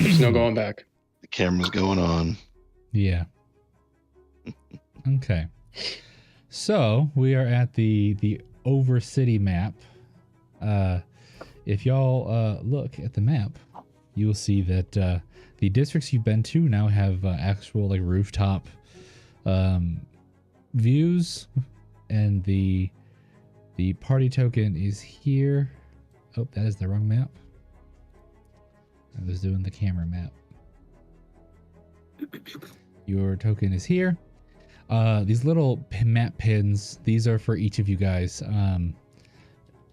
There's no going back. The camera's going on. Yeah. Okay. So we are at the Over City map. If y'all look at the map, you will see that the districts you've been to now have actual like rooftop views, and the party token is here. Oh, that is the wrong map. I was doing the camera map. Your token is here. These little map pins, these are for each of you guys.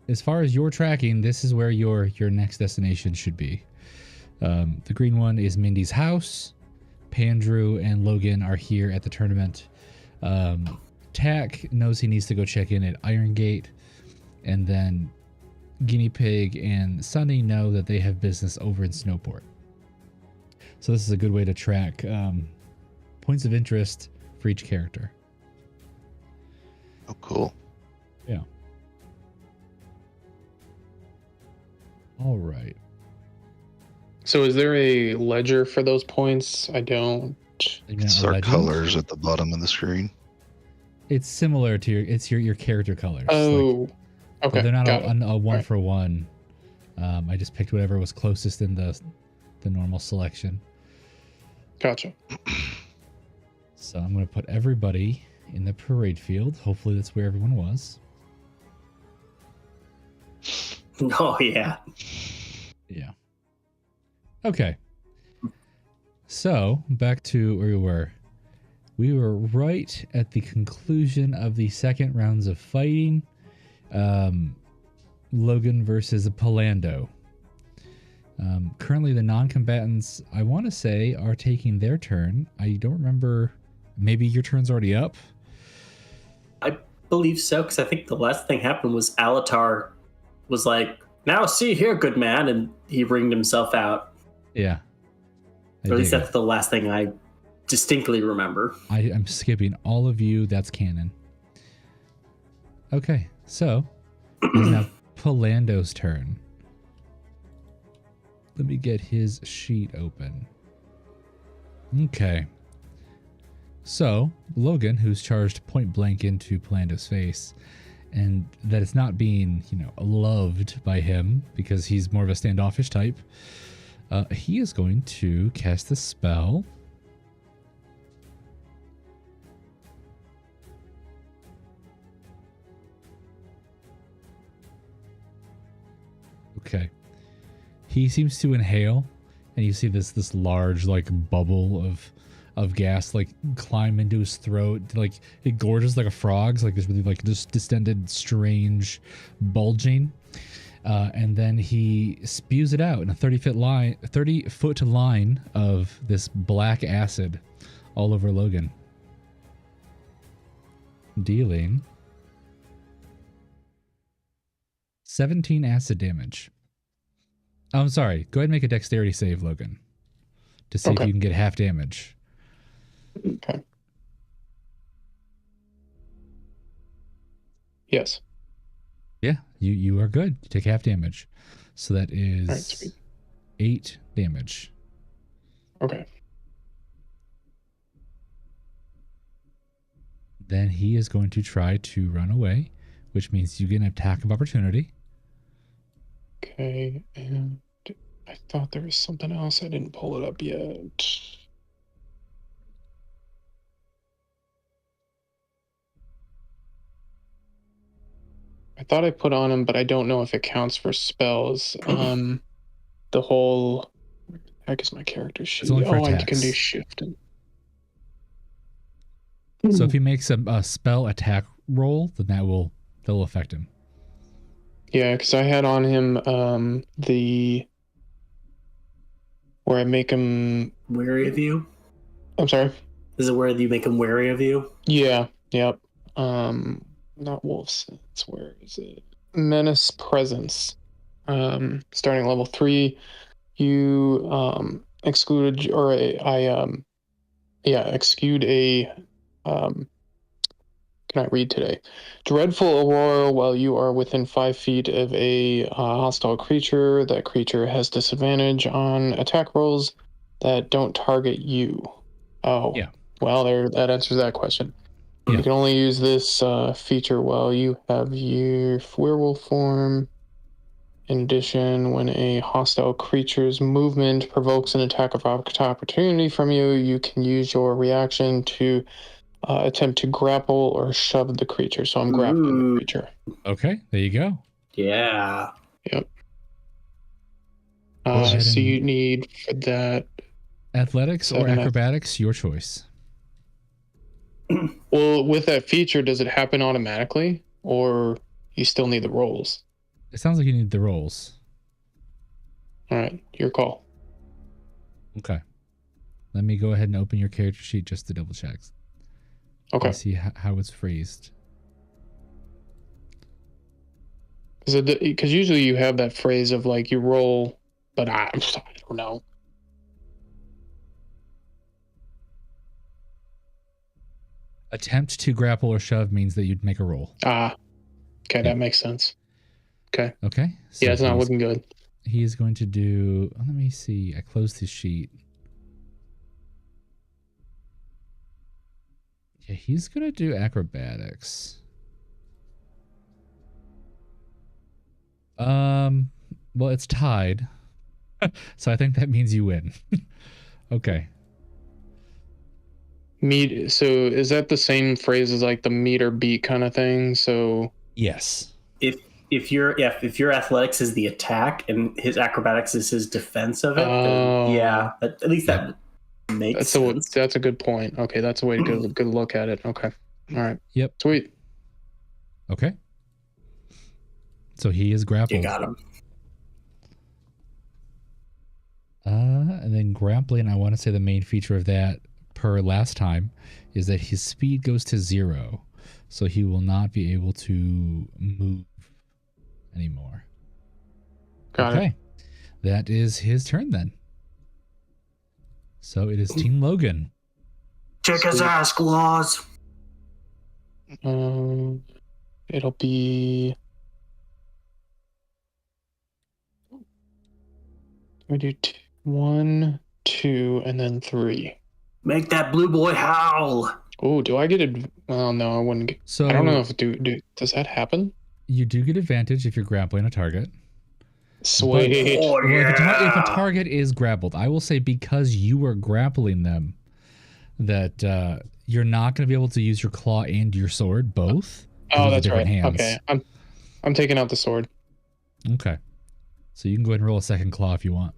As far as your tracking, this is where your next destination should be. The green one is Mindy's house. Pandrew and Logan are here at the tournament. Tack knows he needs to go check in at Iron Gate. And then Guinea Pig and Sunny know that they have business over in Snowport. So this is a good way to track points of interest for each character. Oh, cool. Yeah. All right. So is there a ledger for those points? I don't. It's our colors at the bottom of the screen. It's similar to your character colors. Oh, like, okay. They're not a one right. for one. I just picked whatever was closest in the normal selection. Gotcha. So I'm going to put everybody in the parade field. Hopefully that's where everyone was. Oh, yeah. Yeah. Okay. So back to where we were. We were right at the conclusion of the second rounds of fighting. Logan versus Palando. Currently the non-combatants, I want to say, are taking their turn. I don't remember. Maybe your turn's already up? I believe so, because I think the last thing happened was Alatar was like, now see here, good man, and he ringed himself out. Yeah. Or at least that's the last thing I distinctly remember. I'm skipping all of you. That's canon. Okay, so it's now Palando's turn. Let me get his sheet open. Okay. So, Logan, who's charged point blank into Palando's face, and that it's not being, loved by him because he's more of a standoffish type, he is going to cast the spell. Okay. He seems to inhale, and you see this large bubble of gas climb into his throat, it gorges like a frog's, this really this distended, strange bulging, and then he spews it out in a 30-foot line of this black acid all over Logan, dealing 17 acid damage. Oh, I'm sorry. Go ahead and make a dexterity save, Logan, to see if you can get half damage. Okay. Yes. Yeah, you are good. You take half damage. So that is Right, 8 damage. Okay. Then he is going to try to run away, which means you get an attack of opportunity. Okay, and I thought there was something else. I didn't pull it up yet. I thought I put on him, but I don't know if it counts for spells. The whole... Where the heck is my character sheet? only for I can do attacks. shifting. So if he makes a spell attack roll, then that'll affect him. Yeah, because I had on him where I make him Wary of you? I'm sorry? Is it where you make him wary of you? Yeah, yep. Not wolf sense, where is it? Menace presence. Starting level 3, you excluded or exclude a can I read today? Dreadful aurora while you are within 5 feet of a hostile creature. That creature has disadvantage on attack rolls that don't target you. Oh, Yeah. Well, that answers that question. Yeah. You can only use this feature while you have your werewolf form. In addition, when a hostile creature's movement provokes an attack of opportunity from you, you can use your reaction to attempt to grapple or shove the creature. So I'm grappling the creature. Okay, there you go. Yeah. Yep. ahead So you and- need for that Athletics or 7 acrobatics, your choice. Well, with that feature, does it happen automatically, or you still need the rolls? It sounds like you need the rolls. All right, your call. Okay. Let me go ahead and open your character sheet just to double check. Okay. See how it's phrased. Because usually you have that phrase of you roll, but I don't know. Attempt to grapple or shove means that you'd make a roll. Okay, Yeah. that makes sense. Okay. Okay. So Yeah, it's not looking good. He is going to do. Let me see. I closed his sheet. Yeah, he's going to do acrobatics. Well, it's tied. So I think that means you win. Okay. So is that the same phrase as the meet or beat kind of thing? So Yes. If your athletics is the attack and his acrobatics is his defense of it, then yeah, at least that makes sense. That's a good point. Okay, that's a way to get a good look at it. Okay. All right. Yep. Sweet. Okay. So he is grappled. You got him. And then grappling, I want to say the main feature of that per last time is that his speed goes to 0. So he will not be able to move anymore. Got it. That is his turn then. So it is Team Logan. Check his ass, Claws. It'll be We do 1, 2, and then 3. Make that blue boy howl. Oh, do I get it? Well, no, I wouldn't get. So I don't know if does that happen? you do get advantage if you're grappling a target. Sweet. Oh, Well, yeah. if a target is grappled, I will say because you were grappling them, that you're not going to be able to use your claw and your sword both. Oh, that's right. Hands. Okay, I'm taking out the sword. Okay, so you can go ahead and roll a second claw if you want.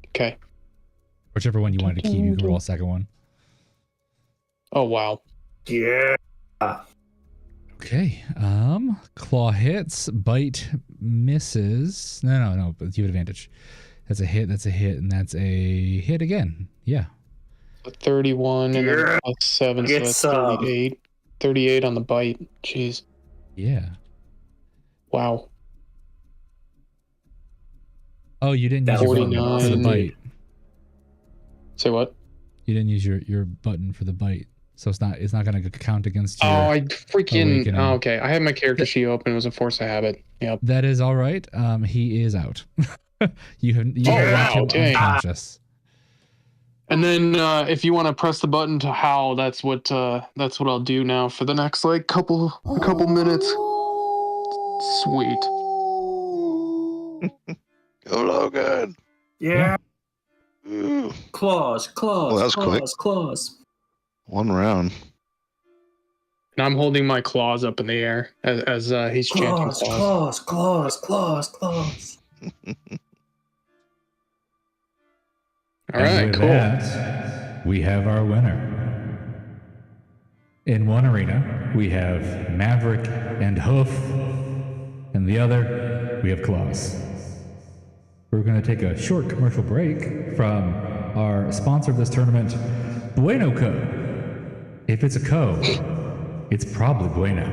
Okay. Whichever one you wanted to keep, you can roll a second one. Oh wow. Yeah. Okay. Claw hits, bite misses. No, but you have advantage. That's a hit, and that's a hit again. Yeah. 31 and then plus 7, so that's 38. 38 on the bite. Jeez. Yeah. Wow. Oh, you didn't use your button for the bite. Say what? You didn't use your button for the bite. So it's not going to count against your I freaking awakening. oh, okay. I had my character sheet open. It was a force of habit. Yep. That is all right. He is out. you have wow, dang. unconscious. And then if you want to press the button to howl, that's what I'll do now for the next like couple minutes. Sweet. Go Logan. Yeah. Ooh. Claws. Well, that was quick. Claws. 1 round. And I'm holding my claws up in the air as he's chanting claws. Claws. All right, cool. That, we have our winner. In one arena, we have Maverick and Hoof. In the other, we have Claws. We're going to take a short commercial break from our sponsor of this tournament, Bueno Co. If it's a Co, it's probably Bueno.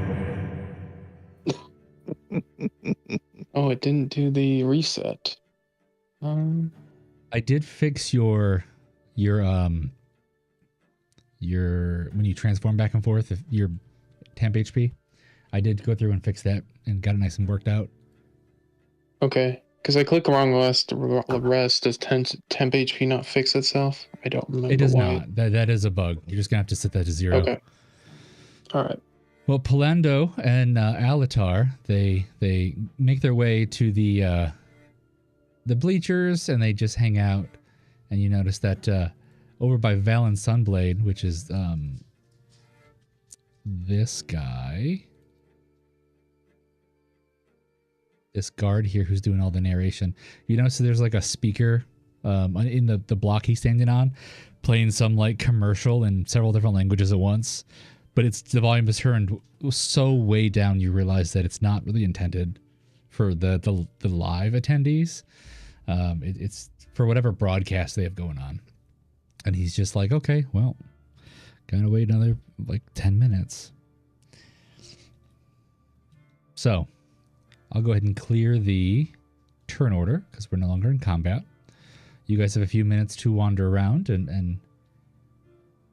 Oh, it didn't do the reset. I did fix your when you transform back and forth, if your temp HP, I did go through and fix that and got it nice and worked out. Okay, because I clicked the wrong rest. Does temp HP not fix itself? I don't remember. It does why. not. That is a bug. You're just gonna have to set that to 0. Okay. All right. Well, Palando and Alatar, they make their way to the bleachers and they just hang out. And you notice that over by Valen Sunblade, which is this guy, this guard here who's doing all the narration. You notice there's like a speaker in the block he's standing on, playing some like commercial in several different languages at once. But the volume is turned so way down you realize that it's not really intended for the live attendees. It's for whatever broadcast they have going on. And he's just like, okay, well, gotta wait another like 10 minutes. So I'll go ahead and clear the turn order because we're no longer in combat. You guys have a few minutes to wander around and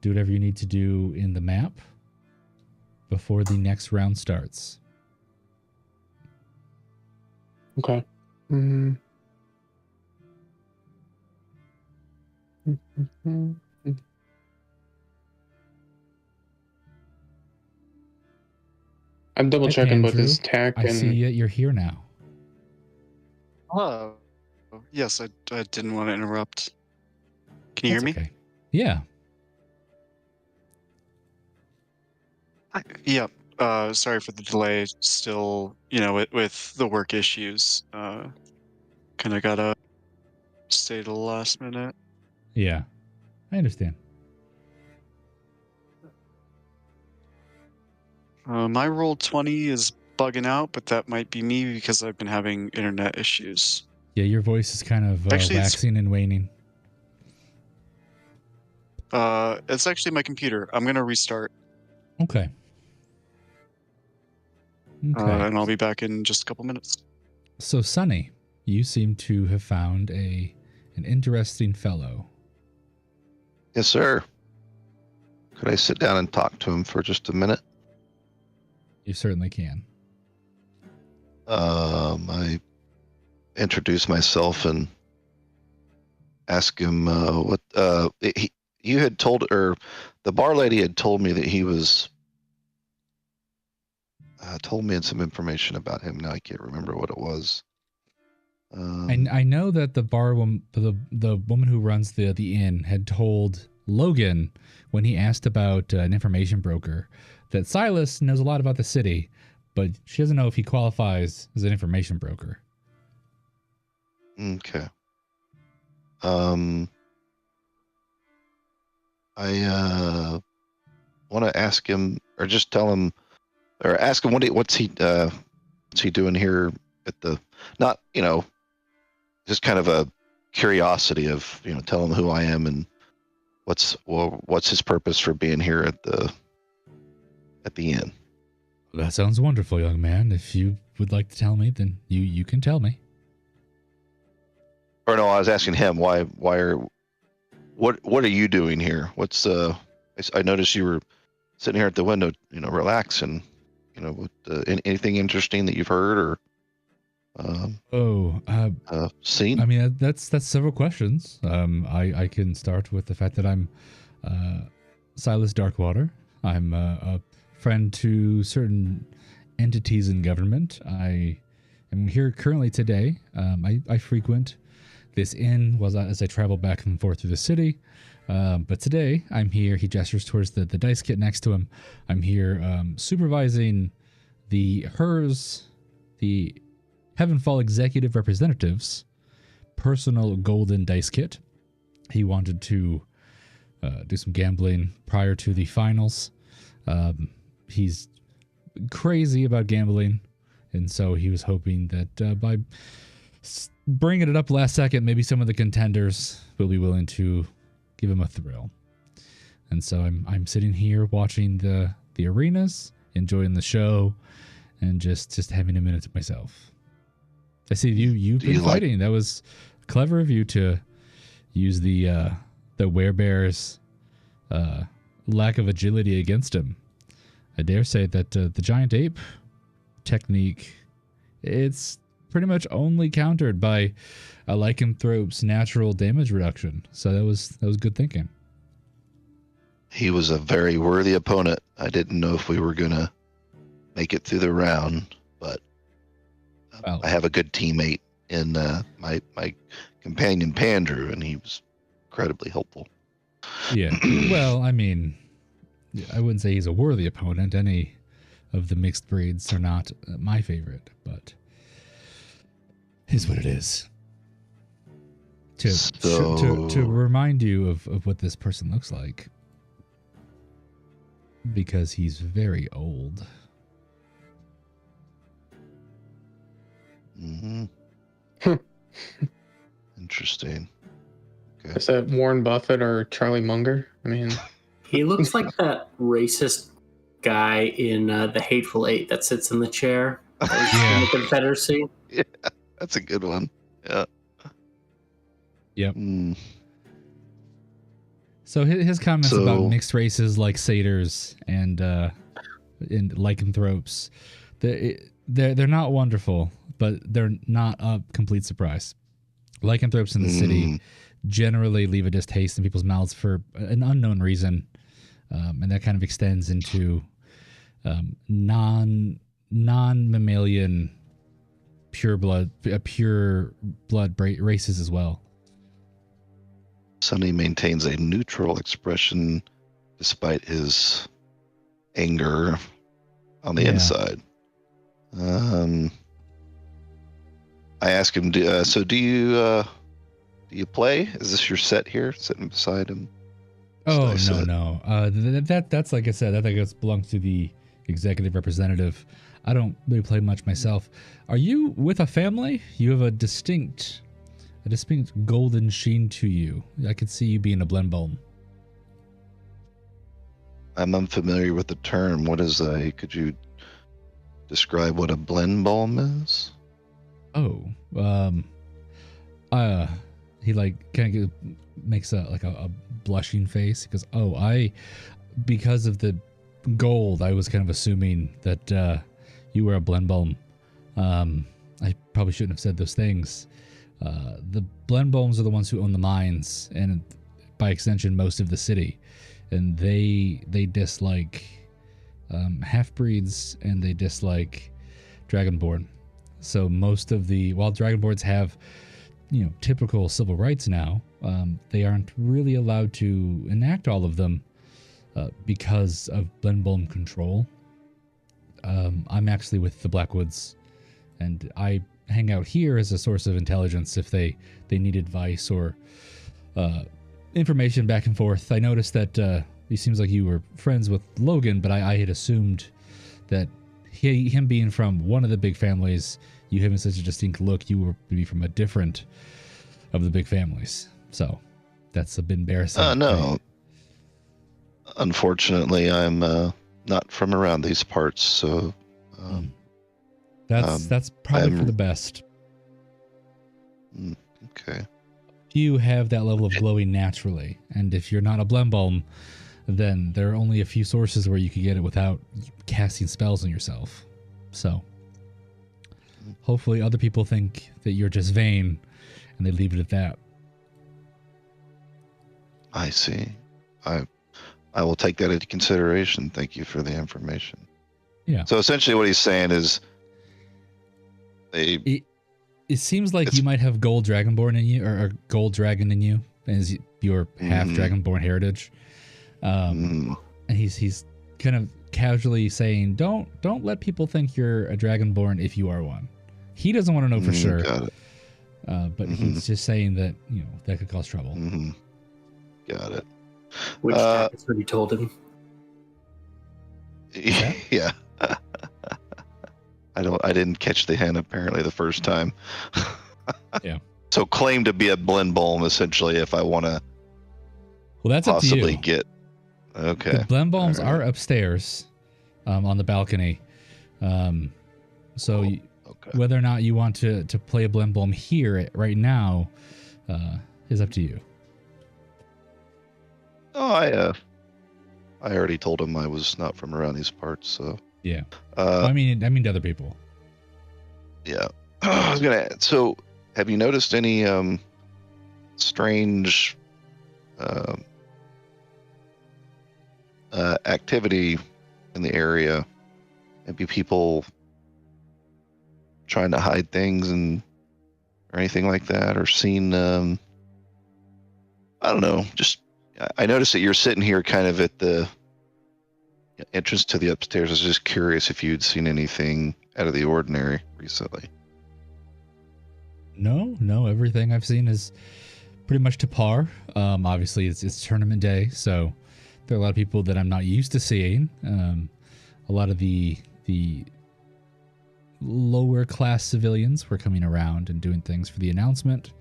do whatever you need to do in the map before the next round starts. Okay. I'm double checking both his attack I see that you're here now. Hello. Yes, I didn't want to interrupt. Can you hear me? Okay. Yeah. Yeah. Sorry for the delay. Still, with the work issues, kind of gotta stay to the last minute. Yeah, I understand. My roll 20 is bugging out, but that might be me because I've been having internet issues. Yeah, your voice is kind of waxing and waning. It's actually my computer. I'm gonna restart. Okay. And I'll be back in just a couple minutes. So, Sonny, you seem to have found an interesting fellow. Yes, sir. Could I sit down and talk to him for just a minute? You certainly can. I introduce myself and ask him what you had told, or the bar lady had told me that he was told me some information about him. Now I can't remember what it was. And I know that the bar woman, the woman who runs the inn, had told Logan when he asked about an information broker that Silas knows a lot about the city, but she doesn't know if he qualifies as an information broker. Okay. I want to ask him, or just tell him, or ask him what's he doing here at the, not, just kind of a curiosity of, tell him who I am and what's his purpose for being here at the inn. That sounds wonderful, young man. If you would like to tell me, then you can tell me. Or no, I was asking him what are you doing here? What's I noticed you were sitting here at the window, relaxing. Anything interesting that you've heard or seen? I mean, that's several questions. I can start with the fact that I'm Silas Darkwater. I'm a friend to certain entities in government. I am here currently today. I frequent this inn as I travel back and forth through the city. But today I'm here. He gestures towards the dice kit next to him. I'm here supervising the Heavenfall executive representative's personal golden dice kit. He wanted to do some gambling prior to the finals. He's crazy about gambling, and so he was hoping that by bringing it up last second, maybe some of the contenders will be willing to give him a thrill. And so I'm sitting here watching the arenas, enjoying the show, and just having a minute to myself. I see you've been fighting. That was clever of you to use the werebear's lack of agility against him. I dare say that the giant ape technique, it's pretty much only countered by a lycanthrope's natural damage reduction. So that was good thinking. He was a very worthy opponent. I didn't know if we were gonna make it through the round, but I have a good teammate in my companion Pandrew, and he was incredibly helpful. Yeah. Well, I mean, I wouldn't say he's a worthy opponent. Any of the mixed breeds are not my favorite, but is what it is. To remind you of what this person looks like, because he's very old. Mm-hmm. Interesting. Okay. Is that Warren Buffett or Charlie Munger? I mean, he looks like that racist guy in The Hateful Eight that sits in the chair in the Confederacy. Yeah, that's a good one. Yeah. Yep. So his comments about mixed races like satyrs and lycanthropes, they're not wonderful, but they're not a complete surprise. Lycanthropes in the city generally leave a distaste in people's mouths for an unknown reason, and that kind of extends into non-mammalian pure blood races as well. Sonny maintains a neutral expression despite his anger on the inside. I asked him, do you play? Is this your set here, sitting beside him? Oh, no. That's like I said, I think it belongs to the executive representative. I don't really play much myself. Are you with a family? You have a distinct golden sheen to you. I could see you being a Blenbolm. I'm unfamiliar with the term. What is could you describe what a Blenbolm is? Oh, he like kind of makes a blushing face. He goes, because of the gold, I was kind of assuming that you were a Blenbolm. I probably shouldn't have said those things. The Blenbohms are the ones who own the mines, and by extension, most of the city. And they dislike half-breeds, and they dislike Dragonborn. So while Dragonborns have, typical civil rights now, they aren't really allowed to enact all of them because of Blenbohm control. I'm actually with the Blackwoods, and I hang out here as a source of intelligence if they need advice or information back and forth. I noticed that it seems like you were friends with Logan, but I had assumed that him being from one of the big families, you having such a distinct look, you were maybe from a different of the big families. So that's a bit embarrassing. No. Unfortunately, I'm not from around these parts, so that's probably for the best. Okay. You have that level of glowing naturally, and if you're not a Blenbohm, then there are only a few sources where you can get it without casting spells on yourself. So hopefully other people think that you're just vain and they leave it at that. I see. I will take that into consideration. Thank you for the information. Yeah. So essentially what he's saying is it seems like you might have gold dragonborn in you, or gold dragon in you, as your half dragonborn heritage. And he's kind of casually saying, don't let people think you're a dragonborn if you are one. He doesn't want to know for sure. Got it. But he's just saying that, that could cause trouble. Got it. Which that's what he told him. Yeah. I didn't catch the hint apparently the first time. Yeah. So claim to be a Blenbohm essentially if I want to. Well, that's up to you. Possibly get. Okay. The Blenbohms are upstairs, on the balcony. So whether or not you want to play a Blenbohm here right now, is up to you. Oh, I already told him I was not from around these parts, so. Yeah. I mean to other people. Yeah. I was gonna. So, have you noticed any strange activity in the area? Maybe people trying to hide things or anything like that, or seen. I don't know. Just I noticed that you're sitting here, kind of at the entrance to the upstairs. I was just curious if you'd seen anything out of the ordinary recently. No, everything I've seen is pretty much to par. Obviously it's tournament day, so there are a lot of people that I'm not used to seeing. A lot of the lower class civilians were coming around and doing things for the announcement,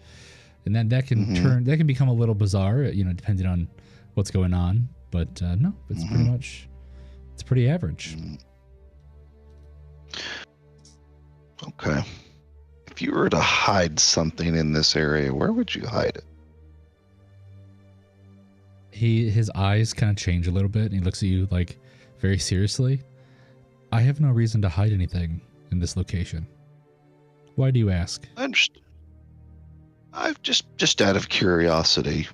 and then that can become a little bizarre, depending on what's going on. But no, it's pretty average. Okay. If you were to hide something in this area, where would you hide it? His eyes kind of change a little bit, and he looks at you like very seriously. I have no reason to hide anything in this location. Why do you ask? I've just out of curiosity.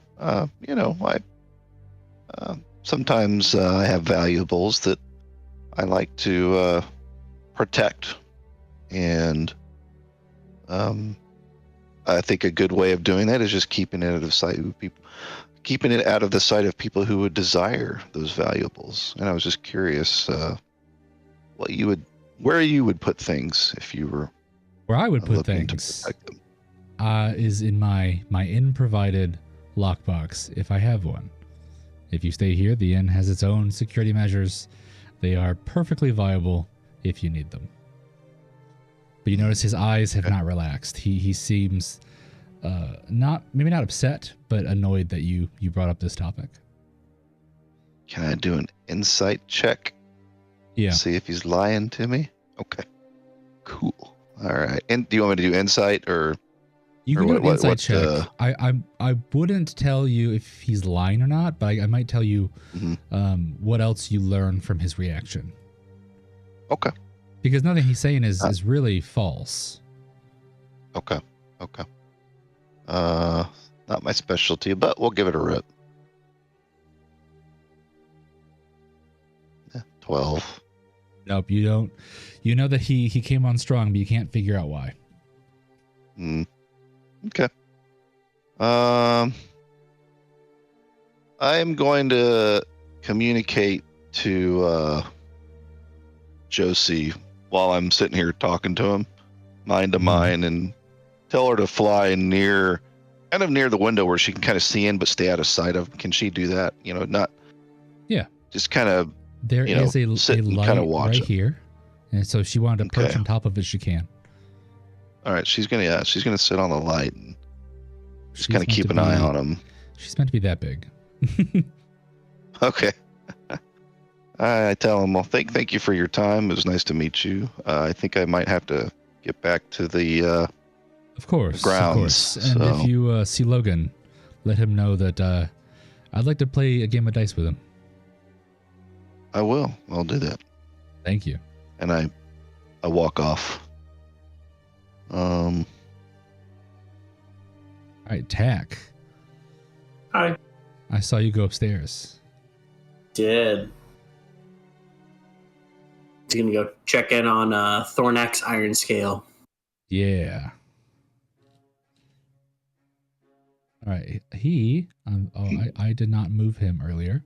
Sometimes I have valuables that I like to protect, and I think a good way of doing that is just keeping it out of sight of people, keeping it out of the sight of people who would desire those valuables. And I was just curious, where you would put things if you were. Where I would put things is in my inn provided lockbox, if I have one. If you stay here, the inn has its own security measures. They are perfectly viable if you need them. But you notice his eyes have not relaxed. He seems maybe not upset, but annoyed that you brought up this topic. Can I do an insight check? Yeah. See if he's lying to me? Okay. Cool. All right. And do you want me to do insight or? You can do an insight check. I wouldn't tell you if he's lying or not, but I might tell you what else you learn from his reaction. Okay. Because nothing he's saying is really false. Okay. Okay. Not my specialty, but we'll give it a rip. 12. Nope, you don't. You know that he came on strong, but you can't figure out why. Okay. I'm going to communicate to Josie while I'm sitting here talking to him, mind to mind, and tell her to fly kind of near the window where she can kind of see in but stay out of sight of. Can she do that? Not. Yeah. Just kind of. There is a light kind of watch right it. here, and so she wanted to perch on top of it. She can. All right, she's gonna sit on the light and just kind of keep an eye on him. She's meant to be that big. Okay. I tell him, well, thank you for your time. It was nice to meet you. I think I might have to get back to the of course, grounds. And if you see Logan, let him know that I'd like to play a game of dice with him. I will. I'll do that. Thank you. And I walk off. All right, Tack. Hi. I saw you go upstairs. Did. He's gonna go check in on Thornax Iron Scale. Yeah. All right. I did not move him earlier.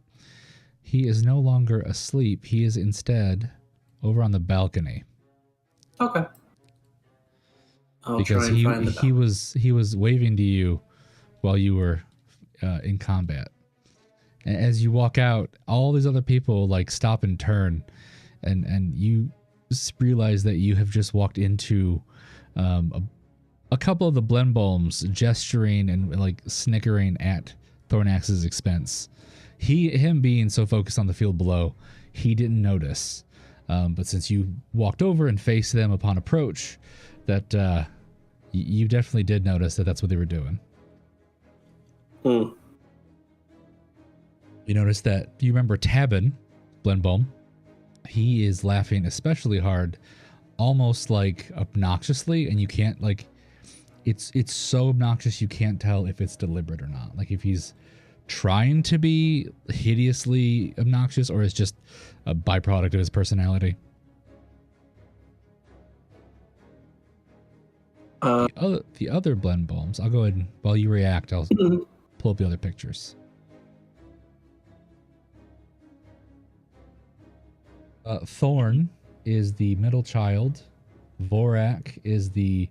He is no longer asleep. He is instead over on the balcony. Okay. Because he was waving to you while you were in combat. And as you walk out, all these other people like stop and turn, and you realize that you have just walked into a couple of the Blenbolms gesturing and like snickering at Thornax's expense. Him being so focused on the field below, he didn't notice. But since you walked over and faced them upon approach, that you definitely did notice that that's what they were doing. Hmm. You notice that, you remember Tabin, Blenbolm? He is laughing especially hard, almost like obnoxiously, and you can't like, it's so obnoxious you can't tell if it's deliberate or not. Like if he's trying to be hideously obnoxious or it's just a byproduct of his personality. The other Blenbolms, I'll go ahead and while you react, I'll pull up the other pictures. Thorn is the middle child. Vorak is the,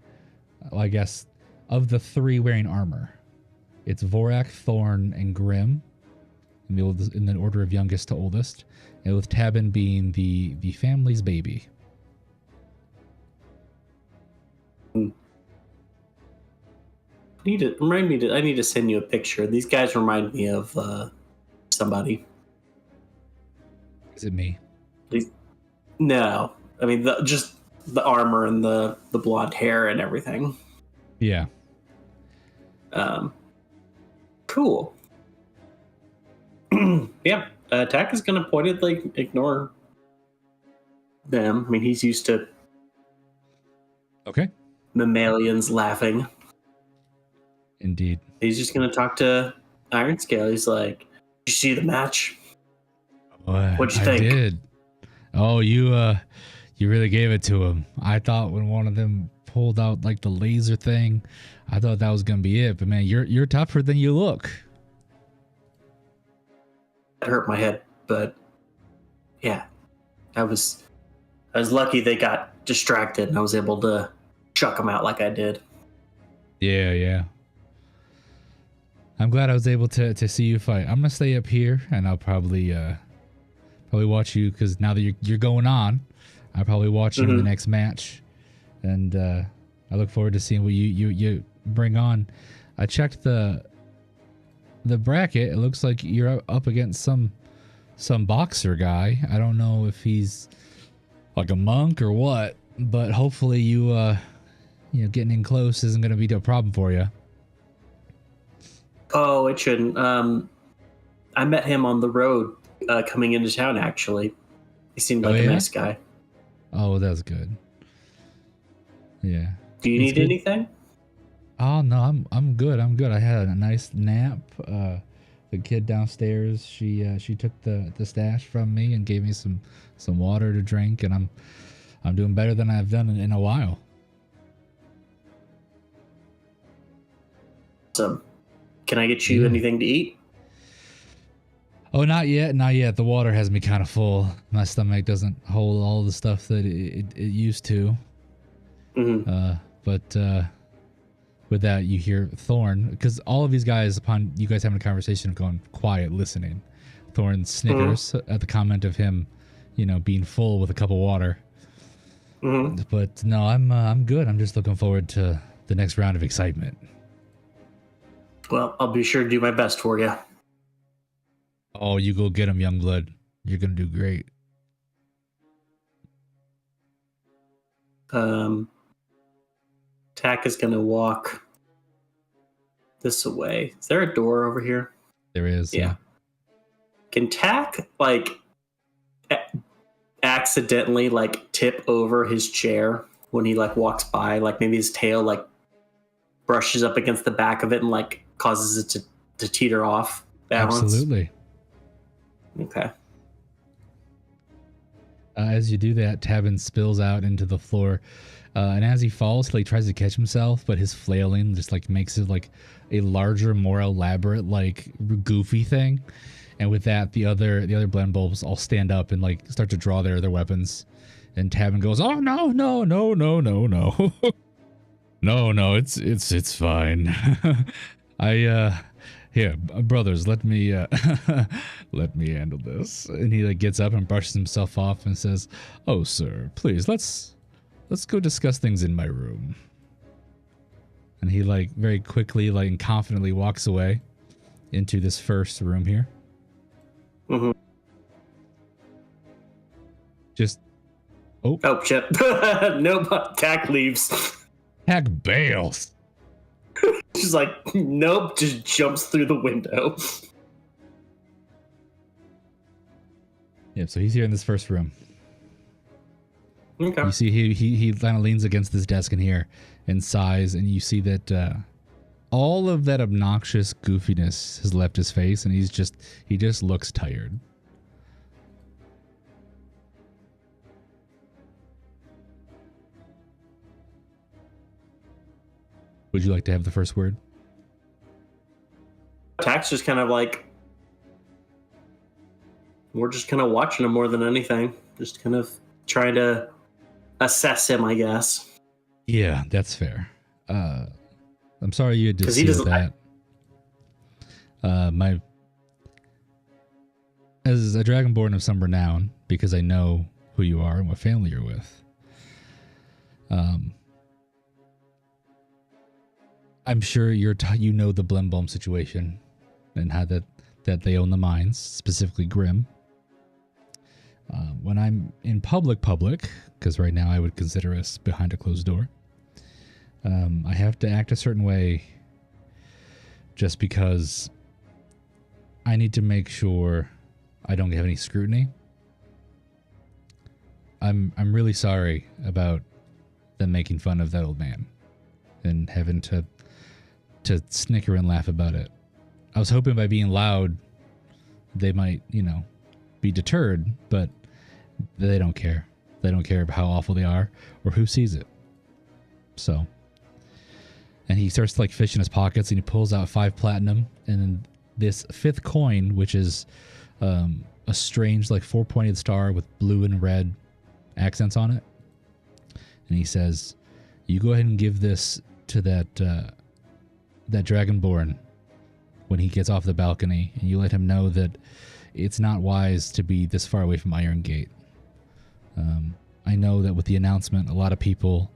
I guess, of the three wearing armor. It's Vorak, Thorn, and Grim in the order of youngest to oldest, and with Tabin being the family's baby. I need to send you a picture. These guys remind me of somebody. Is it me? No, I mean just the armor and the blonde hair and everything. Yeah. Cool. Yeah, Tack is going to pointedly ignore them. I mean, he's used to mammalians laughing. Indeed. He's just going to talk to Iron Scale. He's like, "Did you see the match? What'd you think?" I did. Oh, you really gave it to him. I thought when one of them pulled out like the laser thing, I thought that was gonna be it. But man, you're tougher than you look. That hurt my head, but yeah, I was lucky they got distracted and I was able to chuck them out like I did. Yeah. I'm glad I was able to see you fight. I'm gonna stay up here and I'll probably watch you, because now that you're going on, I'll probably watch you in the next match, and I look forward to seeing what you bring on. I checked the bracket. It looks like you're up against some boxer guy. I don't know if he's like a monk or what, but hopefully you getting in close isn't going to be a problem for you. Oh, it shouldn't. I met him on the road coming into town, actually. He seemed like a nice guy. Oh, that's good. Yeah. Do you need anything? Oh no, I'm good. I'm good. I had a nice nap. The kid downstairs, she took the stash from me and gave me some water to drink, and I'm doing better than I've done in a while. So, can I get you Yeah. anything to eat? Oh, not yet, not yet. The water has me kind of full. My stomach doesn't hold all the stuff that it used to. But with that, you hear Thorn, because all of these guys, upon you guys having a conversation, have gone quiet, listening. Thorn snickers at the comment of him, being full with a cup of water. But no, I'm good. I'm just looking forward to the next round of excitement. Well, I'll be sure to do my best for you. Oh, you go get him, young blood. You're gonna do great. Tack is gonna walk this away. Is there a door over here? There is. Yeah. Can Tack accidentally tip over his chair when he walks by? Maybe his tail brushes up against the back of it and causes it to teeter off balance. Absolutely. Okay. As you do that, Tabin spills out into the floor, and as he falls, he tries to catch himself, but his flailing just makes it a larger, more elaborate, goofy thing. And with that, the other blend bulbs all stand up and start to draw their weapons. And Tabin goes, "Oh no, no, no, no, no, no, no, it's fine. Here, brothers, let me let me handle this." And he gets up and brushes himself off and says, "Oh, sir, please let's go discuss things in my room." And he very quickly and confidently walks away into this first room here. Just oh shit. Nope. Tack leaves. Tack bails. She's nope, just jumps through the window. Yep, so he's here in this first room. Okay. You see he kind of leans against this desk in here and sighs, and you see that all of that obnoxious goofiness has left his face, and he just looks tired. Would you like to have the first word? Tack's just kind of we're just kind of watching him more than anything. Just kind of trying to assess him, I guess. Yeah, that's fair. I'm sorry you had to see that. As a Dragonborn of some renown, because I know who you are and what family you're with, I'm sure you know the Blimbaum situation and how that they own the mines, specifically Grim. When I'm in public, because right now I would consider us behind a closed door, I have to act a certain way just because I need to make sure I don't have any scrutiny. I'm really sorry about them making fun of that old man and having to snicker and laugh about it. I was hoping by being loud they might, be deterred, but they don't care. They don't care how awful they are or who sees it. So, and he starts to fish in his pockets, and he pulls out 5 platinum and then this 5th coin, which is a strange 4-pointed star with blue and red accents on it. And he says, "You go ahead and give this to that Dragonborn when he gets off the balcony, and you let him know that it's not wise to be this far away from Iron Gate. I know that with the announcement, a lot of people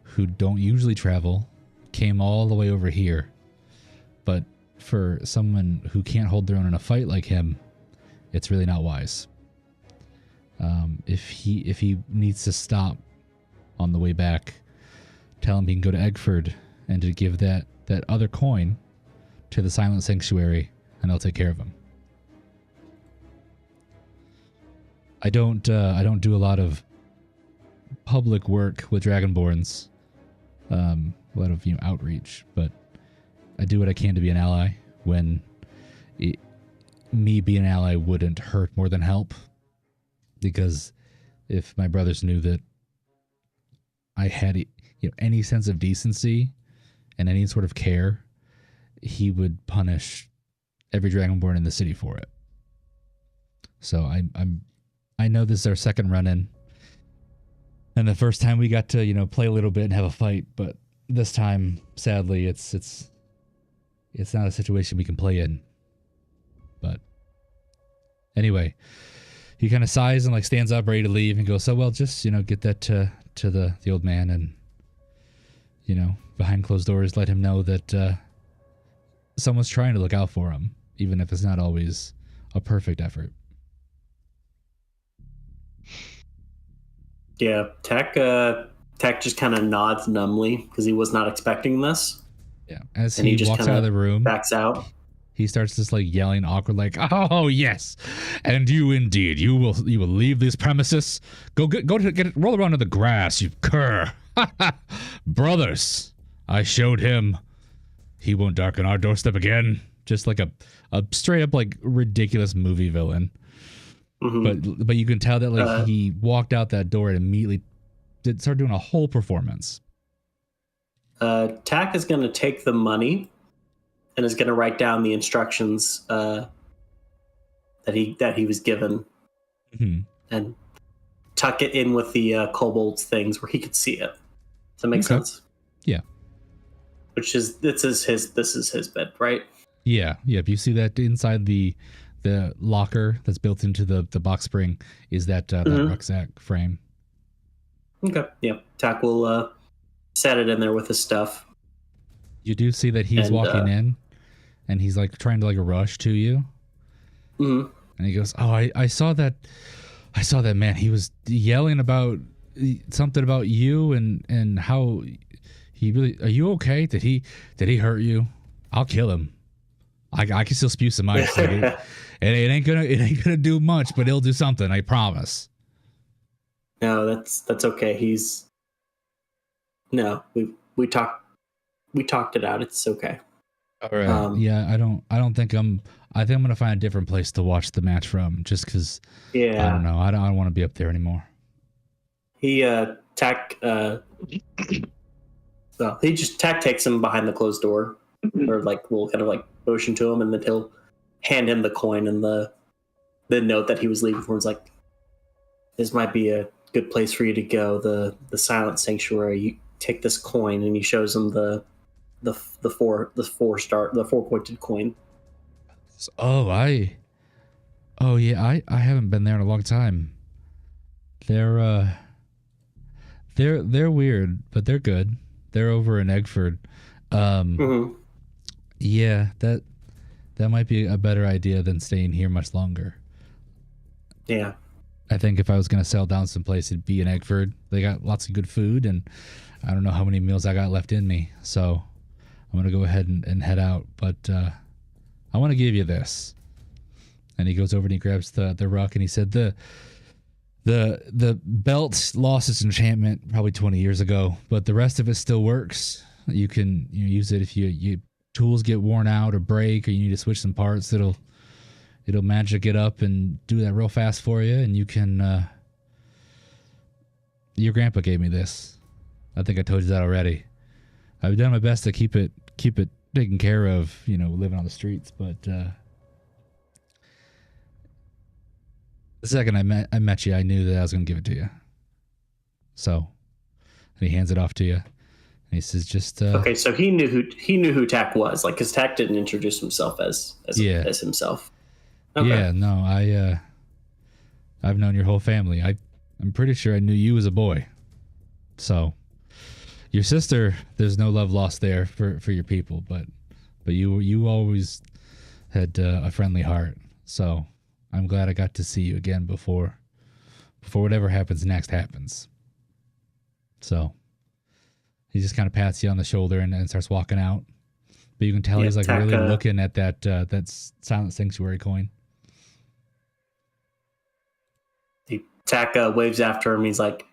who don't usually travel came all the way over here, but for someone who can't hold their own in a fight like him, it's really not wise. If he needs to stop on the way back, tell him he can go to Eggford and to give that other coin to the Silent Sanctuary, and they'll take care of him." I don't do a lot of public work with Dragonborns, a lot of outreach, but I do what I can to be an ally when me being an ally wouldn't hurt more than help. Because if my brothers knew that I had any sense of decency and any sort of care, he would punish every Dragonborn in the city for it. So I know this is our second run in, and the first time we got to play a little bit and have a fight, but this time, sadly, it's not a situation we can play in. But anyway, he kind of sighs and stands up, ready to leave, and goes, "So well, just get that to the old man, and behind closed doors, let him know that someone's trying to look out for him, even if it's not always a perfect effort." Yeah, Tech just kind of nods numbly because he was not expecting this. Yeah, as And he he just walks kinda out of the room, Backs out. he starts just yelling awkward, "Oh yes, and you indeed, you will leave these premises. Go roll around in the grass, you cur. Brothers, I showed him. He won't darken our doorstep again." Just like a straight up ridiculous movie villain. Mm-hmm. But you can tell that he walked out that door and immediately started doing a whole performance. Tack is going to take the money and is going to write down the instructions that he was given, and tuck it in with the kobold's things where he could see it. Does that make sense? Yeah. This is his bed, right? Yeah. If you see that inside the locker that's built into the box spring is that rucksack frame. Okay. Yeah. Tack will set it in there with his stuff. You do see that he's walking in, and he's trying to rush to you. Mm-hmm. And he goes, "Oh, I saw that. I saw that man. He was yelling about something about you and how he really. Are you okay? Did he hurt you? I'll kill him. I can still spew some ice. It ain't gonna do much, but he'll do something. I promise." No, that's okay. We talked it out. It's okay. All right. Yeah, I think I'm gonna find a different place to watch the match from, just because. Yeah. I don't know. I don't want to be up there anymore. Tack takes him behind the closed door, or we'll kind of motion to him, and then he'll hand him the coin and the note that he was leaving for. He's like, "This might be a good place for you to go. The Silent Sanctuary. You take this coin," and he shows him the 4-pointed coin. I haven't been there in a long time. They're weird, but they're good. They're over in Eggford. Yeah, that might be a better idea than staying here much longer. Yeah. I think if I was going to settle down someplace, it'd be in Eggford. They got lots of good food, and I don't know how many meals I got left in me. So I'm going to go ahead and head out. But I want to give you this. And he goes over and he grabs the ruck, and he said, the belt lost its enchantment probably 20 years ago, but the rest of it still works. You can use it if your tools get worn out or break, or you need to switch some parts. It'll magic it up and do that real fast for you, and you can. Your grandpa gave me this. I think I told you that already. I've done my best to keep it taken care of, living on the streets, but the second I met you, I knew that I was going to give it to you. So, and he hands it off to you, and he says, "Just okay." So he knew who Tack was, because Tack didn't introduce himself as himself. Okay. Yeah, no, I've known your whole family. I'm pretty sure I knew you as a boy. So, your sister, there's no love lost there for your people, but you always had a friendly heart. So, I'm glad I got to see you again before whatever happens next happens." So, he just kind of pats you on the shoulder and starts walking out. But you can tell he's really looking at that Silent Sanctuary coin. Tack waves after him. He's like,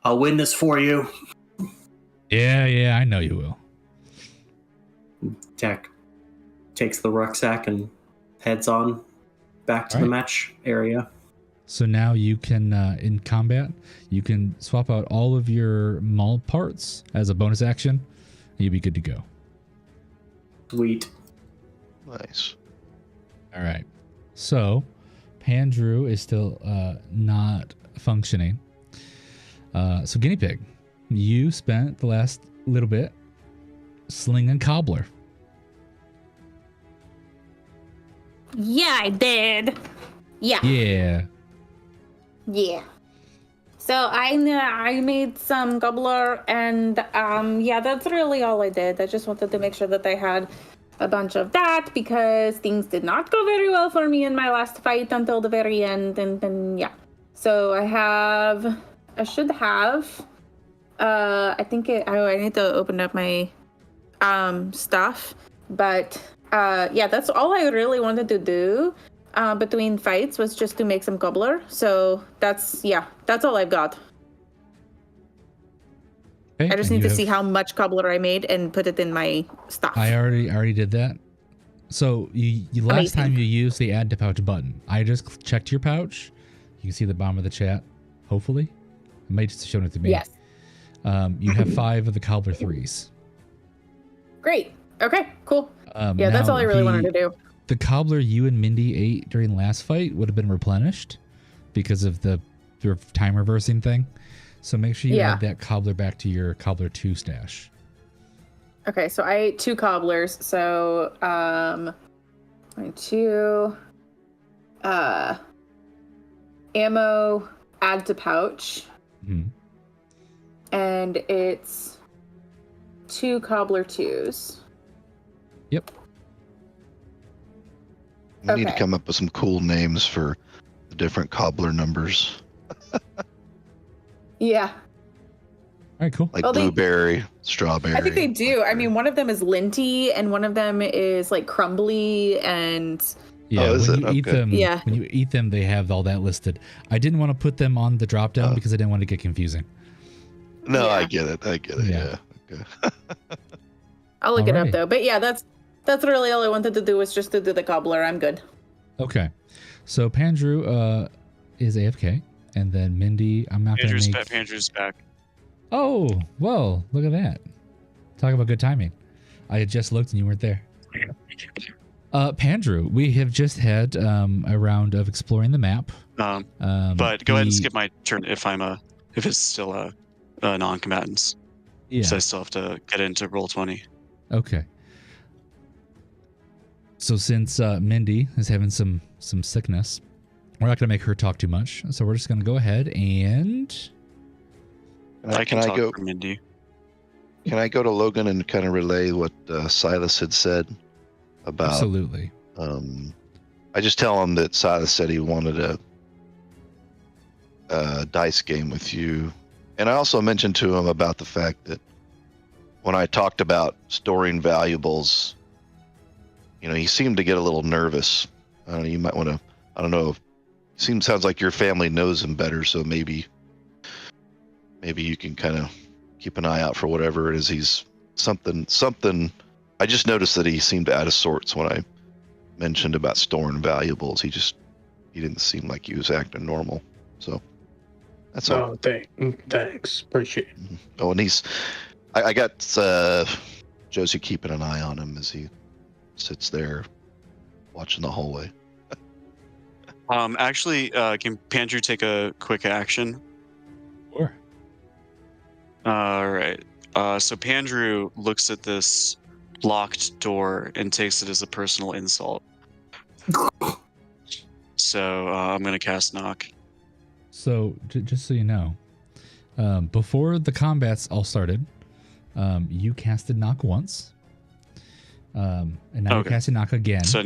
"I'll win this for you." Yeah, I know you will. Jack takes the rucksack and heads on back to the match area. So now you can, in combat, you can swap out all of your maul parts as a bonus action. And you'll be good to go. Sweet. Nice. All right. So, Pandrew is still not functioning. So, Guinea Pig, you spent the last little bit slinging cobbler. Yeah, I did. Yeah. Yeah. So I made some cobbler, and yeah, that's really all I did. I just wanted to make sure that I had a bunch of that because things did not go very well for me in my last fight until the very end, and then yeah. So I should have. I think I need to open up my stuff, but yeah, that's all I really wanted to do. Between fights was just to make some cobbler. So that's all I've got. Okay, I just need to see how much cobbler I made and put it in my stuff. I already did that. So you last time you used the add to pouch button. I just checked your pouch. You can see the bottom of the chat. Hopefully, it might just shown it to me. Yes. You have 5 of the cobbler 3s. Great. Okay. Cool. Yeah, that's all I really wanted to do. The cobbler you and Mindy ate during the last fight would have been replenished because of the time reversing thing. So make sure you add that cobbler back to your cobbler 2 stash. Okay, so I ate 2 cobblers. So 2 ammo add to pouch. Mm-hmm. And it's 2 cobbler 2s. Yep. We need to come up with some cool names for the different cobbler numbers. Yeah. All right, cool. Like blueberry, strawberry. I think they do. I mean, one of them is linty, and one of them is like crumbly, and yeah, when you eat them, when you eat them, they have all that listed. I didn't want to put them on the drop down because I didn't want to get confusing. No, I get it. Yeah. Okay. I'll look it up though. But yeah, that's really all I wanted to do was just to do the cobbler. I'm good. Okay. So Pandrew is AFK, and then Mindy, I'm not going to make... Pandrew's back. Oh, well, look at that. Talk about good timing. I had just looked and you weren't there. Pandrew, we have just had a round of exploring the map. But go ahead and skip my turn if it's still a non-combatants. Yeah. So I still have to get into roll 20. Okay. So since Mindy is having some sickness, we're not going to make her talk too much. So we're just going to go ahead and... Can I go for Mindy? Can I go to Logan and kind of relay what Silas had said about... Absolutely. I just tell him that Silas said he wanted a dice game with you. And I also mentioned to him about the fact that when I talked about storing valuables, he seemed to get a little nervous. I don't know, you might want to, I don't know. Sounds like your family knows him better, so maybe you can kind of keep an eye out for whatever it is. He's something. I just noticed that he seemed out of sorts when I mentioned about storing valuables. He didn't seem like he was acting normal. So that's all. Oh, thanks. Appreciate it. Oh, and I got Josie keeping an eye on him as he sits there watching the hallway. Actually, can Pandrew take a quick action? Sure. All right. So Pandrew looks at this locked door and takes it as a personal insult. So I'm going to cast Knock. So just so you know, before the combats all started, you casted Knock once. And now you're casting Knock again. So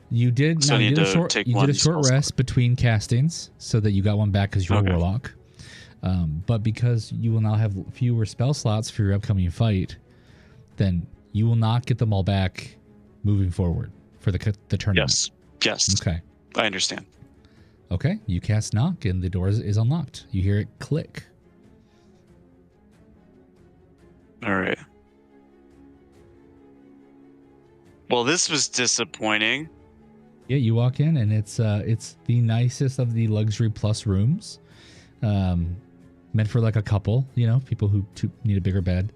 you did a short rest between castings so that you got one back because you're a warlock. But because you will now have fewer spell slots for your upcoming fight, then you will not get them all back moving forward for the tournament. Yes. Okay. I understand. Okay. You cast Knock and the door is unlocked. You hear it click. All right. Well, this was disappointing. Yeah, you walk in and it's the nicest of the luxury plus rooms, meant for like a couple, people who need a bigger bed,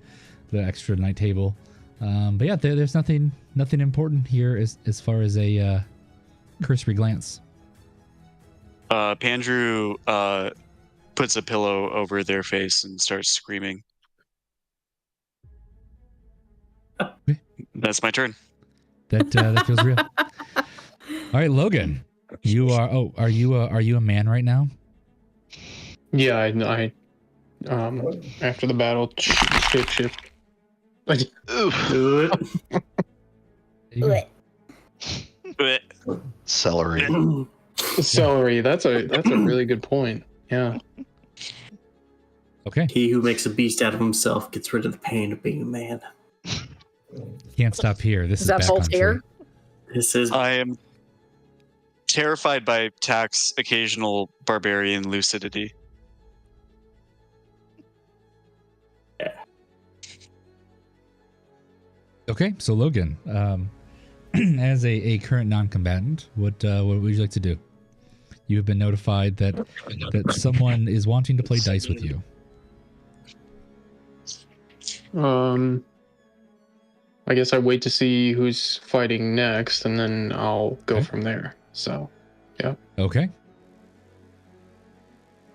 the extra night table. But yeah, there's nothing important here as far as a cursory glance. Pandrew puts a pillow over their face and starts screaming. That's my turn. That feels real. All right, Logan, you are. Oh, are you a man right now? Yeah, I after the battle, shape. Do it. Celery. Celery. That's a really good point. Yeah. Okay. He who makes a beast out of himself gets rid of the pain of being a man. Can't stop here. This is that Voltaire? This is. I am terrified by Tack's occasional barbarian lucidity. Okay, so Logan, as a current non-combatant, what would you like to do? You have been notified that someone is wanting to play dice with you. I guess I wait to see who's fighting next, and then I'll go from there. So, yeah. Okay.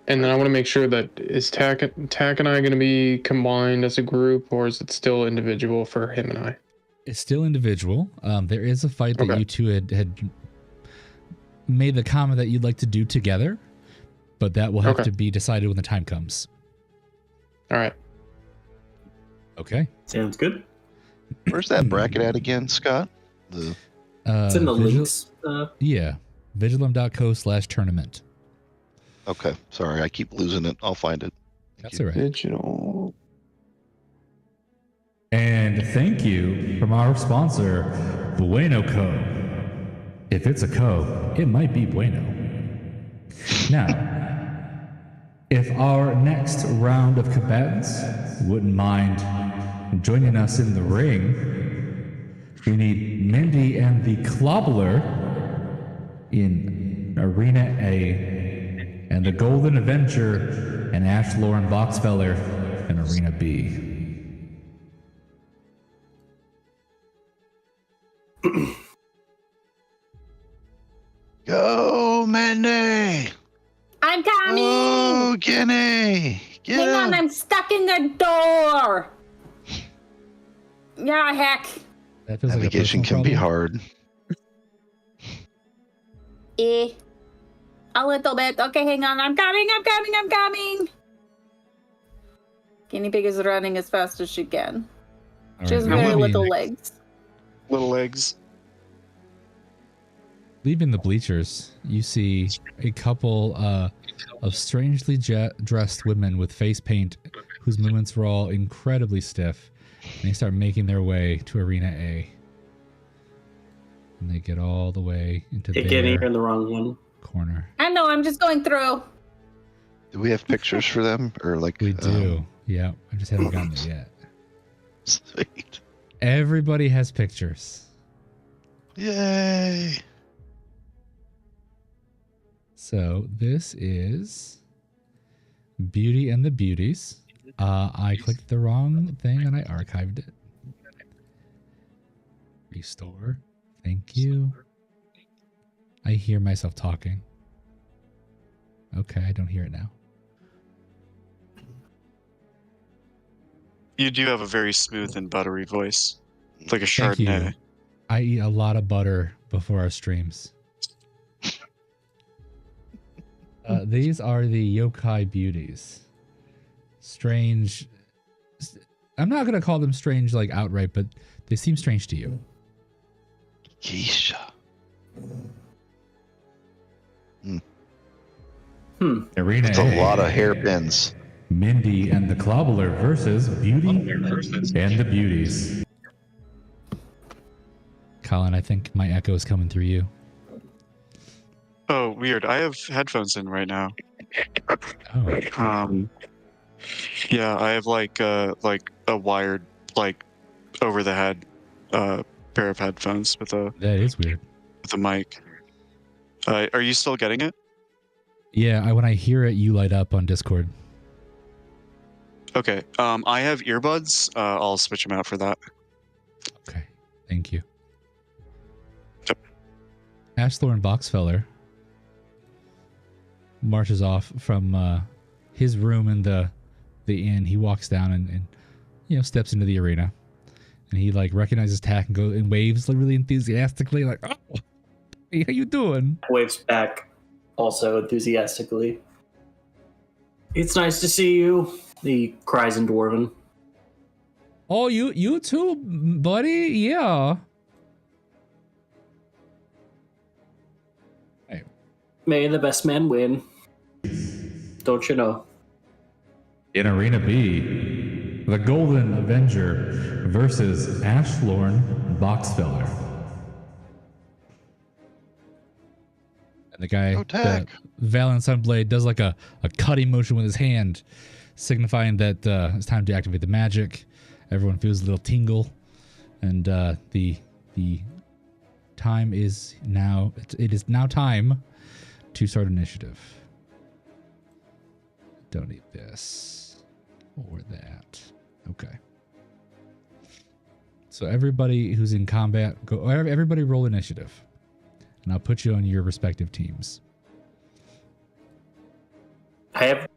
And then I want to make sure that is Tack and I going to be combined as a group, or is it still individual for him and I? It's still individual. There is a fight that you two had made the comment that you'd like to do together, but that will have to be decided when the time comes. All right. Okay. Sounds good. Where's that bracket at again, Scott? It's in the links. Yeah. Vigilum.co/tournament. Okay. Sorry, I keep losing it. I'll find it. That's all right. Digital. And thank you from our sponsor, Bueno Co. If it's a Co, it might be Bueno. Now, if our next round of combatants wouldn't mind joining us in the ring, we need Mindy and the Clobbler in Arena A, and the Golden Avenger and Ash Lauren Boxfeller in Arena B. Go, Mandy! I'm coming! Oh, Guinea! Hang on, I'm stuck in the door! Yeah, heck. That feels Navigation like a can be problem. hard. A little bit. Okay, hang on. I'm coming! Guinea pig is running as fast as she can. All She has right, very leaving- little legs. Little legs. Leaving the bleachers, you see a couple of strangely dressed women with face paint whose movements were all incredibly stiff. And they start making their way to Arena A. And they get all the way into Again, you're their in the wrong one. corner. I know, I'm just going through. Do we have pictures for them? Or like We do. Yeah, I just haven't gotten it yet. Sweet. Everybody has pictures. Yay! So this is Beauty and the Beauties. I clicked the wrong thing and I archived it. Restore. Thank you. I hear myself talking. Okay, I don't hear it now. You do have a very smooth and buttery voice. It's like a Thank you. Chardonnay. I eat a lot of butter before our streams. These are the yokai beauties. Strange. I'm not going to call them strange like outright, but they seem strange to you. Geisha. Arena That's a lot of hairpins. Mindy and the Clobbler versus Beauty and the Beauties. Colin, I think my echo is coming through you. Oh, weird. I have headphones in right now. Oh, Yeah, I have like a wired, like, over the head pair of headphones with a That is weird. mic. Are you still getting it? Yeah, when I hear it, you light up on Discord. Okay. I have earbuds. I'll switch them out for that. Okay, thank you. Yep. Ashthorn Boxfeller marches off from his room in the inn. He walks down and steps into the arena, and he like recognizes Tack and goes and waves like, really enthusiastically, like, "Oh, hey, how you doing?" Waves back, also enthusiastically. It's nice to see you. He cries in Dwarven. Oh, you too, buddy. Yeah. Hey. May the best man win. Don't you know? In Arena B, the Golden Avenger versus Ashthorn Boxfeller. And the guy, the Valiant Sunblade, does like a cutting motion with his hand, signifying that it's time to activate the magic. Everyone feels a little tingle, and the time is now. It is now time to start initiative. Don't need this or that. Okay. So everybody who's in combat, everybody roll initiative, and I'll put you on your respective teams. I have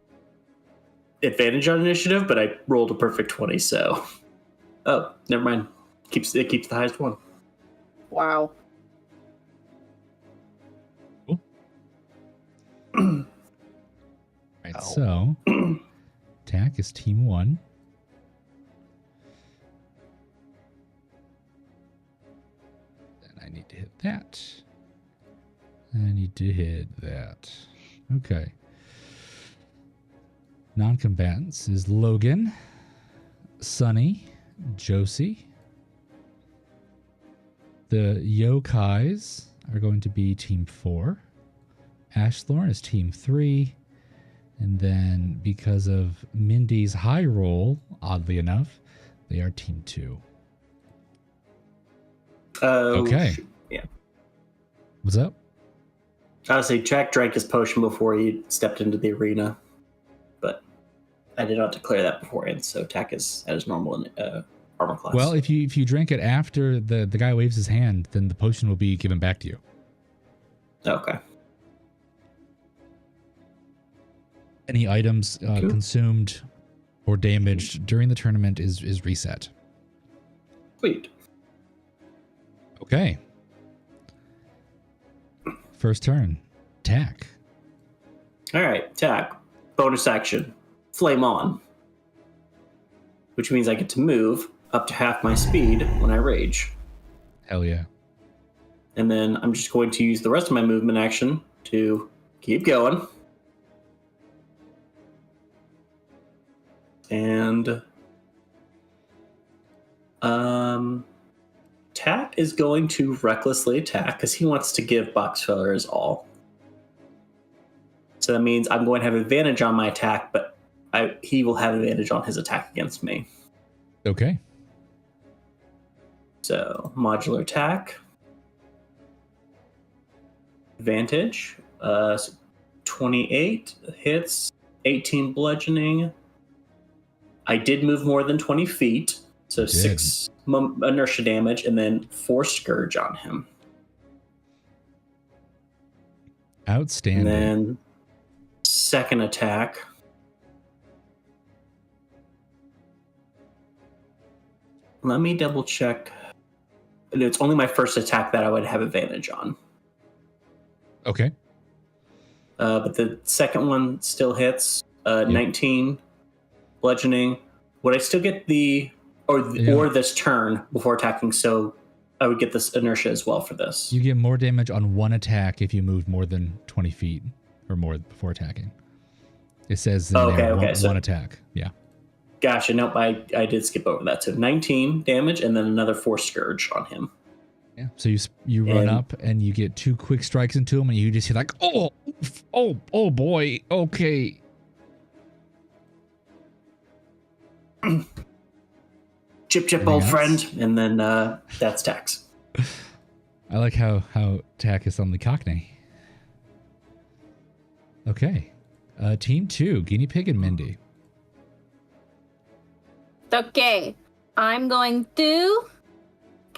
advantage on initiative, but I rolled a perfect 20, so... Oh, never mind. It keeps the highest one. Wow. Cool. Right, so attack is team 1. Then I need to hit that. I need to hit that. Okay. Non-combatants is Logan, Sunny, Josie. The Yokais are going to be team 4. Ashthorn is team 3. And then because of Mindy's high roll, oddly enough, they are team 2. Okay. Yeah. What's up? I would say Jack drank his potion before he stepped into the arena, but I did not declare that beforehand, so Tack is at his normal armor class. Well, if you drink it after the guy waves his hand, then the potion will be given back to you. Okay. Any items consumed or damaged during the tournament is reset. Sweet. Okay. First turn. Tack. All right, Tack. Bonus action. Flame on. Which means I get to move up to half my speed when I rage. Hell yeah. And then I'm just going to use the rest of my movement action to keep going. And Tack is going to recklessly attack because he wants to give Boxfeller his all. So that means I'm going to have advantage on my attack, but he will have advantage on his attack against me. Okay. So modular attack. Advantage. 28 hits, 18 bludgeoning. I did move more than 20 feet, so 6 inertia damage, and then 4 scourge on him. Outstanding. And then second attack. Let me double check. It's only my first attack that I would have advantage on. Okay. But the second one still hits. 19 bludgeoning. Would I still get or this turn before attacking? So I would get this inertia as well for this. You get more damage on one attack if you move more than 20 feet or more before attacking. It says one attack. Yeah. Gotcha. Nope, I did skip over that. So 19 damage and then another 4 scourge on him. Yeah. So you run up and you get 2 quick strikes into him and you just hear like, oh boy. Okay. Chip, Anything old else? friend, and then that's Tax. I like how Tack is on the Cockney. Okay. Team 2, Guinea Pig and Mindy. Okay, I'm going to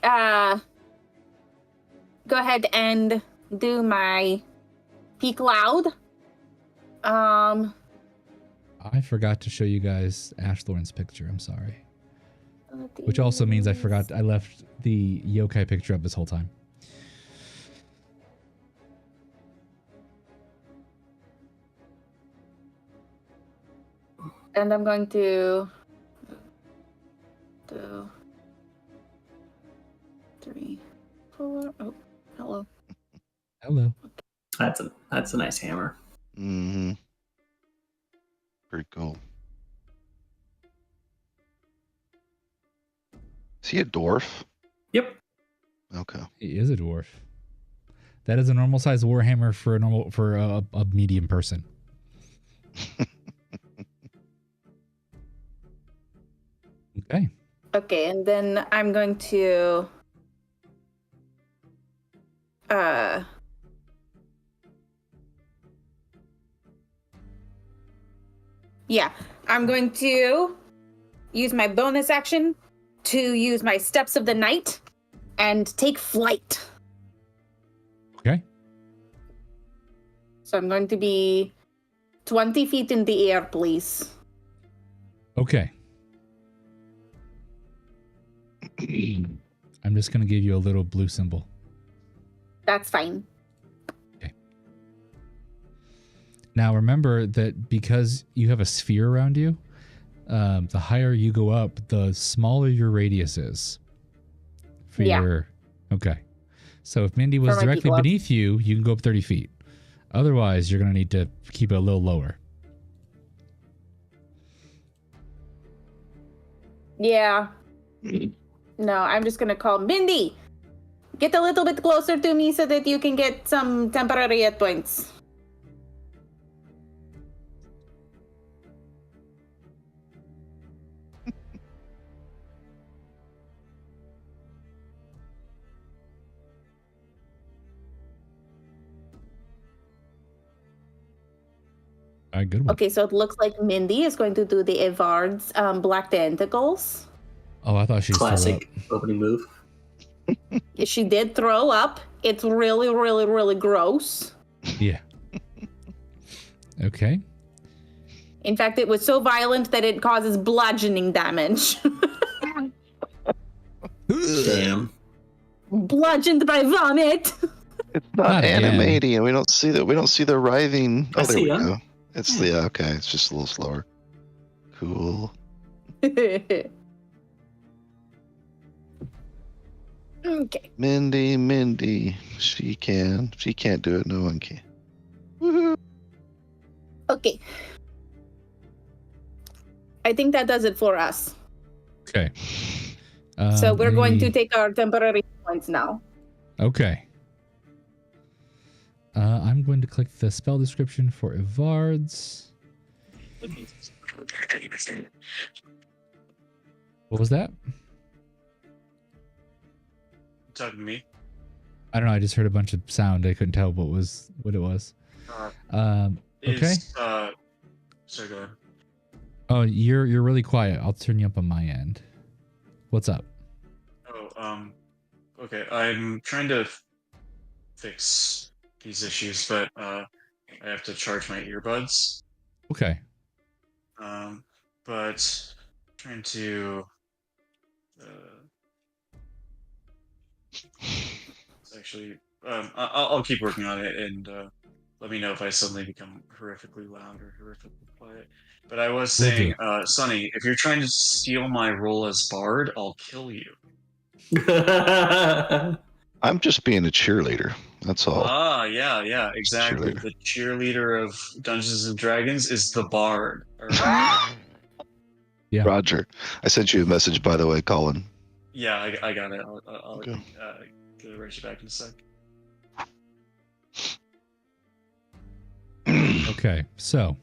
go ahead and do my Peak Loud. I forgot to show you guys Ashthorn's picture. I'm sorry. Which also means I left the yokai picture up this whole time. And I'm going to do 3, 4. Oh, hello. Hello. That's a nice hammer. Mm-hmm. Pretty cool. Is he a dwarf? Yep. Okay. He is a dwarf. That is a normal size warhammer for a medium person. Okay. Okay, and then I'm going to I'm going to use my bonus action to use my Steps of the Night and take flight. Okay. So I'm going to be 20 feet in the air, please. Okay. I'm just going to give you a little blue symbol. That's fine. Okay. Now remember that because you have a sphere around you, the higher you go up, the smaller your radius is. Okay. So if Mindy was directly beneath you, you can go up 30 feet. Otherwise, you're going to need to keep it a little lower. Yeah. No, I'm just going to call Mindy. Get a little bit closer to me so that you can get some temporary hit points. All right, good one. Okay, so it looks like Mindy is going to do the Evard's Black Tentacles. Oh, I thought she was Classic opening move. She did throw up. It's really, really, really gross. Yeah. Okay. In fact, it was so violent that it causes bludgeoning damage. Damn. Bludgeoned by vomit. It's not animating, and we don't see that. We don't see the writhing. Oh, there we go. It's the okay. It's just a little slower. Cool. Okay. Mindy, she can. She can't do it. No one can. Woohoo. Okay. I think that does it for us. Okay. So we're going to take our temporary points now. Okay. I'm going to click the spell description for Evard's. What was that? Talking to me? I don't know. I just heard a bunch of sound. I couldn't tell what it was. Okay. Sorry, go ahead. Oh, you're really quiet. I'll turn you up on my end. What's up? Oh, okay. I'm trying to fix these issues, but I have to charge my earbuds. Okay. But trying to actually, I'll keep working on it, and let me know if I suddenly become horrifically loud or horrifically quiet. But I was saying, Sonny, if you're trying to steal my role as Bard, I'll kill you. I'm just being a cheerleader. That's all. Yeah, exactly. The cheerleader of Dungeons and Dragons is the Bard. Right? Yeah. Roger. I sent you a message, by the way, Colin. Yeah, I got it. I'll get it right back in a sec. Okay, so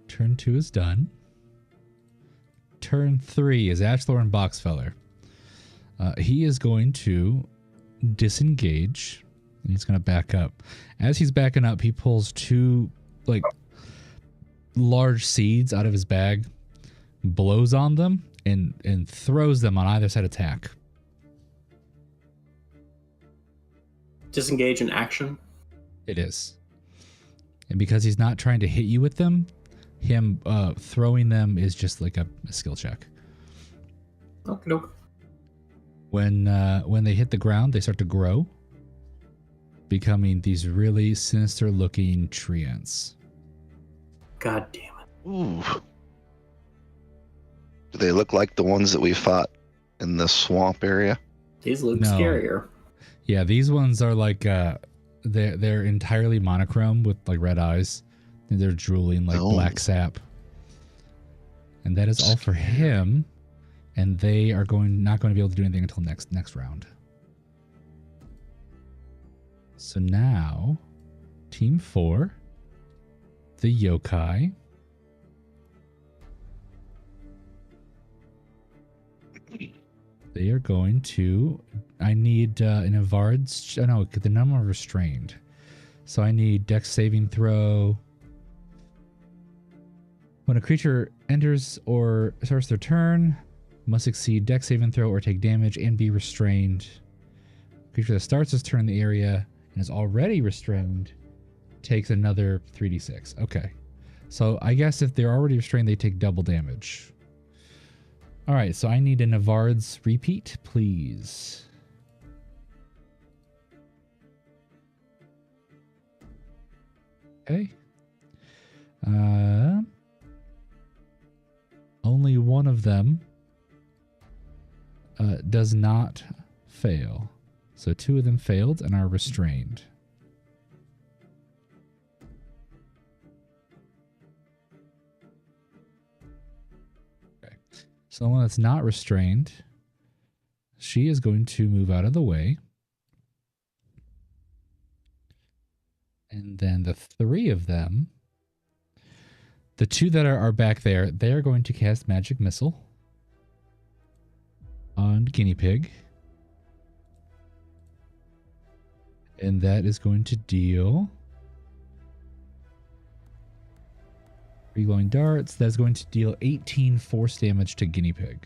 turn 2 is done. turn 3 is Ashlorn Boxfeller. He is going to disengage. He's going to back up. As he's backing up, he pulls 2 like large seeds out of his bag, blows on them, and throws them on either side attack. Disengage in action? It is. And because he's not trying to hit you with them, him throwing them is just like a skill check. Okay, doke. When they hit the ground, they start to grow, becoming these really sinister-looking tree ants. God damn it. Ooh. Do they look like the ones that we fought in the swamp area? These look No. scarier. Yeah, these ones are like they're entirely monochrome with like red eyes, and they're drooling like black sap. And that is all for him. And they are not going to be able to do anything until next round. So now, Team 4, the yokai. They are going to. I need an Avard's. Oh no, the number are restrained. So I need Dex saving throw. When a creature enters or starts their turn, must succeed Dex saving throw or take damage and be restrained. Creature that starts its turn in the area and is already restrained takes another 3d6. Okay. So I guess if they're already restrained, they take double damage. All right, so I need a Navard's repeat, please. Okay. Only one of them does not fail. So 2 of them failed and are restrained. Okay. So the one that's not restrained, she is going to move out of the way. And then the 3 of them, the 2 that are back there, they're going to cast Magic Missile on Guinea Pig. And that is going to deal 3 glowing darts. That's going to deal 18 force damage to Guinea Pig.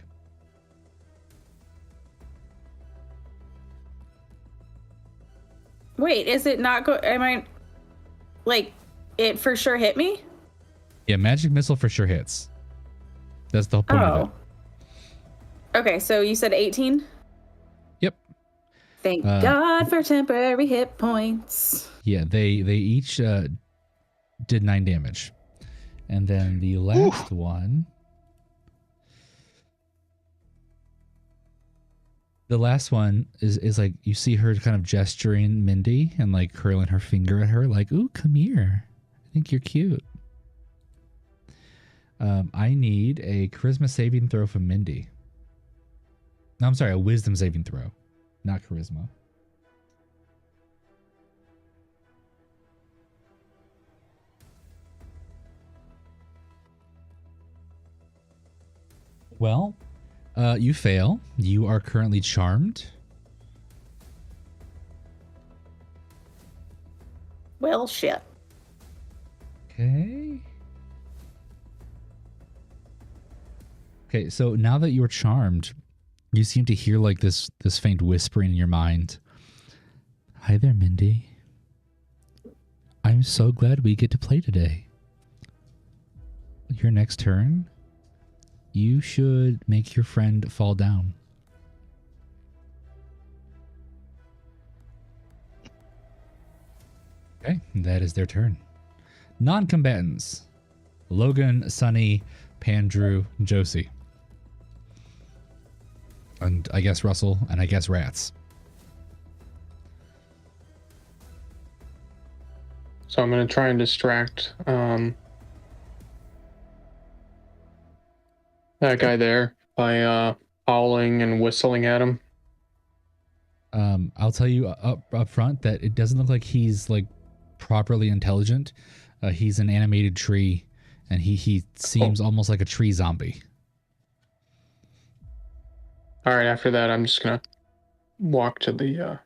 Wait, is it not am I like it for sure hit me? Yeah, Magic Missile for sure hits. That's the whole point of it. Okay, so you said 18? Yep. Thank God for temporary hit points. Yeah, they each did 9 damage. And then the last one. The last one is like you see her kind of gesturing Mindy and like curling her finger at her like, "Ooh, come here. I think you're cute." I need a charisma saving throw from Mindy. No, I'm sorry, a wisdom saving throw, not charisma. Well, you fail. You are currently charmed. Well, shit. Okay. Okay, so now that you're charmed, you seem to hear like this faint whispering in your mind. Hi there, Mindy. I'm so glad we get to play today. Your next turn, you should make your friend fall down. Okay, that is their turn. Non-combatants. Logan, Sunny, Pandrew, Josie. And I guess Russell, and I guess Rats. So I'm going to try and distract that guy there by howling and whistling at him. I'll tell you up front that it doesn't look like he's like properly intelligent. He's an animated tree, and he seems almost like a tree zombie. All right. After that, I'm just gonna walk to the.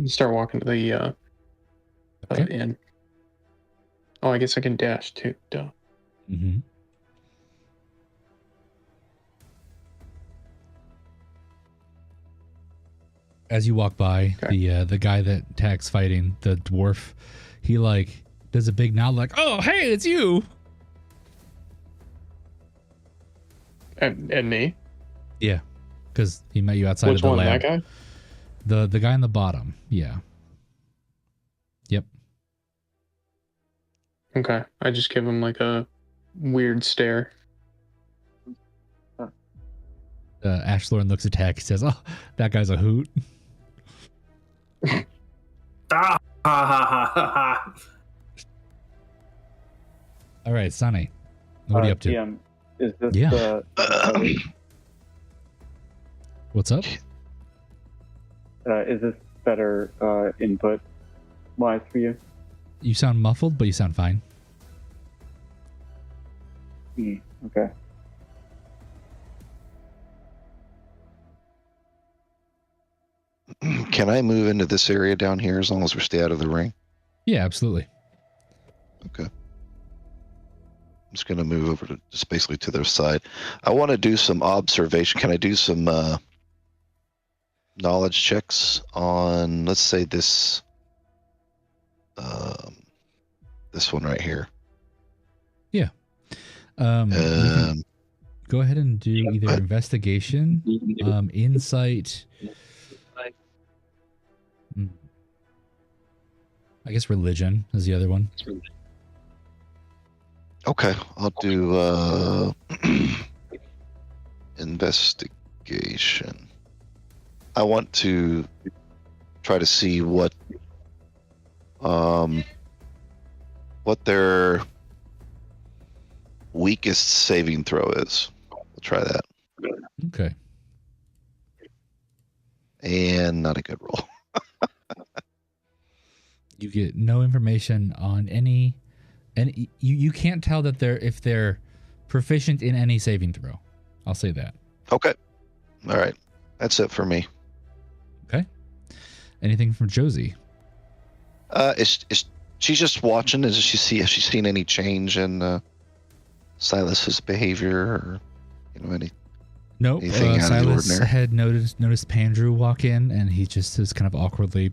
Start walking to the inn. Oh, I guess I can dash too. Duh. Mm-hmm. As you walk by, the guy that Tack's fighting, the dwarf, he like does a big nod, like, "Oh, hey, it's you." And me? Yeah, because he met you outside Which of the one? lab. That guy? The guy in the bottom. Yeah. Yep. Okay. I just give him like a weird stare. Ashlorn looks at Tack. He says, "Oh, that guy's a hoot." Ah, ha, ha, ha, ha. All right, Sonny. What are you up to? DM, is this Yeah. What's up? is this better input wise for you? You sound muffled, but you sound fine. Okay. Can I move into this area down here as long as we stay out of the ring? Yeah, absolutely. Okay. I'm just going to move over to just basically to their side. I want to do some observation. Can I do some knowledge checks on, let's say this one right here? Yeah. Go ahead and do either investigation, insight. I guess religion is the other one. Okay, I'll do investigation. I want to try to see what their weakest saving throw is. We'll try that. Okay. And not a good roll. You get no information on any you can't tell that if they're proficient in any saving throw. I'll say that. Okay. All right. That's it for me. Okay. Anything from Josie? Is she's just watching? Has she seen any change in Silas's behavior or any? Nope. Anything out of the Silas ordinary? had noticed Pandrew walk in, and he just is kind of awkwardly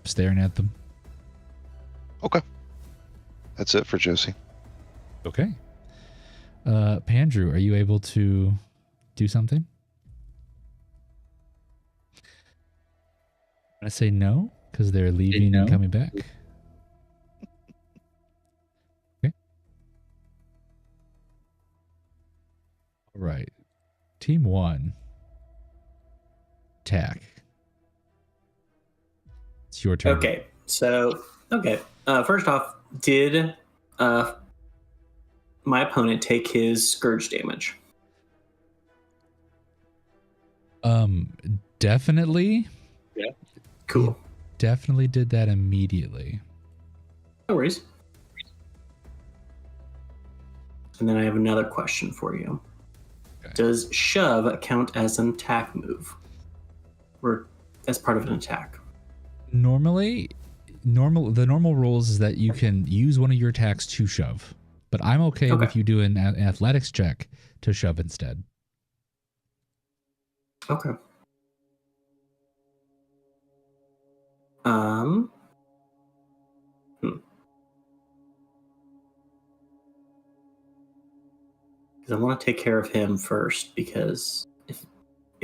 staring at them. Okay. That's it for Josie. Okay. Pandrew, are you able to do something? I say no because they're leaving and coming back. Okay. All right. Team 1. Tack. It's your turn. Okay, so first off, did my opponent take his scourge damage? Definitely. Yeah. Cool. Definitely did that immediately. No worries. And then I have another question for you. Okay. Does shove count as an attack move? Or as part of an attack? The normal rules is that you can use one of your attacks to shove. But I'm okay with you doing an athletics check to shove instead. Okay. Because I want to take care of him first, because if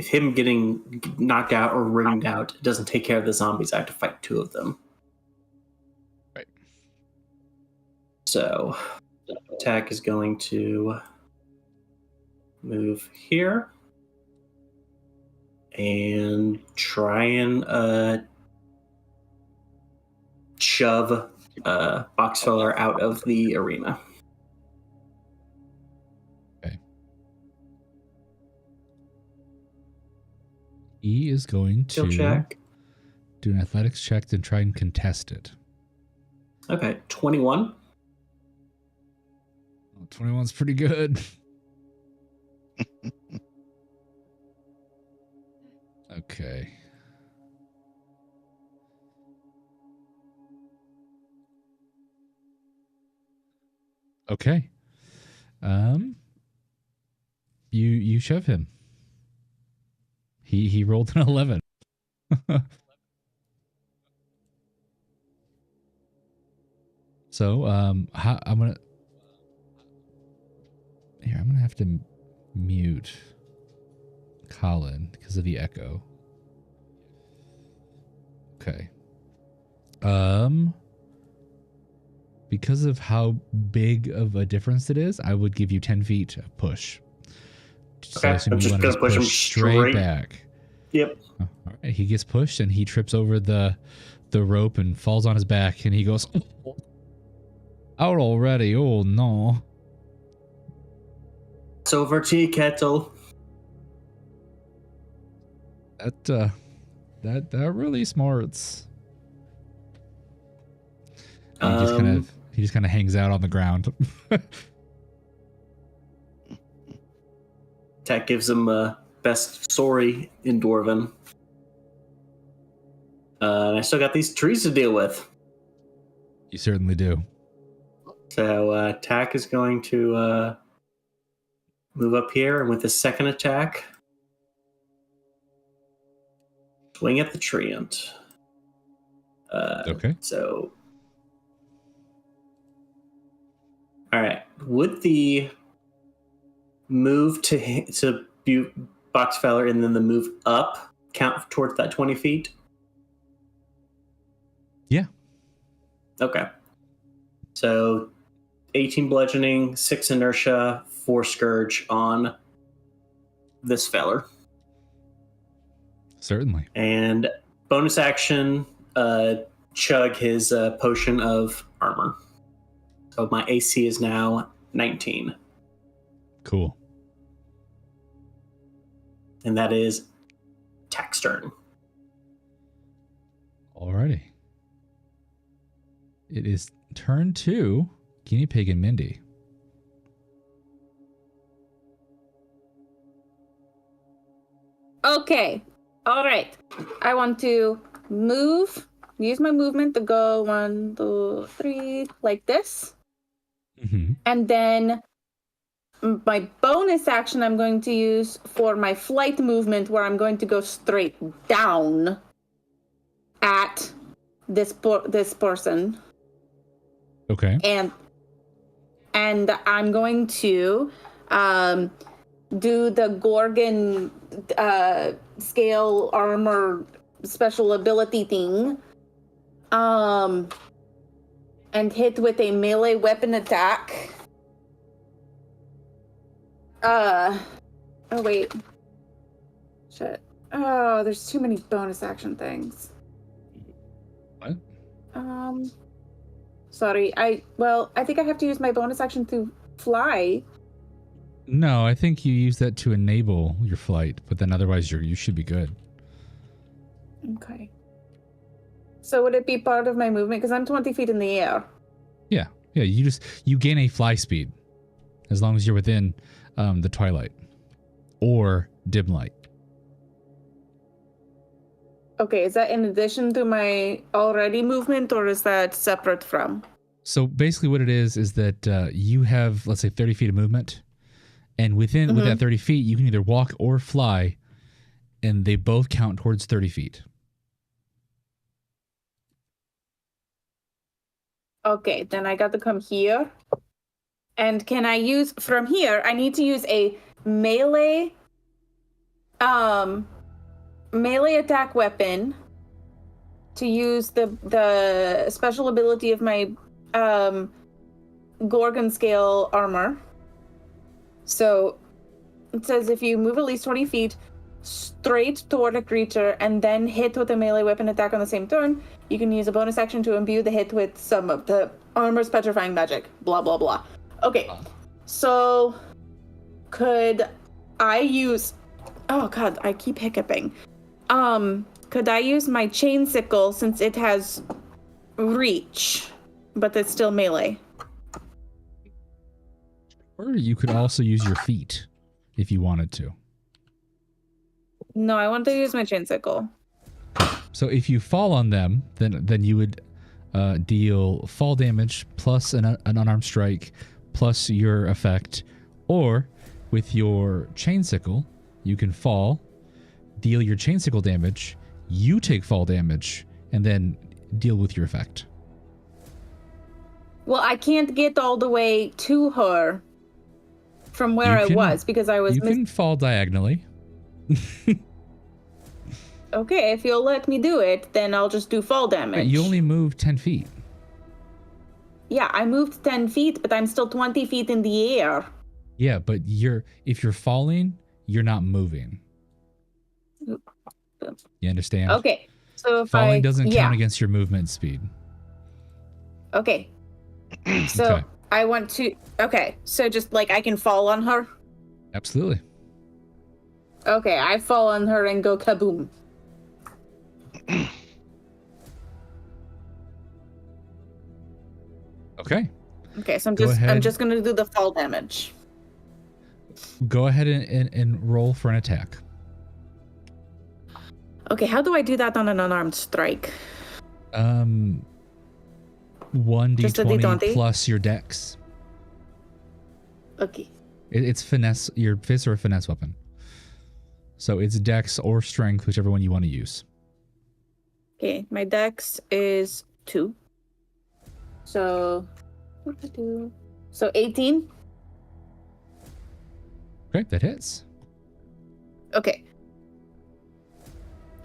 him getting knocked out or ringed out doesn't take care of the zombies, I have to fight 2 of them. Right. So, attack is going to move here and try and shove Boxfeller out of the arena. Okay. He is going to do an athletics check and try and contest it. Okay, 21. Oh, 21's pretty good. Okay. Okay. You shove him. He rolled an 11. So, I'm gonna have to mute Colin because of the echo. Okay. Because of how big of a difference it is, I would give you 10 feet of push. So Okay, I'm just gonna push him straight back. Yep. All right, he gets pushed and he trips over the rope and falls on his back and he goes out already. Oh no. It's over tea kettle. That really smarts. And he just kind of hangs out on the ground. Tech gives him best story in Dwarven. And I still got these trees to deal with. You certainly do. So Tack is going to move up here, and with his second attack, swing at the treant. Okay. So, all right. Would the move to Boxfeller and then the move up count towards that 20 feet? Yeah. Okay. So 18 bludgeoning, 6 inertia, 4 scourge on this feller. Certainly. And bonus action, chug his potion of armor. So my AC is now 19. Cool. And that is Tack's turn. Alrighty. It is turn 2, Guinea Pig and Mindy. Okay. All right. I want to use my movement to go 1, 2, 3, like this. Mm-hmm. And then my bonus action I'm going to use for my flight movement, where I'm going to go straight down at this person. Okay. And I'm going to do the Gorgon scale armor special ability thing, and hit with a melee weapon attack. Oh wait, shit. Oh, there's too many bonus action things. What? Sorry. I think I have to use my bonus action to fly. No, I think you use that to enable your flight, but then otherwise you should be good. Okay. So would it be part of my movement? Because I'm 20 feet in the air. Yeah. Yeah, you gain a fly speed as long as you're within the twilight or dim light. Okay, is that in addition to my already movement, or is that separate from? So basically what it is that you have, let's say, 30 feet of movement, and with that 30 feet, you can either walk or fly, and they both count towards 30 feet. Okay, then I got to come here. And can I use, from here, I need to use a melee attack weapon to use the special ability of my Gorgon scale armor. So it says if you move at least 20 feet straight toward a creature and then hit with a melee weapon attack on the same turn, you can use a bonus action to imbue the hit with some of the armor's petrifying magic. Blah, blah, blah. Okay, so could I use... Oh god, I keep hiccuping. Could I use my chain sickle since it has reach, but it's still melee? Or you could also use your feet if you wanted to. No, I want to use my chain sickle. So if you fall on them, then you would deal fall damage plus an unarmed strike plus your effect. Or with your chain sickle, you can fall, deal your chain sickle damage, you take fall damage, and then deal with your effect. Well, I can't get all the way to her from where I was because I was. You can fall diagonally. Okay, if you'll let me do it, then I'll just do fall damage. But you only move 10 feet. Yeah, I moved 10 feet, but I'm still 20 feet in the air. Yeah, but if you're falling, you're not moving. You understand? Okay, so if falling doesn't count against your movement speed. Okay. So Okay. I want to. Okay, so just like I can fall on her. Absolutely. Okay, I fall on her and go kaboom. Okay. Okay, so Go ahead. I'm just gonna do the fall damage. Go ahead and roll for an attack. Okay, how do I do that on an unarmed strike? 1d20 plus your dex. Okay. It's finesse. Your fists are a finesse weapon. So it's dex or strength, whichever one you want to use. Okay, my dex is 2. So, what do I do? So 18. Okay, that hits. Okay.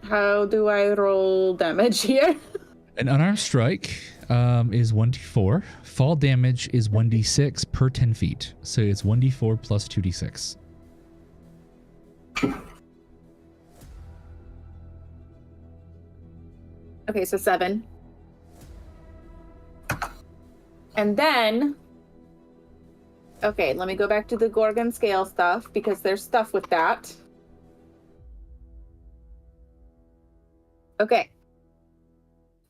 How do I roll damage here? An unarmed strike is 1d4. Fall damage is 1d6 per 10 feet. So it's 1d4 plus 2d6. Okay, so 7. And then... Okay, let me go back to the Gorgon scale stuff, because there's stuff with that. Okay.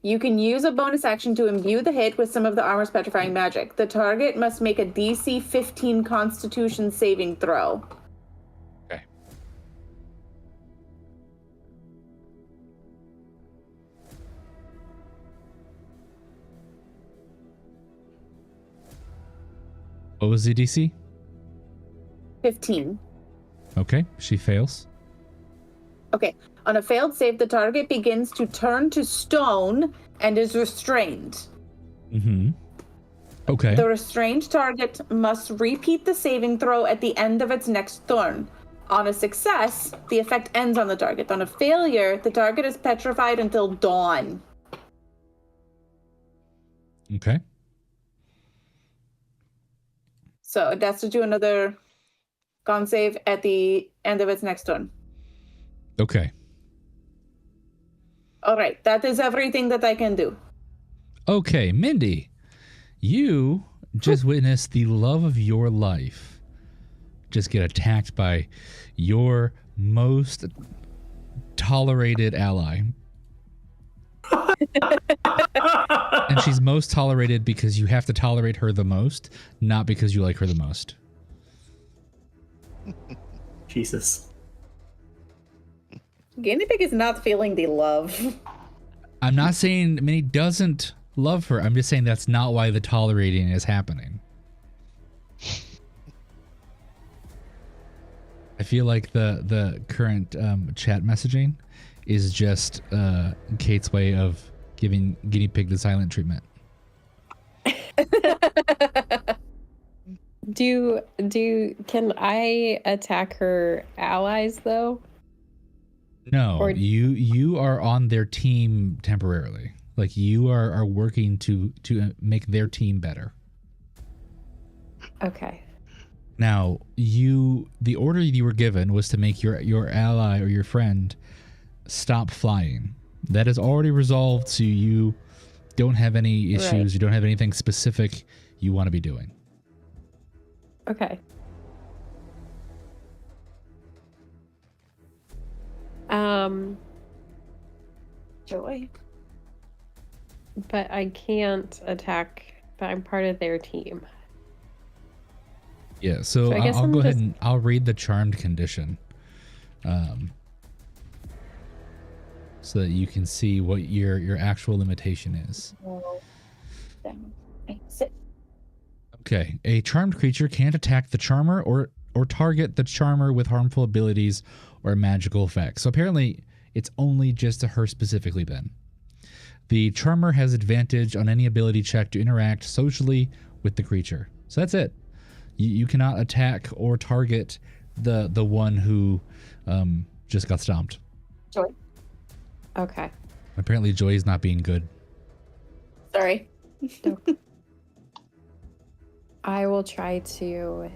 You can use a bonus action to imbue the hit with some of the armor's petrifying magic. The target must make a DC 15 Constitution saving throw. Okay. What was the DC? 15. Okay, she fails. Okay. On a failed save, the target begins to turn to stone and is restrained. Mm-hmm. Okay. The restrained target must repeat the saving throw at the end of its next turn. On a success, the effect ends on the target. On a failure, the target is petrified until dawn. Okay. So it has to do another con save at the end of its next turn. Okay. All right, that is everything that I can do. Okay, Mindy, you just witnessed the love of your life just get attacked by your most tolerated ally. And she's most tolerated because you have to tolerate her the most, not because you like her the most. Jesus. Guinea Pig is not feeling the love. I'm not saying Minnie doesn't love her. I'm just saying that's not why the tolerating is happening. I feel like the current chat messaging is just Kate's way of giving Guinea Pig the silent treatment. Can I attack her allies though? No, you are on their team temporarily. Like you are working to make their team better. Okay. Now, the order you were given was to make your ally or your friend stop flying. That is already resolved, so you don't have any issues. Right. You don't have anything specific you want to be doing. Okay. Joy. But I can't attack, but I'm part of their team. Yeah, so I guess I'll I'm go ahead just- and I'll read the charmed condition, so that you can see what your actual limitation is. Okay, a charmed creature can't attack the charmer or target the charmer with harmful abilities or magical effects. So apparently, it's only just to her specifically. Then, the charmer has advantage on any ability check to interact socially with the creature. So that's it. You cannot attack or target the one who just got stomped. Joy. Okay. Apparently, Joy is not being good. Sorry. I will try to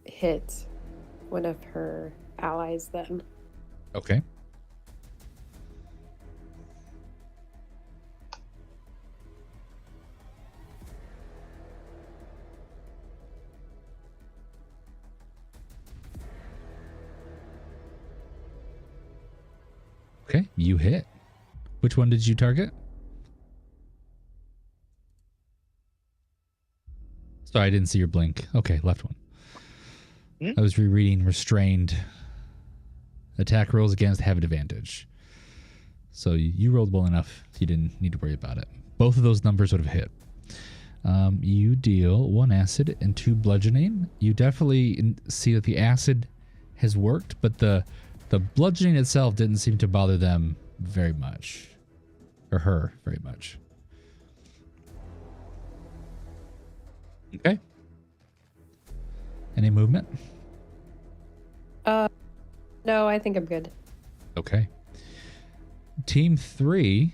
hit one of her allies then. Okay. Okay, you hit. Which one did you target? Sorry, I didn't see your blink. Okay, left one. I was rereading restrained. Attack rolls against have advantage. So you rolled well enough. You didn't need to worry about it. Both of those numbers would have hit. You deal 1 acid and 2 bludgeoning. You definitely see that the acid has worked, but the bludgeoning itself didn't seem to bother them very much. Or her very much. Okay. Any movement? No, I think I'm good. Okay. Team 3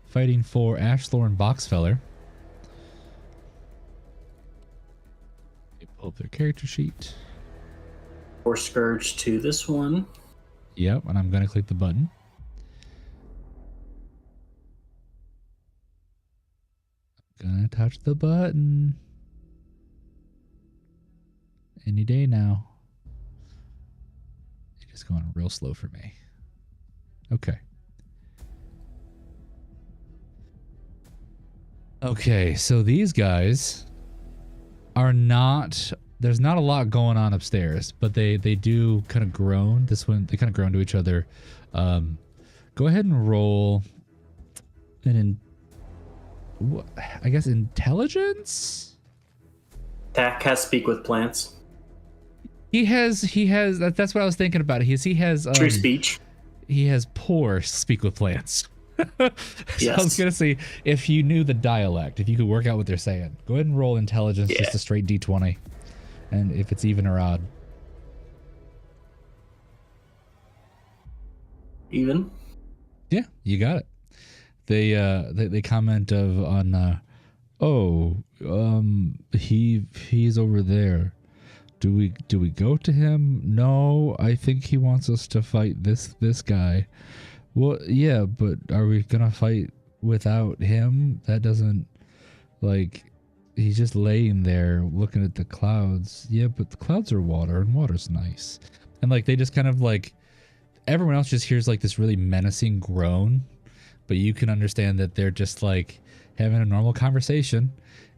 fighting for Ashlorn Boxfeller. Let me pull up their character sheet. Or Scourge to this one. Yep, and I'm going to click the button. I'm going to touch the button. Any day now. It's just going real slow for me. Okay. Okay, so these guys are not... There's not a lot going on upstairs, but they do kind of groan. This one, they kind of groan to each other. Go ahead and roll I guess intelligence? Tack has speak with plants. He has that's what I was thinking about. He has True speech. He has poor speak with plants. So Yes. I was gonna say, if you knew the dialect, if you could work out what they're saying, go ahead and roll intelligence, just a straight D20, and if it's even or odd. Even. Yeah, you got it. They comment he's over there. Do we go to him? No, I think he wants us to fight this guy. Well, yeah, but are we gonna fight without him? That doesn't, like, he's just laying there looking at the clouds. Yeah, but the clouds are water and water's nice. And like they just kind of like, everyone else just hears like this really menacing groan, but you can understand that they're just like having a normal conversation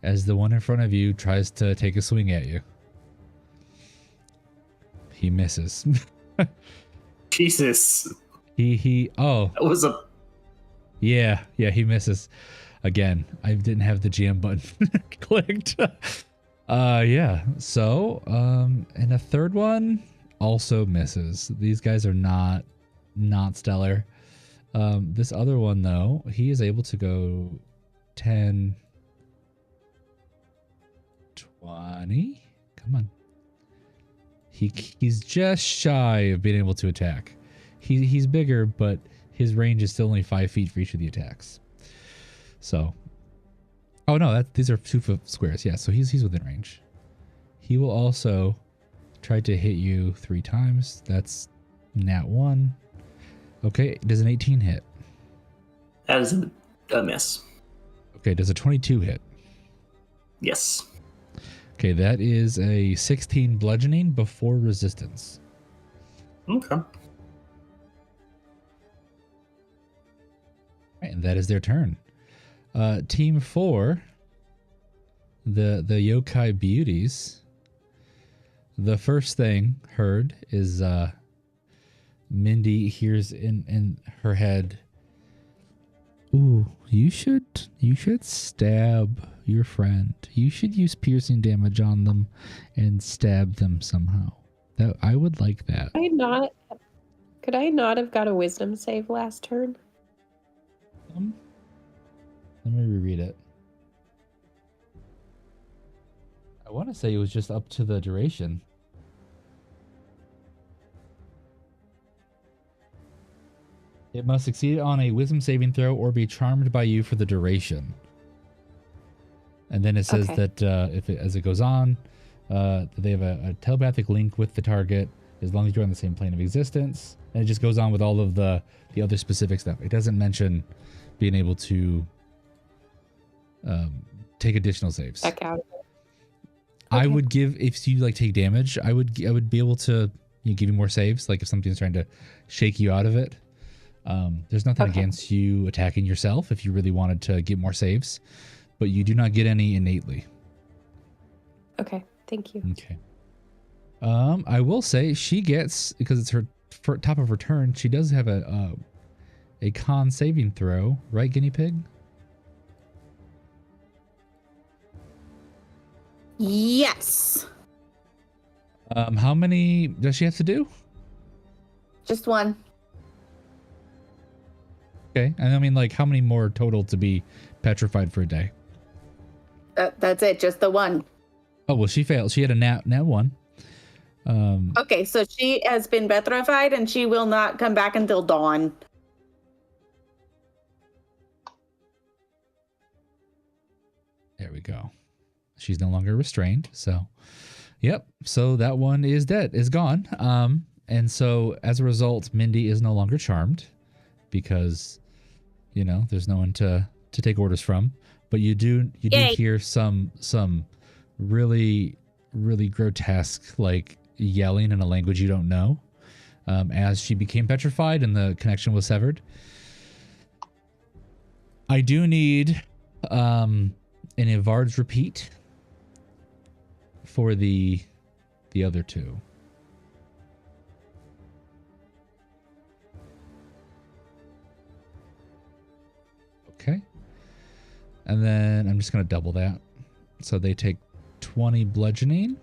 as the one in front of you tries to take a swing at you. He misses. Jesus. Oh. That was a... Yeah, he misses. Again, I didn't have the GM button clicked. Yeah. So, and a third one also misses. These guys are not stellar. This other one though, he is able to go 10, 20. Come on. He's just shy of being able to attack. He's bigger, but his range is still only 5 feet for each of the attacks. So, oh no, these are 2 foot squares. Yeah, so he's within range. He will also try to hit you 3 times. That's nat 1. Okay, does an 18 hit? That is a miss. Okay, does a 22 hit? Yes. Okay, that is a 16 bludgeoning before resistance. Okay. Right, and that is their turn. Team 4, the yokai beauties, the first thing heard is Mindy hears in her head, "Ooh, you should stab your friend. You should use piercing damage on them and stab them somehow. That I would like that." Could I not have got a wisdom save last turn? Let me reread it. I want to say it was just up to the duration. It must succeed on a wisdom saving throw or be charmed by you for the duration. And then it says that as it goes on, they have a telepathic link with the target as long as you're on the same plane of existence. And it just goes on with all of the other specific stuff. It doesn't mention being able to take additional saves. Back out. I would give, if you like take damage, I would be able to give you more saves. Like if something's trying to shake you out of it. There's nothing against you attacking yourself if you really wanted to get more saves, but you do not get any innately. Okay, thank you. Okay. I will say she gets, because it's her top of her turn, she does have a con saving throw, right, guinea pig? Yes. How many does she have to do? Just one. Okay, and I mean, like, how many more total to be petrified for a day? That's it, just the one. Oh, well, she failed. She had a nat one. Okay, so she has been petrified and she will not come back until dawn. There we go. She's no longer restrained, so yep. So that one is dead, is gone. And so as a result, Mindy is no longer charmed because, there's no one to take orders from. But you do hear some really, really grotesque, like, yelling in a language you don't know, as she became petrified and the connection was severed. I do need an Evard's repeat for the other two. Okay. And then I'm just going to double that. So they take 20 bludgeoning.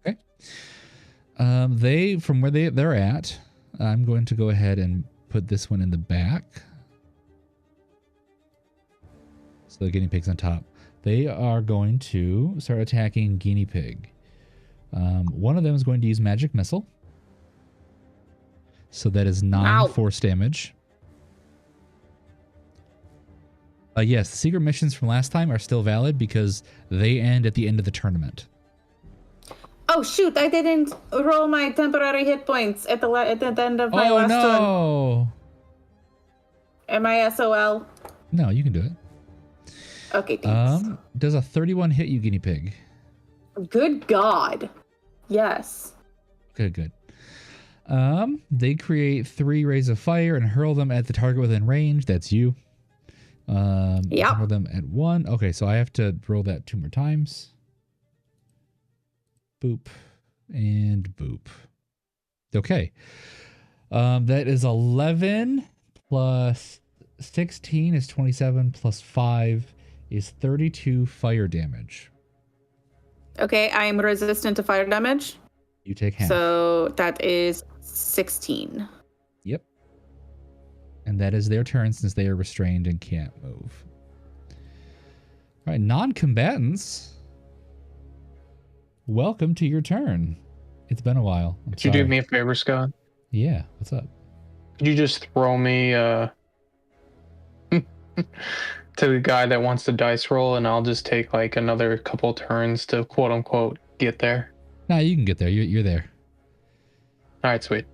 Okay. From where they're at, I'm going to go ahead and put this one in the back. So the guinea pig's on top. They are going to start attacking guinea pig. One of them is going to use magic missile. So that is 9 force damage. Yes, the secret missions from last time are still valid because they end at the end of the tournament. Oh shoot! I didn't roll my temporary hit points at the end of my last turn. Oh no! Am I SOL? No, you can do it. Okay, thanks. Does a 31 hit you, guinea pig? Good God. Yes. Good. They create 3 rays of fire and hurl them at the target within range. That's you. Yeah. Hurl them at 1. Okay, so I have to roll that 2 more times. Boop. And boop. Okay. That is 11 plus 16 is 27 plus 5 is 32 fire damage. Okay, I am resistant to fire damage. You take half. So that is 16. Yep. And that is their turn since they are restrained and can't move. All right, non-combatants. Welcome to your turn. It's been a while. Could you do me a favor, Scott? Yeah, what's up? Could you just throw me to the guy that wants to dice roll, and I'll just take like another couple turns to quote unquote get there? Nah, you can get there. You're there. All right, sweet.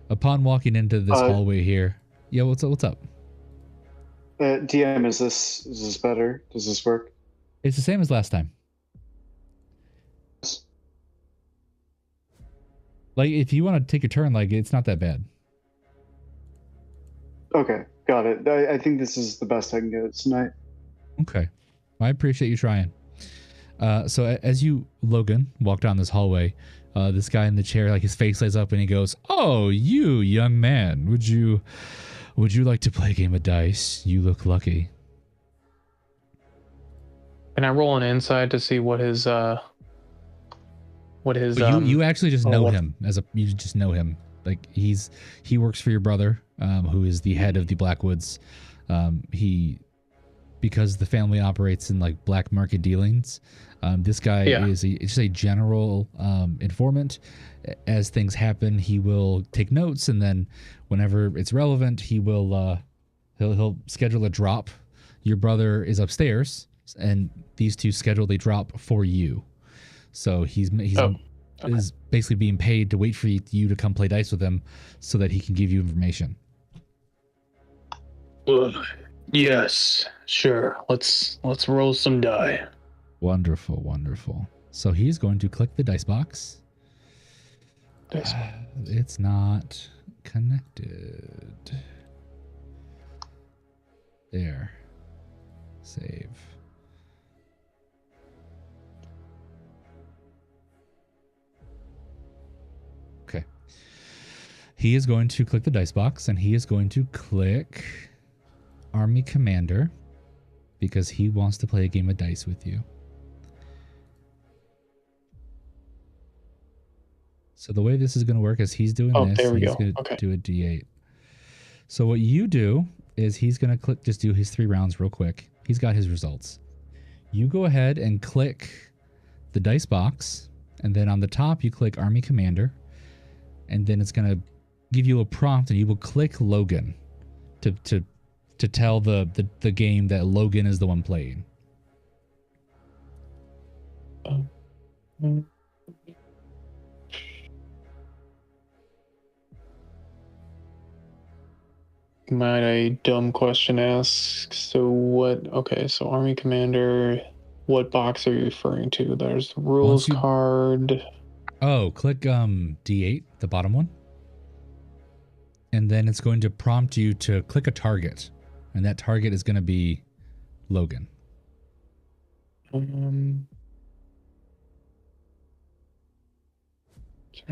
Upon walking into this hallway here, yeah, what's up? DM, is this better? Does this work? It's the same as last time. Like, if you want to take your turn, like, it's not that bad. Okay, got it. I think this is the best I can get tonight. Okay. I appreciate you trying. So as you, Logan, walk down this hallway, this guy in the chair, like, his face lights up and he goes, "Oh, you young man, would you like to play a game of dice? You look lucky." Can I roll an inside to see what his But you actually just know him you just know him. Like, he works for your brother, who is the head of the Blackwoods. Because the family operates in, like, black market dealings, this guy is just a general informant. As things happen, he will take notes, and then whenever it's relevant, he will he'll schedule a drop. Your brother is upstairs, and these two schedule a drop for you. So he's is basically being paid to wait for you to come play dice with him, so that he can give you information. Yes, sure. Let's roll some die. Wonderful, wonderful. So he's going to click the dice box. It's not connected. There. Save. Okay. He is going to click the dice box, and he is going to click Army Commander, because he wants to play a game of dice with you. So the way this is going to work is he's doing this. There we he's go. going to Okay. do a D8. So what you do is he's going to just do his 3 rounds real quick. He's got his results. You go ahead and click the dice box, and then on the top you click Army Commander, and then it's going to give you a prompt, and you will click Logan to tell the game that Logan is the one playing. Might a dumb question ask? So Army Commander, what box are you referring to? There's the rules card. Oh, click D8, the bottom one. And then it's going to prompt you to click a target. And that target is going to be Logan. Trying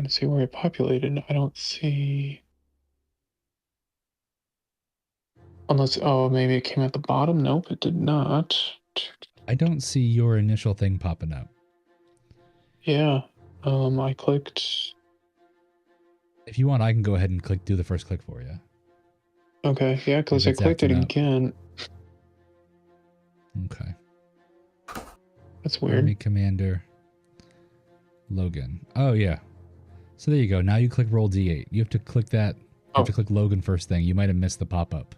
to see where it populated. I don't see. Unless, maybe it came at the bottom. Nope, it did not. I don't see your initial thing popping up. Yeah. I clicked. If you want, I can go ahead and do the first click for you. Okay, yeah, because I clicked it again. Okay. That's weird. Army Commander Logan. Oh, yeah. So there you go. Now you click roll D8. You have to click that. You have to click Logan first thing. You might have missed the pop-up.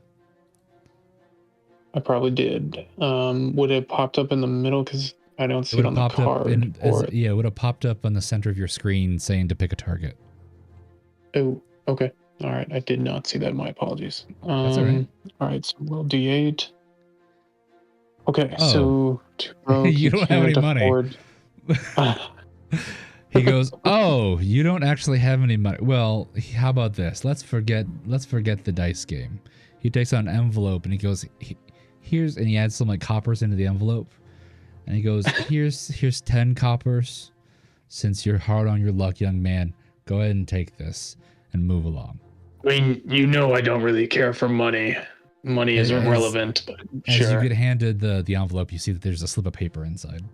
I probably did. Would it have popped up in the middle? Because I don't see it on the card. It would have popped up on the center of your screen saying to pick a target. Oh, okay. All right. I did not see that. My apologies. That's all right. All right. So roll D8. Okay. Oh. So you don't have any money. He goes, "Oh, you don't actually have any money. Well, how about this? Let's forget the dice game." He takes out an envelope and he goes, "Here's," and he adds some, like, coppers into the envelope. And he goes, here's 10 coppers. Since you're hard on your luck, young man, go ahead and take this and move along. I mean, I don't really care for money. Money is irrelevant, but sure. As you get handed the envelope, you see that there's a slip of paper inside.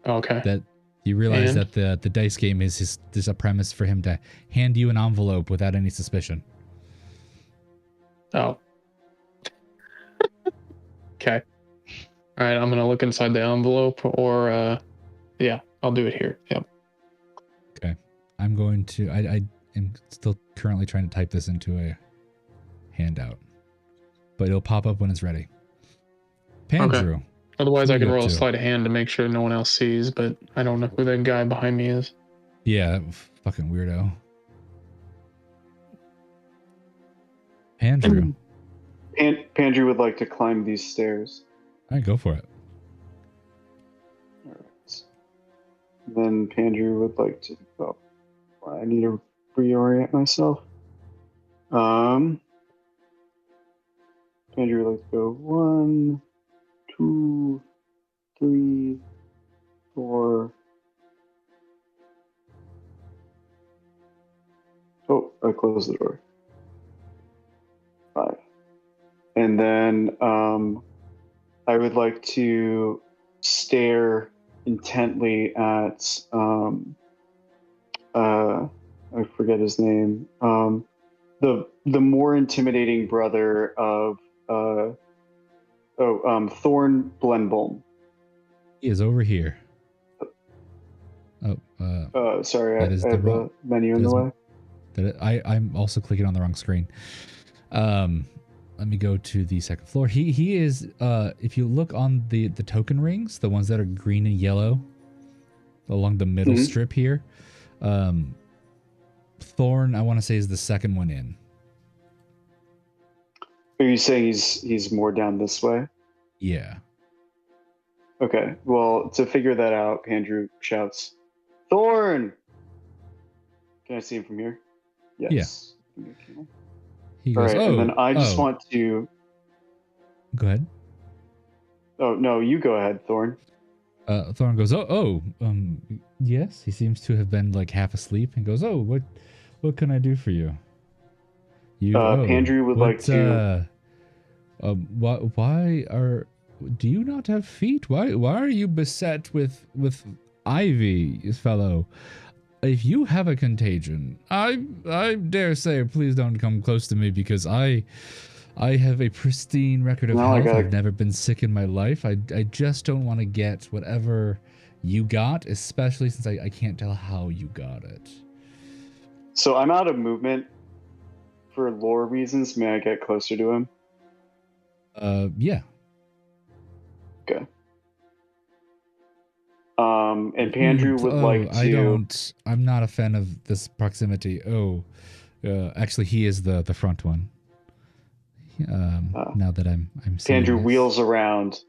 Okay. That you realize that the dice game is there's a premise for him to hand you an envelope without any suspicion. Oh. Okay. All right, I'm going to look inside the envelope, or, yeah, I'll do it here. Yep. Okay. I'm going to, I am still currently trying to type this into a handout, but it'll pop up when it's ready. Pandrew. Okay. Otherwise, I can roll a sleight of hand to make sure no one else sees, but I don't know who that guy behind me is. Yeah, that fucking weirdo. Pandrew. Pandrew would like to climb these stairs. All right, go for it. All right. Then Pandrew would like to go I need to reorient myself. Andrew, let's go 1, 2, 3, 4. Oh, I closed the door. 5. And then I would like to stare intently at I forget his name. The more intimidating brother of Thorn Blenbolm. He is over here. Sorry, I that is have the wrong the menu in the way. I'm also clicking on the wrong screen. Let me go to the second floor. He is if you look on the token rings, the ones that are green and yellow along the middle strip here, Thorn, I want to say, is the second one in. Are you saying he's more down this way? Yeah. Okay. Well, to figure that out, Andrew shouts, "Thorn!" Can I see him from here? Yes. Yeah. He goes, all right, and then I just want to... Go ahead. Oh, no, you go ahead, Thorn. Thorn goes, yes. He seems to have been like half asleep and goes, what can I do for you? Pandrew would like to... do you not have feet? Why are you beset with ivy, fellow? If you have a contagion, I dare say, please don't come close to me, because I have a pristine record of health. I've never been sick in my life. I just don't want to get whatever you got, especially since I can't tell how you got it. So I'm out of movement for lore reasons. May I get closer to him? Yeah. Okay. And Pandrew would like to... I'm not a fan of this proximity. Actually, he is the front one. Now that I'm seeing Pandrew this. wheels around.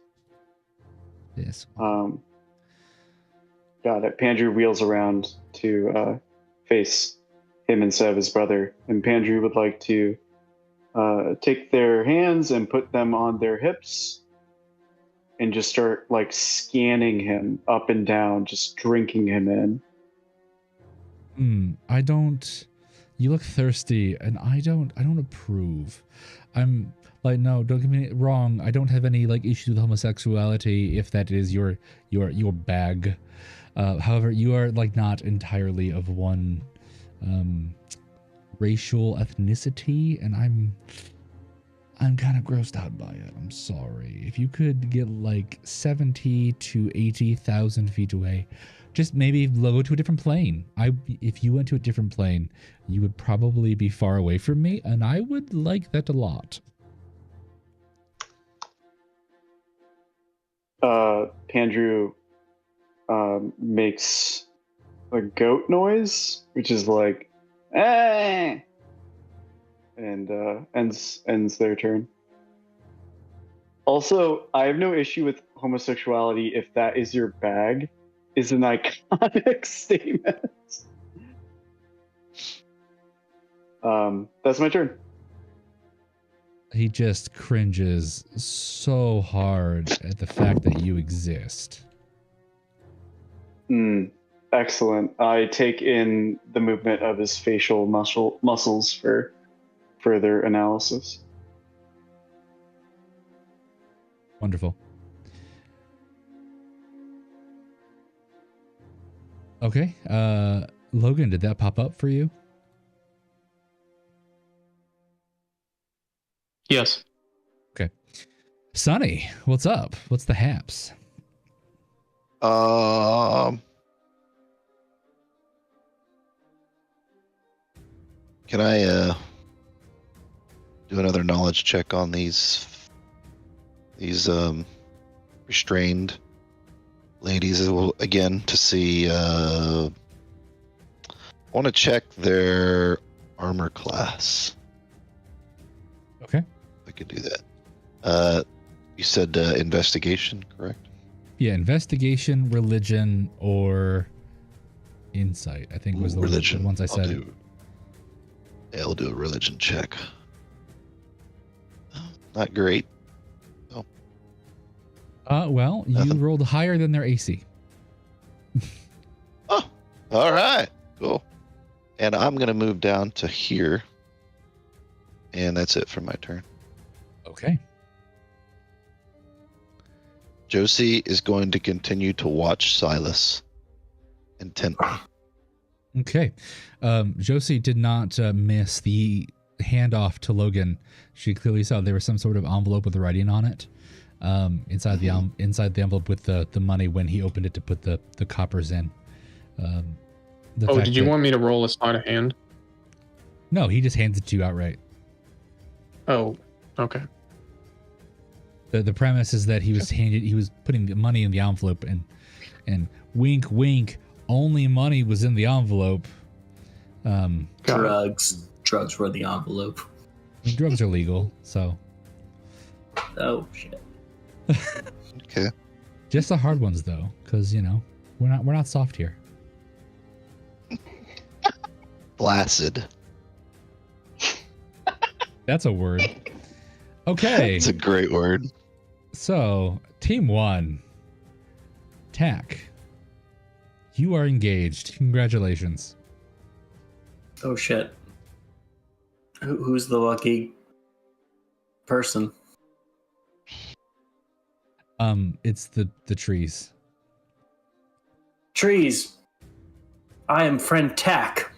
This. Got it. Pandrew wheels around to face him instead of his brother. And Pandrew would like to take their hands and put them on their hips and just start like scanning him up and down, just drinking him in. You look thirsty, and I don't approve. I'm like, no, don't get me wrong. I don't have any like issues with homosexuality if that is your bag. However, you are like not entirely of one racial ethnicity, and I'm kind of grossed out by it. I'm sorry. If you could get like 70 to 80,000 feet away, just maybe go to a different plane. If you went to a different plane, you would probably be far away from me, and I would like that a lot. Pandrew makes a goat noise, which is like, eh! And ends their turn. Also, I have no issue with homosexuality if that is your bag. Is an iconic statement. That's my turn. He just cringes so hard at the fact that you exist. Excellent. I take in the movement of his facial muscles for further analysis. Wonderful. Okay. Logan, did that pop up for you? Yes. Okay. Sonny, what's up? What's the haps? Can I do another knowledge check on these restrained ladies as well, again, to see? I want to check their armor class. Okay. If I could do that. You said investigation, correct? Yeah, investigation, religion, or insight, I think was the religion. ones I said. I'll do a religion check. Not great. Well, you Nothing. rolled higher than their AC. Oh, all right, cool. And I'm gonna move down to here, and that's it for my turn. Okay. Josie is going to continue to watch Silas intently. Okay. Josie did not miss the handoff to Logan. She clearly saw there was some sort of envelope with the writing on it. Inside the envelope with the money when he opened it to put the coppers in. Did you want me to roll a sleight of hand? No, he just hands it to you outright. Oh, okay. The premise is that he was putting the money in the envelope and wink wink, only money was in the envelope. Drugs were the envelope. Drugs are legal, so. Oh shit. Okay. Just the hard ones though, because we're not soft here. Flaccid. That's a word. Okay. It's a great word. So, team 1, Tack, you are engaged. Congratulations. Oh shit. Who's the lucky person? It's the trees. Trees. I am friend Tack.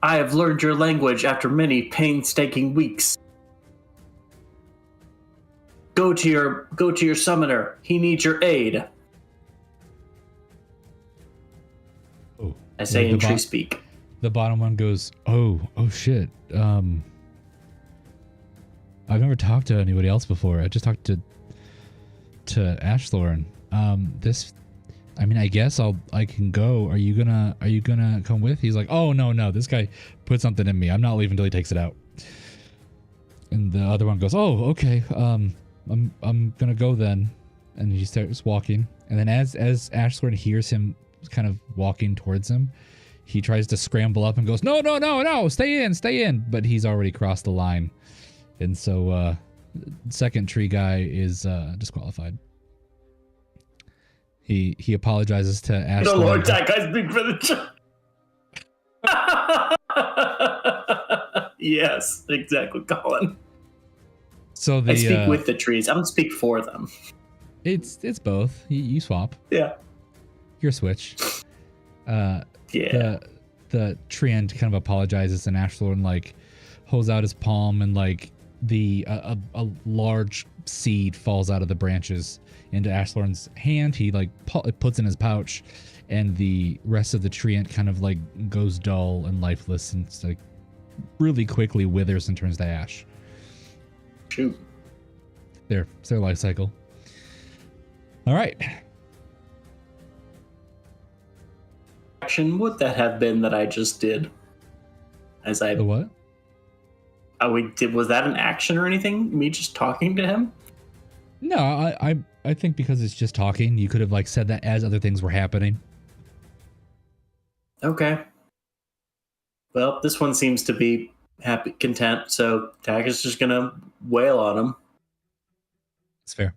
I have learned your language after many painstaking weeks. Go to your summoner. He needs your aid. Oh, I say in tree speak. The bottom one goes, oh shit. I've never talked to anybody else before. I just talked to Ashlorn. I guess I can go. Are you gonna come with? He's like, oh no, this guy put something in me. I'm not leaving until he takes it out. And the other one goes, oh, okay. I'm gonna go then. And he starts walking. And then as Ashlorn hears him kind of walking towards him, he tries to scramble up and goes, no, stay in. But he's already crossed the line. And so second tree guy is disqualified. He apologizes to Ashlorn. No, Lord, that guy's big for the Yes, exactly, Colin. So I speak with the trees. I don't speak for them. It's both. You swap. Yeah. You're a switch. Yeah. The tree end kind of apologizes, and Ashlorn holds out his palm, and a large seed falls out of the branches into Ashlorn's hand. He puts in his pouch, and the rest of the tree ant kind of goes dull and lifeless, and really quickly withers and turns to ash. Shoot. It's their life cycle. All right. Action would that have been that I just did? The what? Was that an action or anything? Me just talking to him? No, I think because it's just talking, you could have said that as other things were happening. Okay. Well, this one seems to be content, so Tack is just gonna wail on him. It's fair.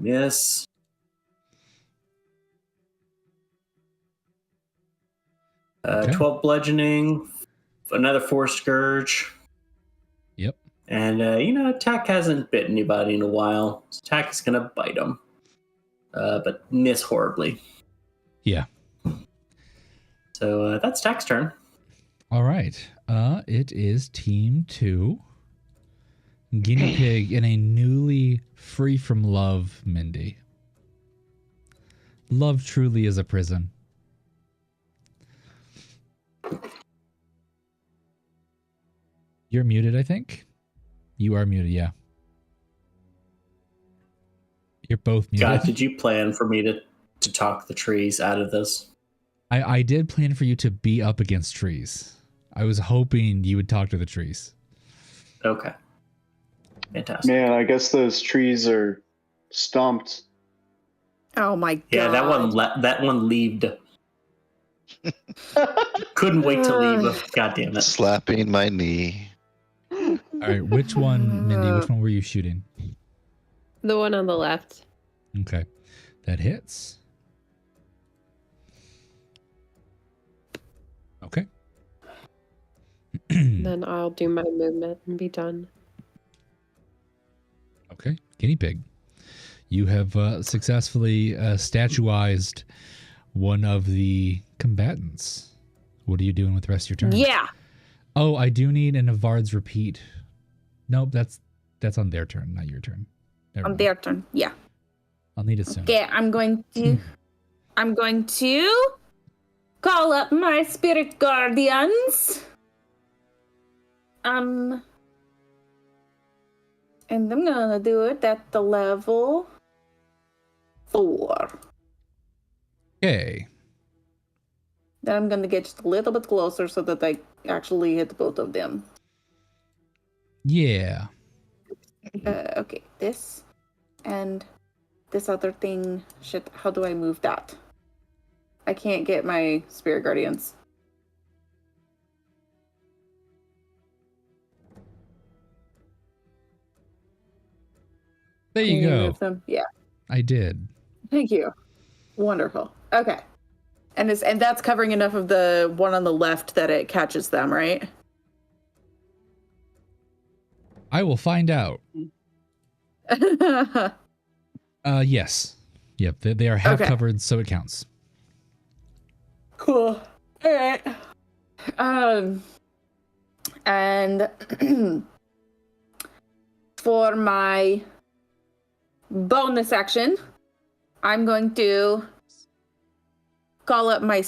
Yes. Okay. 12 bludgeoning, another 4 scourge. Yep. And, Tack hasn't bit anybody in a while. So Tack is going to bite him. But miss horribly. Yeah. So that's Tack's turn. All right. It is team 2. Guinea pig in a newly free from love Mindy. Love truly is a prison. You're muted, I think. You are muted, yeah. You're both muted. God, did you plan for me to talk the trees out of this? I did plan for you to be up against trees. I was hoping you would talk to the trees. Okay. Fantastic. Man, I guess those trees are stumped. Oh my god. Yeah, that one leaved. Couldn't wait to leave. God damn it. Slapping my knee. All right, which one, Mindy? Which one were you shooting? The one on the left. Okay, that hits. Okay. Then I'll do my movement and be done. Okay, guinea pig. You have successfully statuized one of the combatants. What are you doing with the rest of your turn? Yeah. Oh, I do need an Avard's repeat. Nope, that's on their turn, not your turn. Never On mind. their turn. Yeah. I'll need it soon. Okay, I'm going to call up my spirit guardians. And I'm gonna do it at the level 4. Okay. Then I'm gonna get just a little bit closer so that I actually hit both of them. Yeah. Okay, this and this other thing. Shit, how do I move that? I can't get my spirit guardians. There Can you go. move them? Yeah. I did. Thank you. Wonderful. Okay. And that's covering enough of the one on the left that it catches them, right? I will find out. Yes. Yep, they are half Okay. covered, so it counts. Cool. All right. And for my bonus action, I'm going to call up my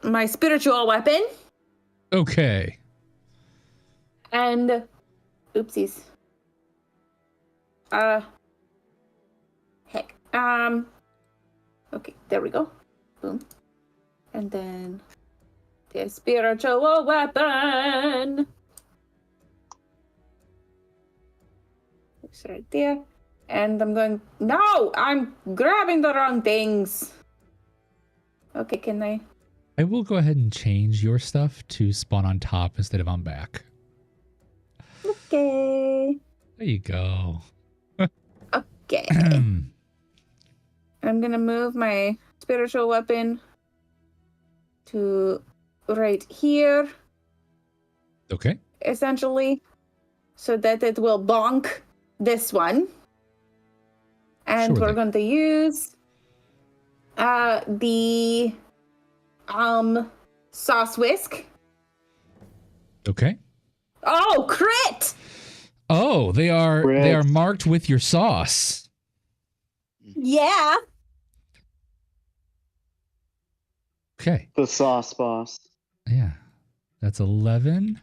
my spiritual weapon Okay. and oopsies. Heck. Okay, there we go. Boom. And then the spiritual weapon. It's right there. And I'm grabbing the wrong things. Okay, can I? I will go ahead and change your stuff to spawn on top instead of on back. Okay. There you go. Okay. I'm gonna move my spiritual weapon to right here, Okay. essentially, so that it will bonk this one. And Surely. we're going to use the sauce whisk. Okay. Oh, crit! Oh, they are Red. marked with your sauce. Yeah. Okay. The sauce boss. Yeah. That's 11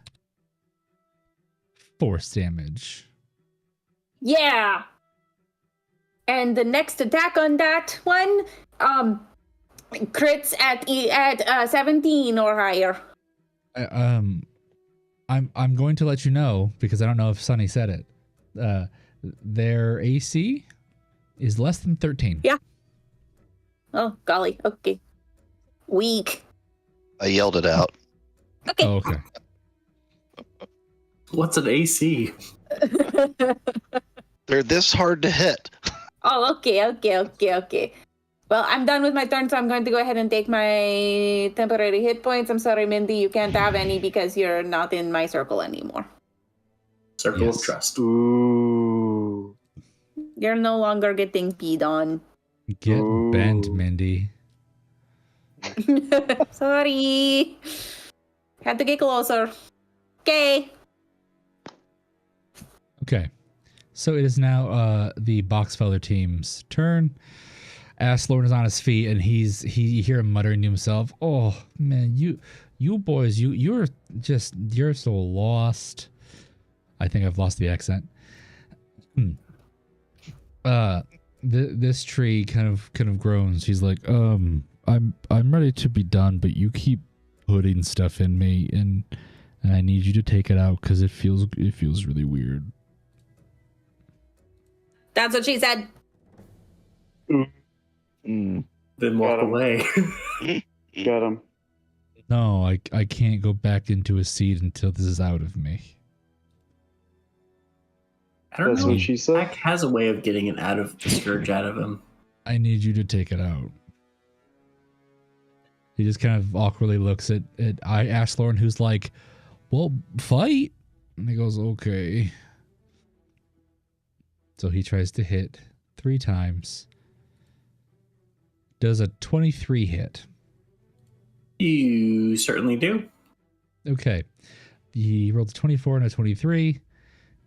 force damage. Yeah. And the next attack on that one, crits at 17 or higher. I'm going to let you know because I don't know if Sunny said it. Their AC is less than 13. Yeah. Oh, golly. Okay. Weak. I yelled it out. Okay. Oh, okay. What's an AC? They're this hard to hit. Oh, okay. Well, I'm done with my turn, so I'm going to go ahead and take my temporary hit points. I'm sorry, Mindy, you can't have any because you're not in my circle anymore. Circle Yes. of trust. Ooh. You're no longer getting peed on. Get Ooh. bent, Mindy. Sorry. Had to get closer. Okay. Okay. So it is now the Boxfeller team's turn. Asslorn is on his feet and you hear him muttering to himself, "Oh man, you boys, you're so lost." I think I've lost the accent. This tree kind of groans. He's like, I'm ready to be done, but you keep putting stuff in me and I need you to take it out because it feels really weird. That's what she said. Mm. Then walk Got him. away. Got him. No, I can't go back into a seat until this is out of me. I don't That's know. what she said. Jack has a way of getting it out of the scourge out of him. I need you to take it out. He just kind of awkwardly looks at Ashlorn, who's like, well, fight. And he goes, okay. So he tries to hit 3 times. Does a 23 hit. You certainly do. Okay. He rolled a 24 and a 23.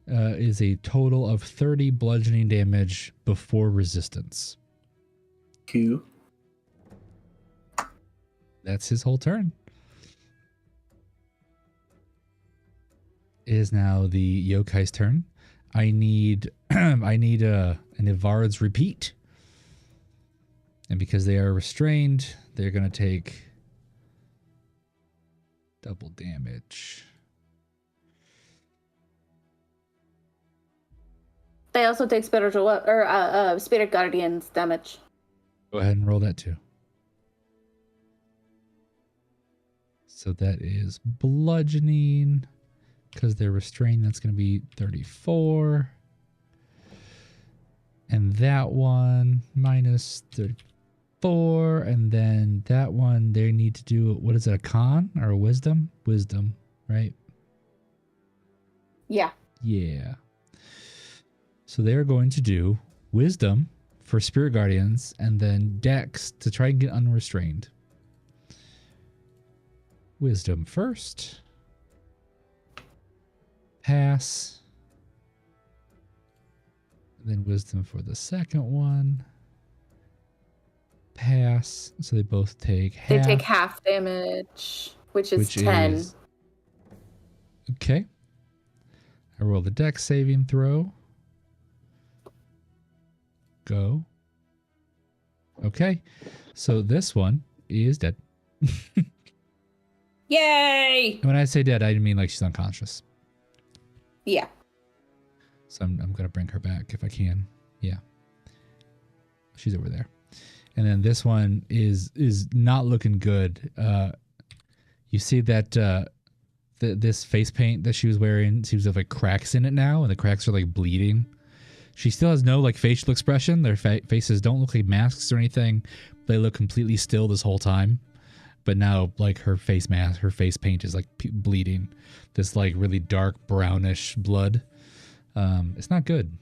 Is a total of 30 bludgeoning damage before resistance. Cool. That's his whole turn. It is now the yokai's turn. I need an Ivard's repeat. And because they are restrained, they're going to take double damage. They also take spirit guardians damage. Go ahead and roll that too. So that is bludgeoning. Because they're restrained, that's going to be 34. And that one minus 34. And then that one, they need to do, what is it, a con or a wisdom? Wisdom, right? Yeah. Yeah. So they're going to do wisdom for spirit guardians and then dex to try and get unrestrained. Wisdom first. Pass. And then wisdom for the second one. Pass. So they both take half. They take half damage, which is 10. Okay. I roll the dex saving throw. Go. Okay. So this one is dead. Yay! When I say dead, I mean like she's unconscious. Yeah. So I'm going to bring her back if I can. Yeah. She's over there. And then this one is not looking good. You see that this face paint that she was wearing seems to have like cracks in it now, and the cracks are like bleeding. She still has no like facial expression. Their faces don't look like masks or anything. They look completely still this whole time. But now like her face paint is like bleeding. This like really dark brownish blood. It's not good.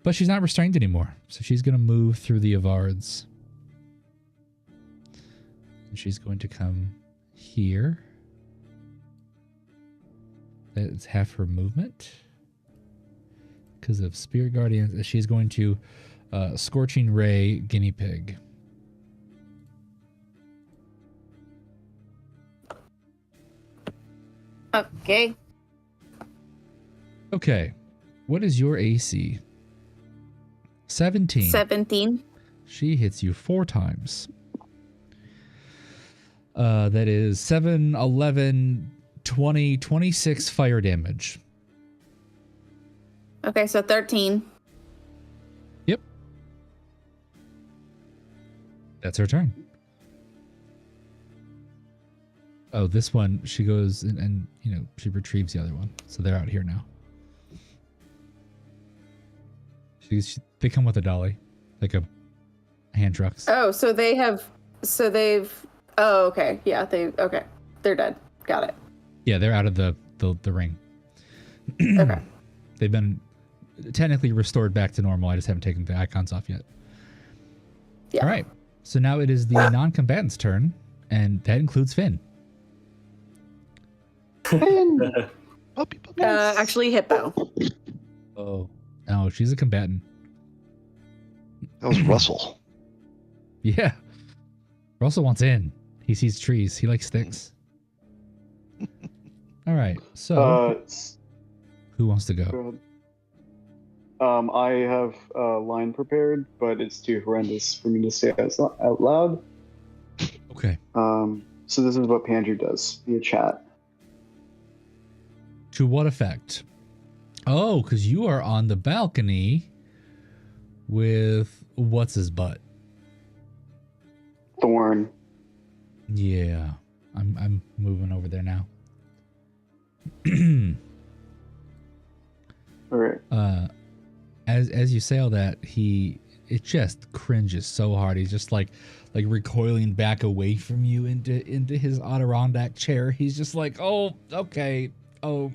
But she's not restrained anymore. So she's going to move through the Avards. And she's going to come here. That's half her movement. Because of Spirit Guardians. She's going to Scorching Ray Guinea Pig. Okay. Okay. What is your AC? 17. 17. She hits you 4 times. That is 7, 11, 20, 26 fire damage. Okay, so 13. Yep. That's her turn. Oh, this one, she goes and you know, she retrieves the other one. So they're out here now. They come with a dolly, like a hand trucks. Oh, oh, okay. Yeah, okay. They're dead. Got it. Yeah, they're out of the ring. Okay. They've been technically restored back to normal. I just haven't taken the icons off yet. Yeah. All right. So now it is the non-combatant's turn, and that includes Finn. Puppy. Actually, Hippo. Oh. No, she's a combatant. That was Russell. Yeah. Russell wants in. He sees trees. He likes sticks. All right. So, who wants to go? Go ahead. I have a line prepared, but it's too horrendous for me to say out loud. Okay. So this is what Pandrew does via chat. To what effect? Oh, because you are on the balcony with what's his butt. thorn. Yeah, I'm moving over there now. All right. As you say all that, it just cringes so hard. He's just like recoiling back away from you into his Adirondack chair. He's just like, oh, okay, oh,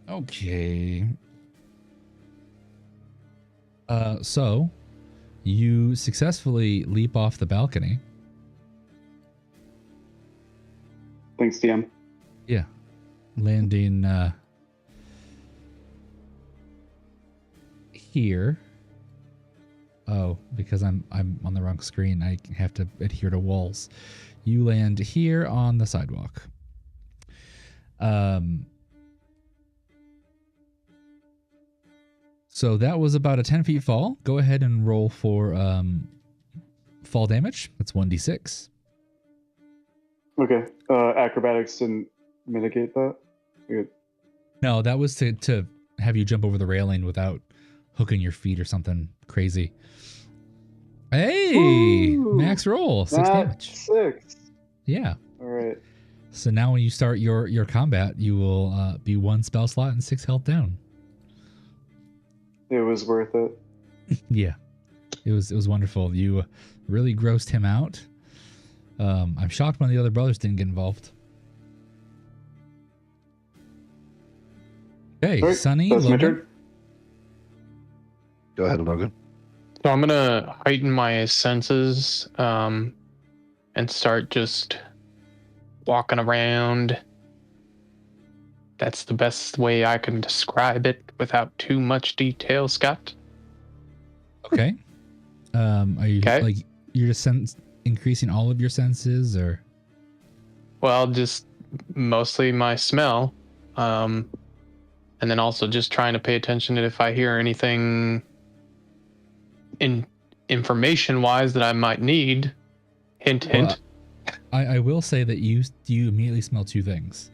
okay. So you successfully leap off the balcony. Thanks, DM. Yeah, landing here. Oh, because I'm on the wrong screen, I have to adhere to walls. You land here on the sidewalk. So that was about a 10 feet fall. Go ahead and roll for fall damage. That's 1d6. Okay. Acrobatics didn't mitigate that. Good. No, that was to have you jump over the railing without hooking your feet or something crazy. Hey, Woo! max roll, 6 damage. 6. Yeah. All right. So now when you start your combat, you will be 1 spell slot and 6 health down. It was worth it. Yeah, it was wonderful. You really grossed him out. I'm shocked one of the other brothers didn't get involved. Okay, Right, Sonny, that's my Logan. turn. Go ahead, Logan. So I'm gonna heighten my senses and start just walking around. That's the best way I can describe it without too much detail, Scott. Okay. Are you like you're just increasing all of your senses, or? Well, just mostly my smell, and then also just trying to pay attention to if I hear anything information-wise that I might need. Hint, hint. I will say that you immediately smell 2 things.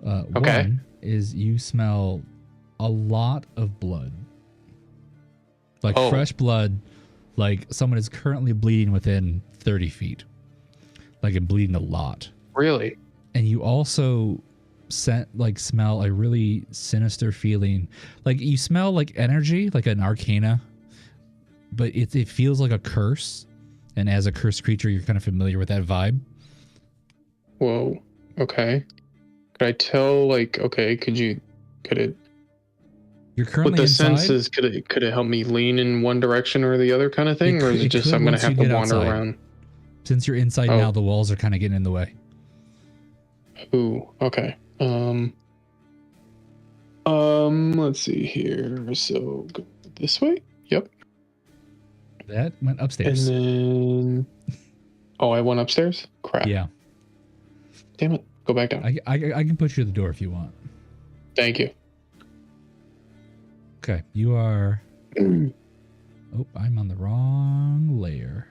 Okay. One is you smell a lot of blood. Like fresh blood, like someone is currently bleeding within 30 feet. Like and bleeding a lot. Really? And you also smell a really sinister feeling. Like you smell like energy, like an arcana, but it feels like a curse. And as a cursed creature, you're kind of familiar with that vibe. Whoa. Okay. Could I tell, like, okay, could it, you're currently with the inside, senses, could it help me lean in one direction or the other kind of thing? Or is it just I'm going to have to wander around? Since you're inside now, the walls are kind of getting in the way. Ooh, okay. Let's see here. So go this way. Yep. That went upstairs. And then, I went upstairs? Crap. Yeah. Damn it. Go back down. I can put you to the door if you want. Thank you. Okay, you are... oh, I'm on the wrong layer.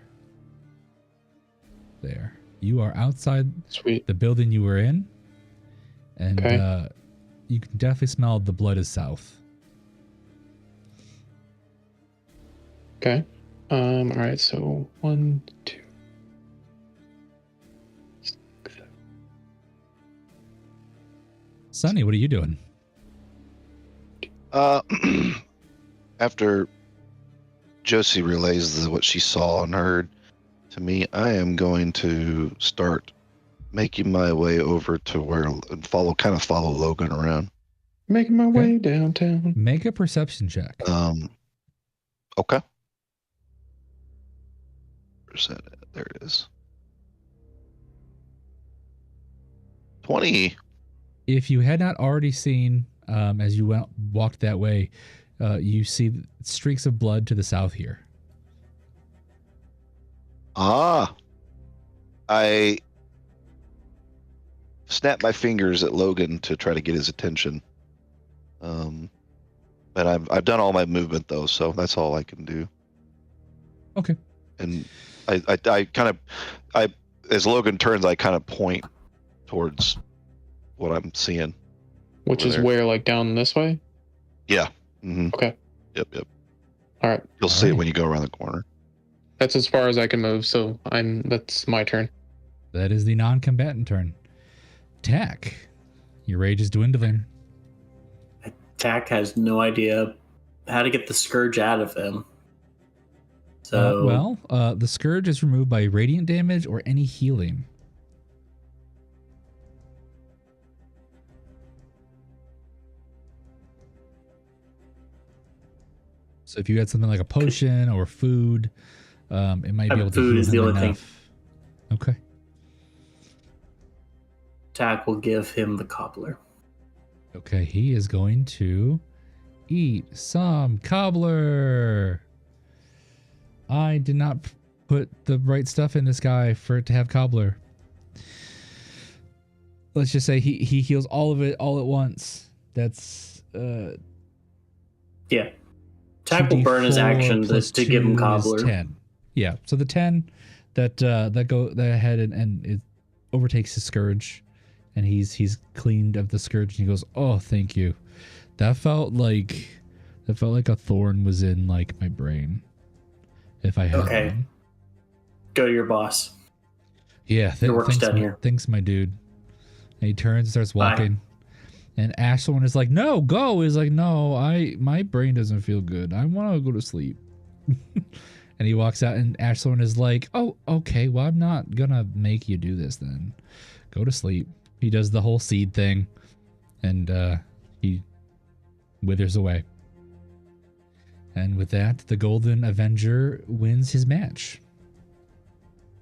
There. You are outside the building you were in. And you can definitely smell the blood is south. Okay. All right, so 1, 2, 6, 7. Sonny, what are you doing? After Josie relays what she saw and heard to me, I am going to start making my way over to where and follow Logan around. Making my way downtown. Make a perception check. Okay. Where's that at? There it is. 20. If you had not already seen, as you walked that way, you see streaks of blood to the south here. I snap my fingers at Logan to try to get his attention. But I've done all my movement though, so that's all I can do. Okay. And I kind of as Logan turns, I kind of point towards what I'm seeing. Which is where, like down this way? Yeah. Mm-hmm. Okay. Yep. All right. You'll see it when you go around the corner. That's as far as I can move, so that's my turn. That is the non-combatant turn. Tack, your rage is dwindling. Tack has no idea how to get the scourge out of him. So The scourge is removed by radiant damage or any healing. So if you had something like a potion or food, it might be able to food heal is the him only thing. enough. Okay. Tack will give him the cobbler. Okay, he is going to eat some cobbler. I did not put the right stuff in this guy for it to have cobbler. Let's just say he heals all of it all at once. That's yeah. Tack will burn his action to give him cobbler. 10. Yeah, so the 10 that go ahead and it overtakes his scourge, and he's cleaned of the scourge, and he goes, "Oh, thank you." That felt like a thorn was in like my brain. If I had one. Go to your boss. Yeah, your work's done here. Thanks, my dude. And he turns and starts walking. Bye. And Ashlyn is like, "No, go." He's like, "No, my brain doesn't feel good. I want to go to sleep." And he walks out, and Ashlyn is like, "Oh, okay. Well, I'm not gonna make you do this then. Go to sleep." He does the whole seed thing, and he withers away. And with that, the Golden Avenger wins his match.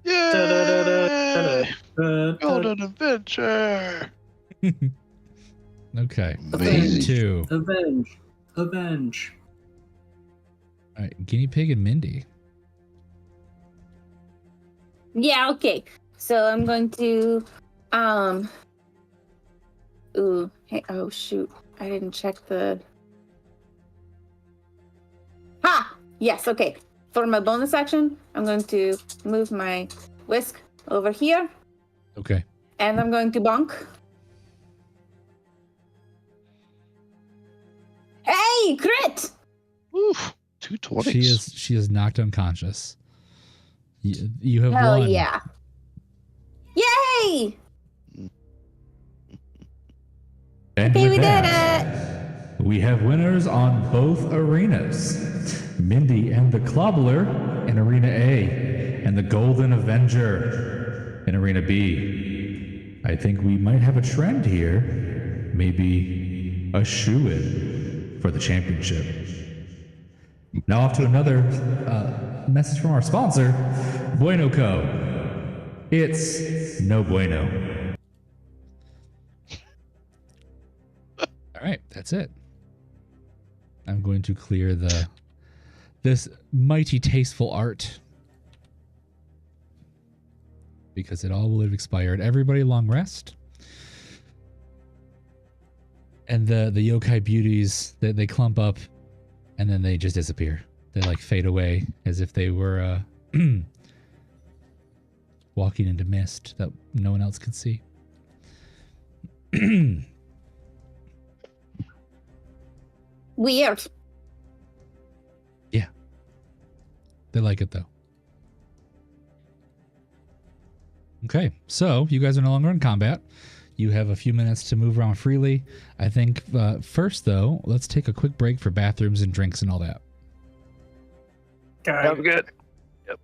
Yay! Golden Avenger! Okay. Amazing. 2. Avenge. All right, Guinea Pig and Mindy. Yeah, okay. So I'm going to ooh, hey, oh shoot. I didn't check the yes, okay. For my bonus action, I'm going to move my whisk over here. Okay. And I'm going to bonk. Hey, crit! Oof, 220s. She is knocked unconscious. You have Hell won. Yeah. Yay! And Okay, with we that, did it! we have winners on both arenas. Mindy and the Clobbler in Arena A, and the Golden Avenger in Arena B. I think we might have a trend here. Maybe a shoo-in for the championship. Now off to another message from our sponsor, Bueno Co. It's no bueno. All right, that's it. I'm going to clear this mighty tasteful art because it all will have expired. Everybody long rest. And the yokai beauties, they clump up and then they just disappear. They like fade away as if they were walking into mist that no one else could see. Weird. Yeah. They like it though. Okay, so you guys are no longer in combat. You have a few minutes to move around freely. I think first though, let's take a quick break for bathrooms and drinks and all that. Sounds good. Yep.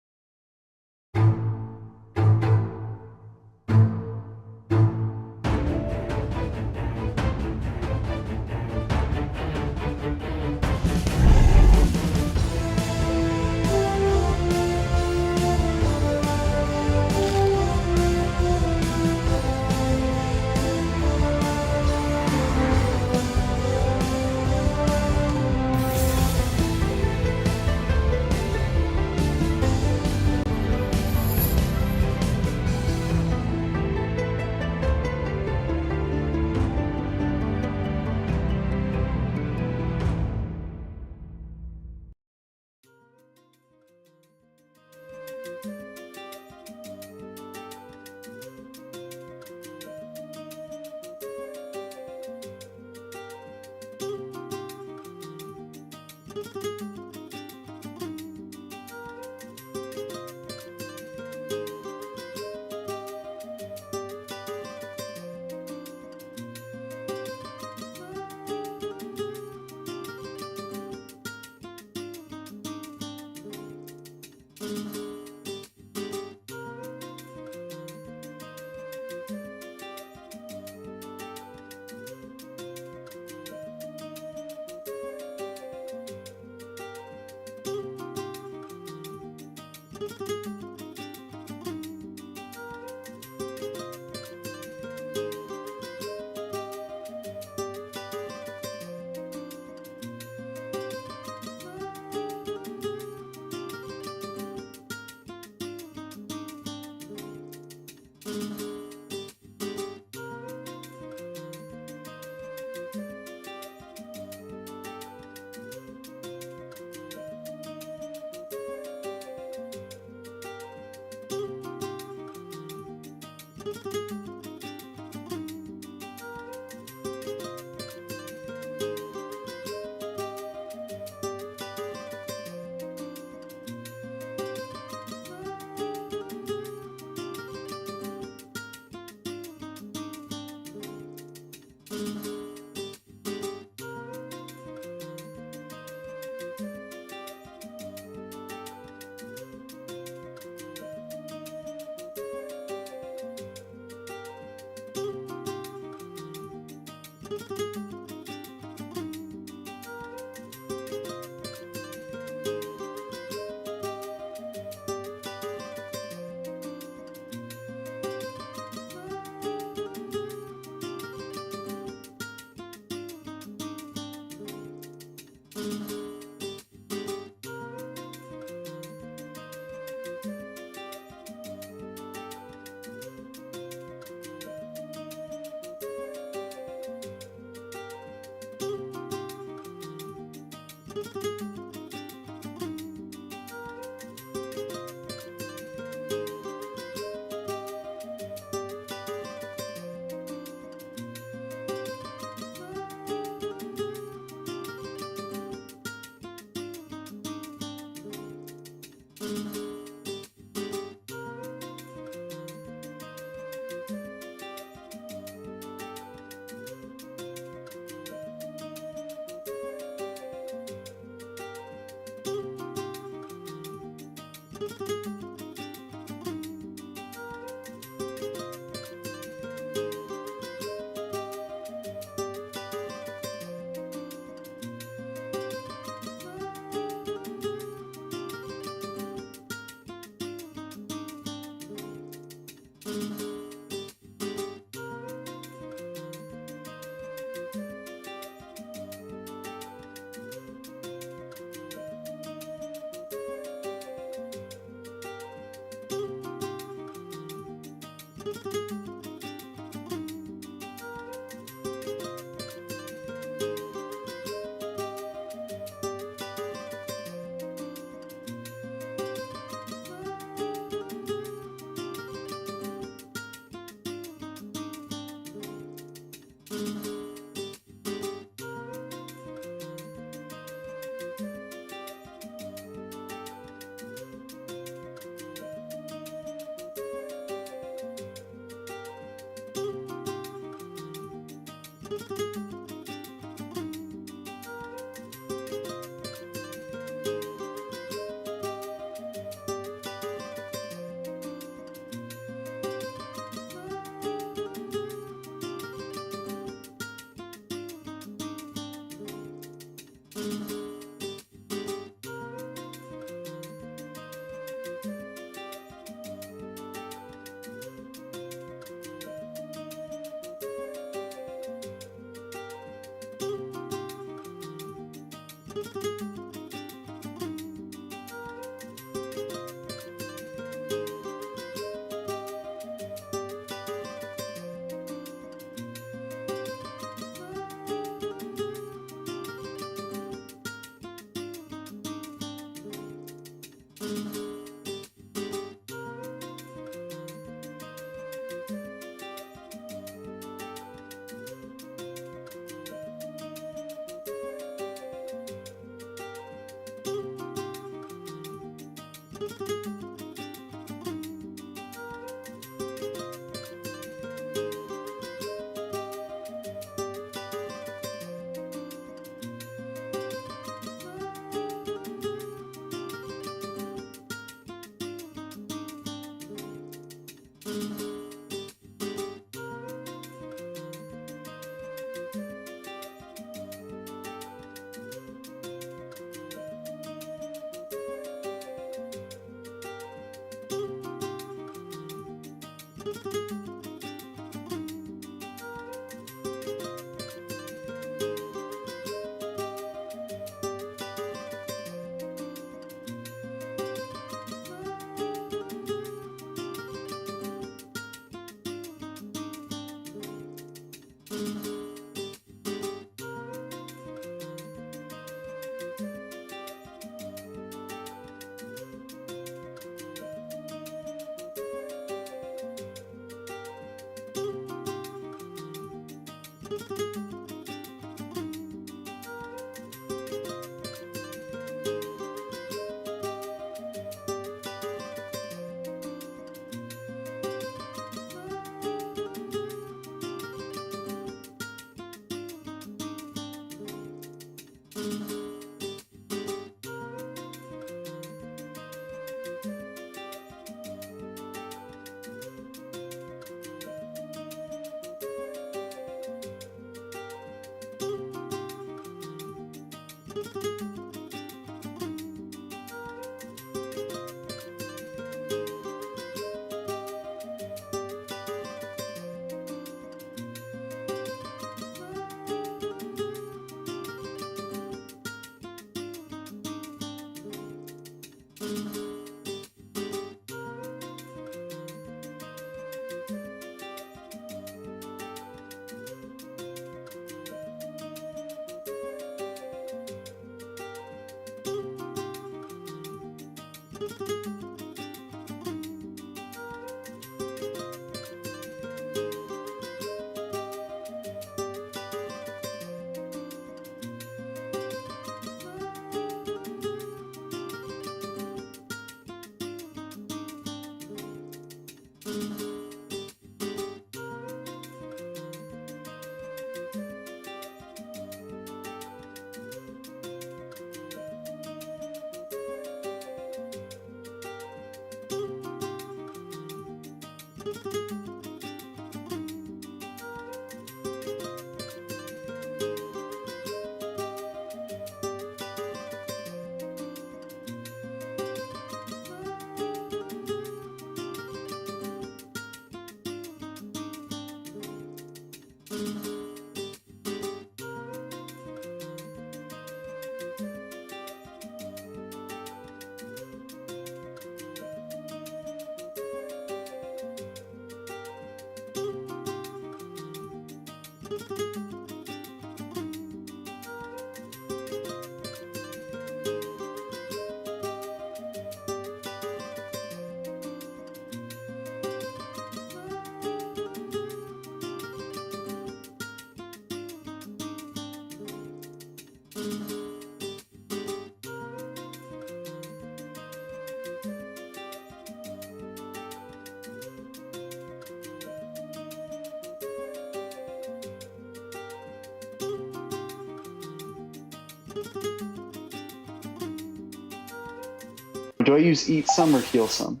Do I use eat some or heal some?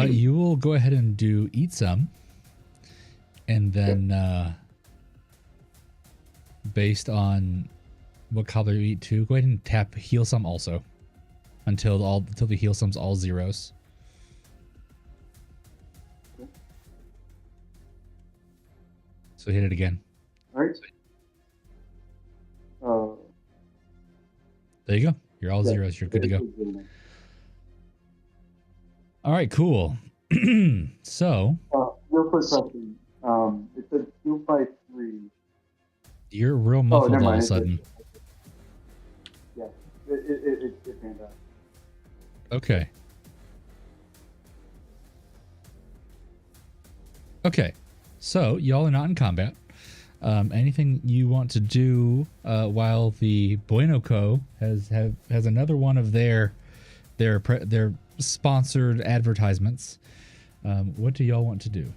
You will go ahead and do eat some, and then based on what color you eat too, go ahead and tap heal some also until the heal sum's all zeros. So hit it again. All right. There you go. You're all zeros. You're good to go. All right, cool. So, real quick question. It said 253. You're real muffled all of a sudden. Yeah, it panned out. Okay. Okay. So, y'all are not in combat. Anything you want to do while the Bueno Co. has another one of their sponsored advertisements? What do y'all want to do?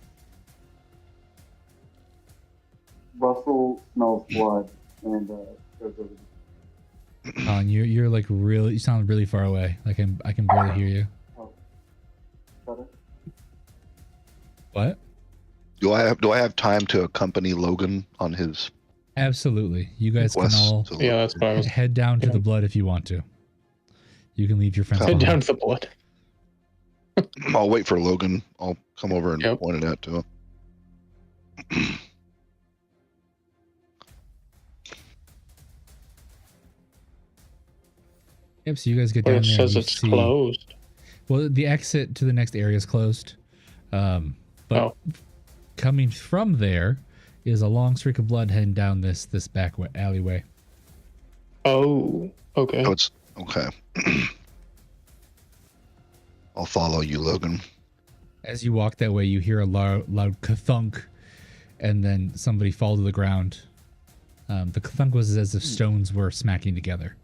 Russell smells blood and goes over. You're like really. You sound really far away. I can barely hear you. Oh. Better? What? Do I have time to accompany Logan on his? Absolutely. You guys can all that's what I was. head down to the blood if you want to. You can leave your friends. Head behind. down to the blood. I'll wait for Logan. I'll come over and Yep. point it out to him. Yep. So you guys get But down it there. says You it's see, closed. well, the exit to the next area is closed. But Oh. coming from there is a long streak of blood heading down this back alleyway. Oh, okay. Oh, it's okay. I'll follow you, Logan. As you walk that way, you hear a loud ka-thunk, and then somebody fall to the ground. The ka-thunk was as if stones were smacking together.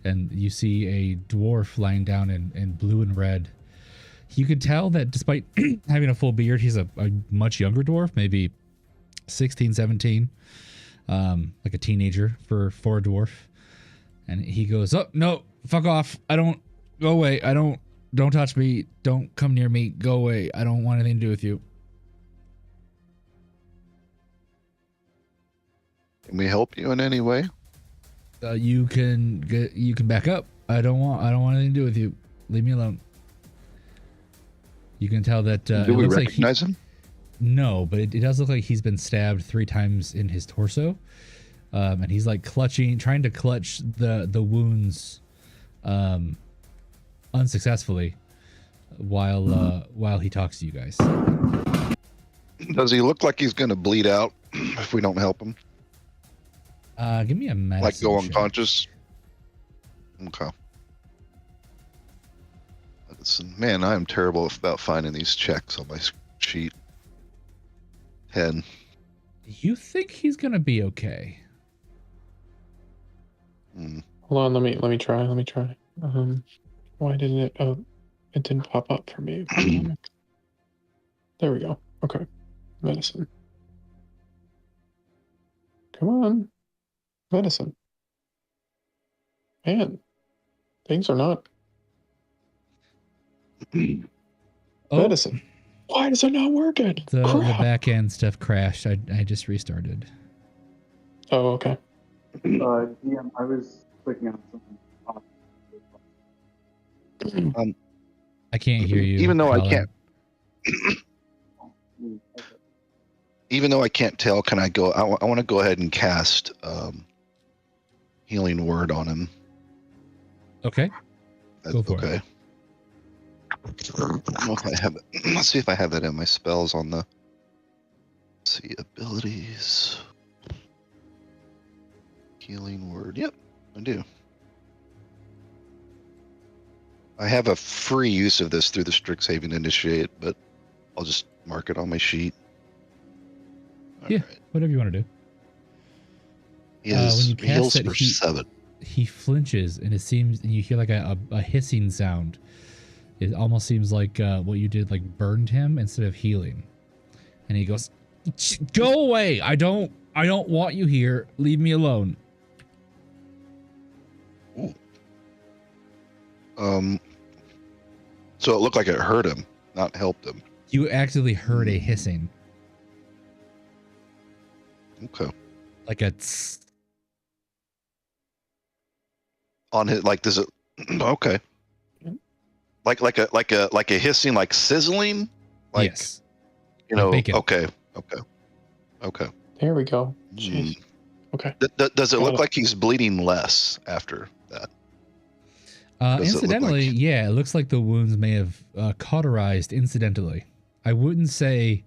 And you see a dwarf lying down in blue and red. You could tell that despite having a full beard, he's a much younger dwarf, maybe 16, 17, like a teenager for a dwarf. And he goes, "Oh, no, fuck off. I don't, go away. Don't touch me. Don't come near me. Go away. I don't want anything to do with you." Can we help you in any way? You can back up. I don't want anything to do with you. Leave me alone. You can tell that Do it we looks recognize him? No, but it does look like he's been stabbed 3 times in his torso. And he's like trying to clutch the wounds unsuccessfully while he talks to you guys. Does he look like he's going to bleed out if we don't help him? Give me a medicine Like go check. unconscious? Okay. Medicine. Man, I am terrible about finding these checks on my sheet. 10. You think he's gonna be okay? Hold on, let me try. Why didn't it? Oh, it didn't pop up for me. There we go. Okay, medicine. Come on, medicine. Man, things are not medicine. Why is it not working? The Crap. back end stuff crashed. I just restarted. Oh, okay. DM, I was clicking on something. I can't hear you. Even though Colin. I can't. Even though I can't tell, can I go? I want to go ahead and cast Healing Word on him. Okay. That's Go for okay. I don't know if I have it. Let's see if I have that in my spells on the. Let's see, abilities. Healing Word. Yep, I do. I have a free use of this through the Strixhaven Initiate, but I'll just mark it on my sheet. Yeah, Alright. whatever you want to do. He when is you cast heals it, for 7. He flinches, and it seems, and you hear like a hissing sound. It almost seems like what you did, like burned him instead of healing. And he goes, "Go away! I don't want you here. Leave me alone." Ooh. So it looked like it hurt him, not helped him. You actively heard a hissing, Okay. like a tss. On his, like, does it? Okay. Like a hissing, like sizzling, like, Yes. you Like know. bacon. Okay. There we go. Hmm. Jeez. Okay. Does it Got look it. like he's bleeding less after that? Does it look Incidentally, like- yeah, it looks like the wounds may have cauterized incidentally. I wouldn't say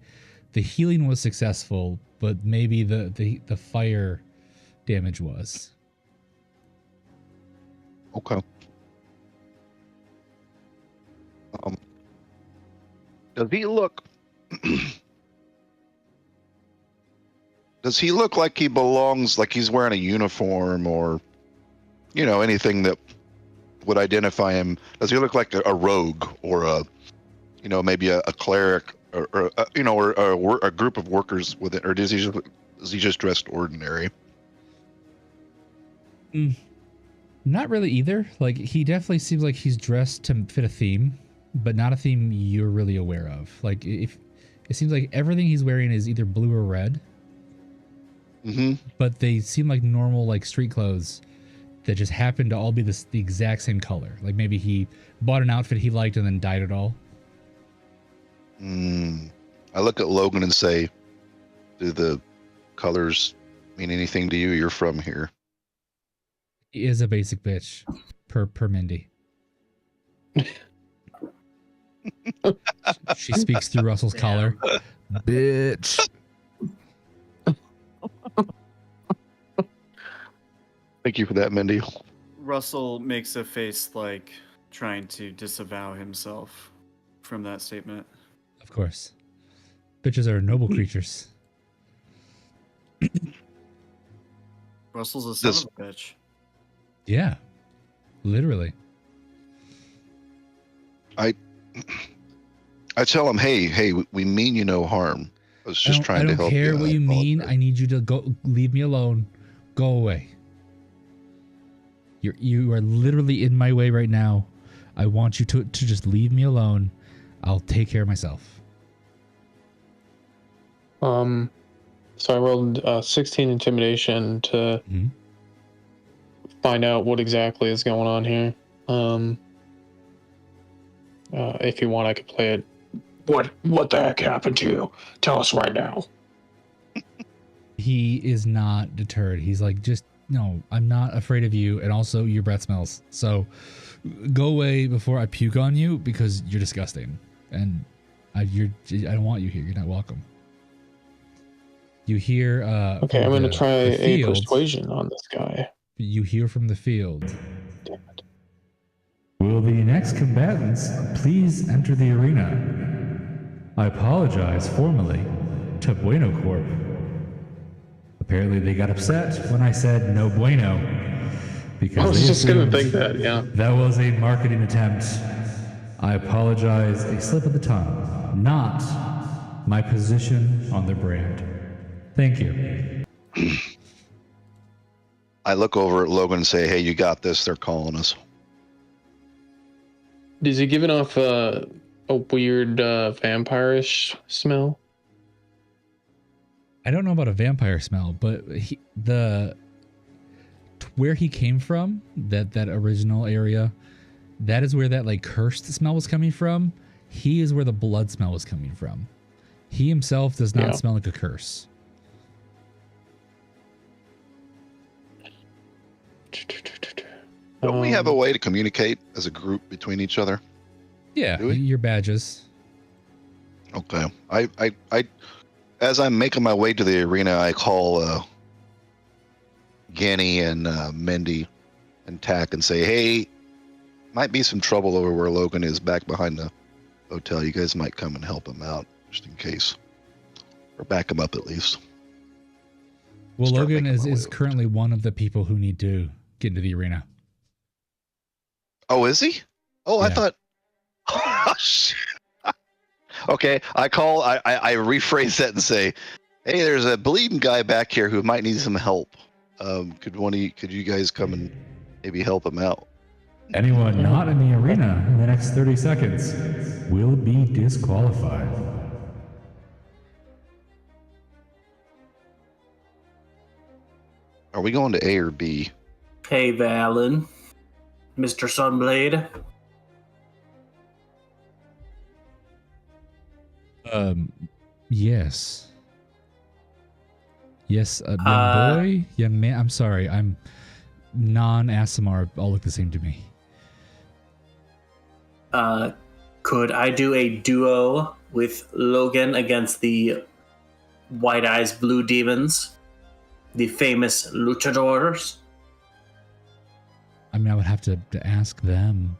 the healing was successful, but maybe the fire damage was. Okay. Does he look? Does he look like he belongs? Like he's wearing a uniform, or, you know, anything that would identify him? Does he look like a rogue, or a, you know, maybe a cleric, or you know, or a group of workers with it, or is he just dressed ordinary? Not really either. Like, he definitely seems like he's dressed to fit a theme, but not a theme you're really aware of. Like, if it seems like everything he's wearing is either blue or red, but they seem like normal, like, street clothes that just happen to all be the exact same color. Like, maybe he bought an outfit he liked and then dyed it all. I look at Logan and say, "Do the colors mean anything to you? You're from here." He is a basic bitch, per Mindy. She speaks through Russell's collar. Bitch. Thank you for that, Mindy. Russell makes a face like trying to disavow himself from that statement. Of course. Bitches are noble creatures. Russell's a son of a bitch. Yeah. Literally. I tell him, hey, we mean you no harm. I was just trying to help you. I don't care what you mean. I need you to go. Leave me alone. Go away. You are literally in my way right now. I want you to just leave me alone. I'll take care of myself. So I rolled 16 intimidation to find out what exactly is going on here. If you want, I could play it. What the heck happened to you? Tell us right now. He is not deterred. He's like, just no, I'm not afraid of you, and also your breath smells. So go away before I puke on you because you're disgusting, and I don't want you here. You're not welcome. You hear. Okay, I'm going to try a persuasion on this guy. You hear from the field. Damn it. Will the next combatants please enter the arena? I apologize formally to Bueno Corp. Apparently they got upset when I said no bueno. Because I was just going to think that, yeah. That was a marketing attempt. I apologize, a slip of the tongue, not my position on their brand. Thank you. I look over at Logan and say, hey, you got this. They're calling us. Is he giving off a weird vampire-ish smell? I don't know about a vampire smell, but where he came from, that original area, that is where that like cursed smell was coming from. He is where the blood smell was coming from. He himself does not smell like a curse. Don't we have a way to communicate as a group between each other? Yeah, your badges. Okay. I as I'm making my way to the arena, I call Ganny and Mindy and Tack and say, hey, might be some trouble over where Logan is back behind the hotel. You guys might come and help him out just in case. Or back him up at least. Well, Logan is currently one of the people who need to get into the arena. Oh, is he? Oh, yeah. I thought. Oh, shit. Okay, I rephrase that and say, hey, there's a bleeding guy back here who might need some help. Could you guys come and maybe help him out? Anyone not in the arena in the next 30 seconds will be disqualified. Are we going to A or B? Hey, Valen. Mr. Sunblade. Yes. Yes, young boy, young man. I'm sorry, I'm non-Asimar all look the same to me. Could I do a duo with Logan against the White Eyes Blue Demons, the famous luchadors? I mean, I would have to ask them.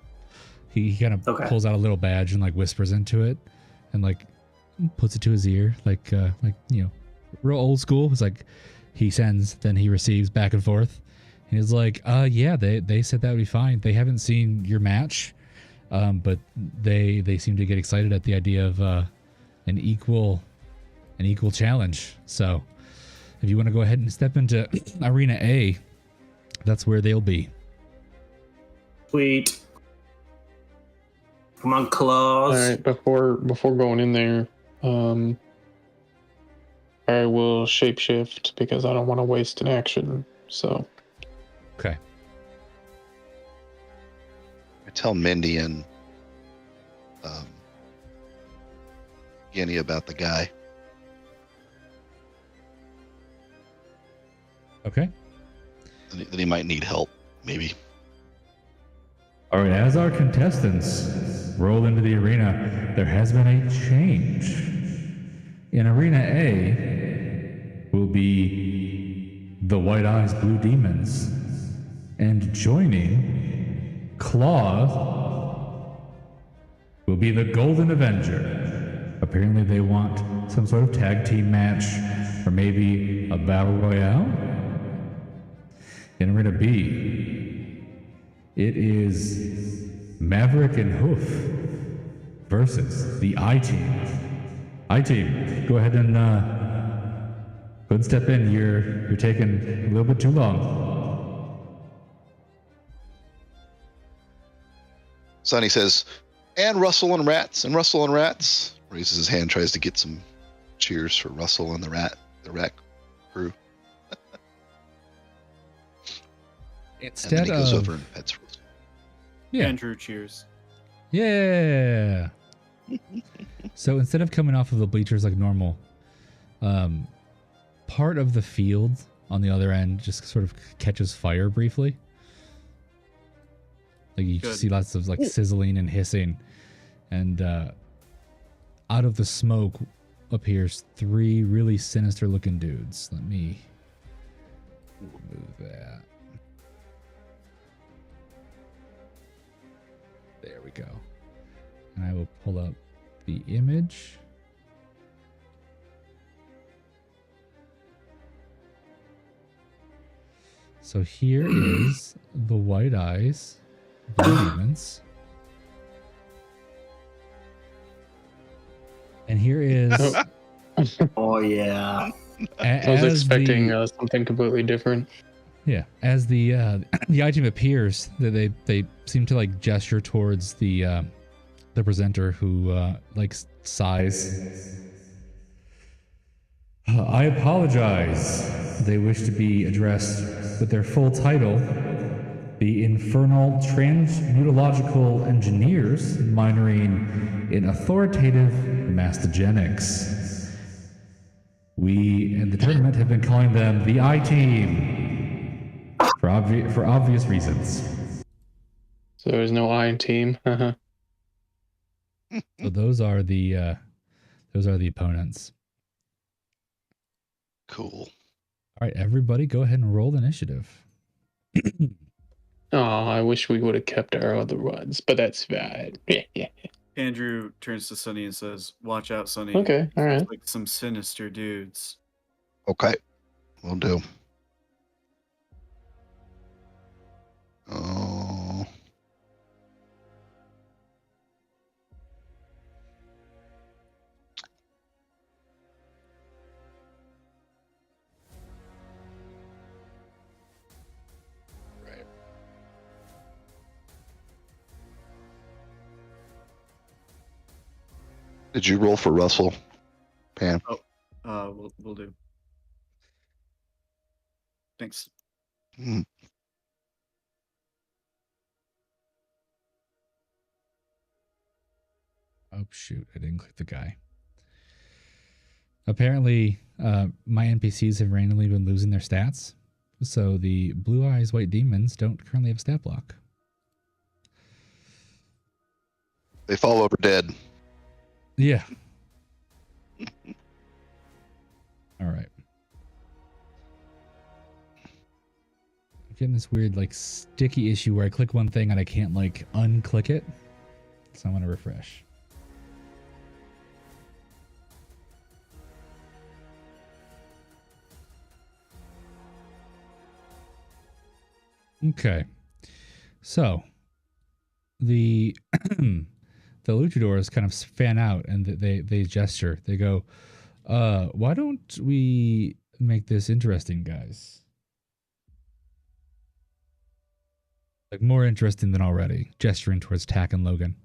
He kind of pulls out a little badge and like whispers into it, and like puts it to his ear, like you know, real old school. It's like he sends, then he receives, back and forth. And he's like, yeah, they said that would be fine. They haven't seen your match, but they seem to get excited at the idea of an equal challenge. So if you want to go ahead and step into Arena A, that's where they'll be. Sweet. Come on, Claws. All right, before going in there, I will shapeshift because I don't want to waste an action. So. Okay. I tell Mindy and Guinea about the guy. Okay. That he might need help, maybe. All right, as our contestants roll into the arena, there has been a change. In Arena A will be the White Eyes Blue Demons. And joining Claw will be the Golden Avenger. Apparently they want some sort of tag team match or maybe a battle royale. In Arena B, it is Maverick and Hoof versus the I-Team. I-Team, go ahead and step in. You're taking a little bit too long. Sonny says, and Russell and Rats, and Russell and Rats. Raises his hand, tries to get some cheers for Russell and the rat crew. Instead and then he goes of over and pets Russell. yeah, Andrew cheers. yeah. So instead of coming off of the bleachers like normal, part of the field on the other end just sort of catches fire briefly. Like you just see lots of like sizzling and hissing, and out of the smoke appears 3 really sinister looking dudes. Let me move that. There we go. And I will pull up the image. So here is the White Eyes Blue Demons. And here is Oh yeah. I was expecting something completely different. Yeah, as the I-Team appears, they seem to like gesture towards the presenter who like sighs. I apologize. They wish to be addressed with their full title, the Infernal Transmutological Engineers, minoring in authoritative mastogenics. We in the tournament have been calling them the I-Team for obvious reasons. So there's no I-Team. So those are the opponents. Cool. All right, everybody, go ahead and roll initiative. Oh, I wish we would have kept our other ones, but that's bad. Andrew turns to Sonny and says, "Watch out, Sonny. Okay, all right. Like some sinister dudes." Okay, will do. Oh. Did you roll for Russell, Pam? We'll do. Thanks. Hmm. Oh shoot, I didn't click the guy. Apparently, my NPCs have randomly been losing their stats, so the Blue Eyes White Demons don't currently have a stat block. They fall over dead. Yeah. All right. I'm getting this weird like sticky issue where I click one thing and I can't like unclick it. So I'm gonna refresh. Okay. So the the luchadors kind of fan out and they gesture. They go, why don't we make this interesting, guys? Like more interesting than already. Gesturing towards Tack and Logan.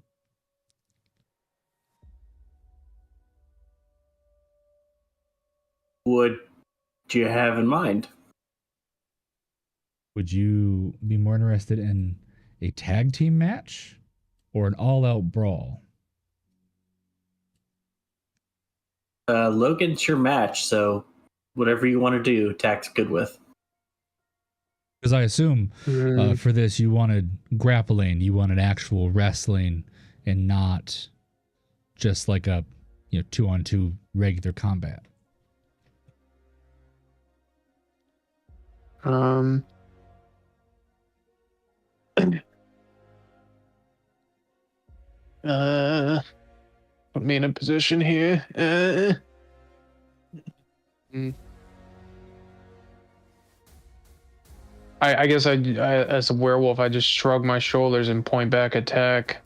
What do you have in mind? Would you be more interested in a tag team match or an all-out brawl? Logan's your match, so whatever you want to do, Tack's good with. Because I assume for this you wanted grappling, you wanted actual wrestling, and not just like a 2-on-2 regular combat. Put me in a position here. I guess I as a werewolf, I just shrug my shoulders and point back at Tack.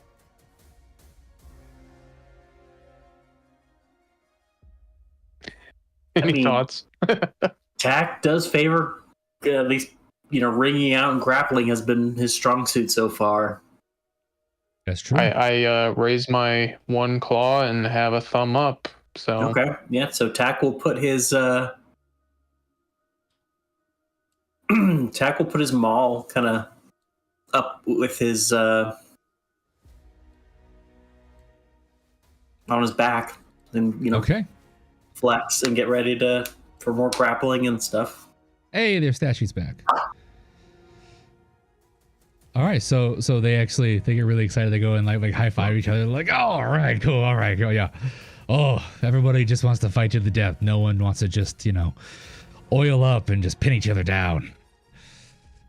Any thoughts? Tack does favor, at least, ringing out and grappling has been his strong suit so far. That's true. I raise my one claw and have a thumb up. So okay, yeah. So Tack will put his Tack will put his maul kind of up with his on his back, and okay, flex and get ready for more grappling and stuff. Hey, their statue's back. All right, so they get really excited. They go and like high five each other. Like, oh, all right, cool, all right, go, yeah. Oh, everybody just wants to fight to the death. No one wants to just oil up and just pin each other down.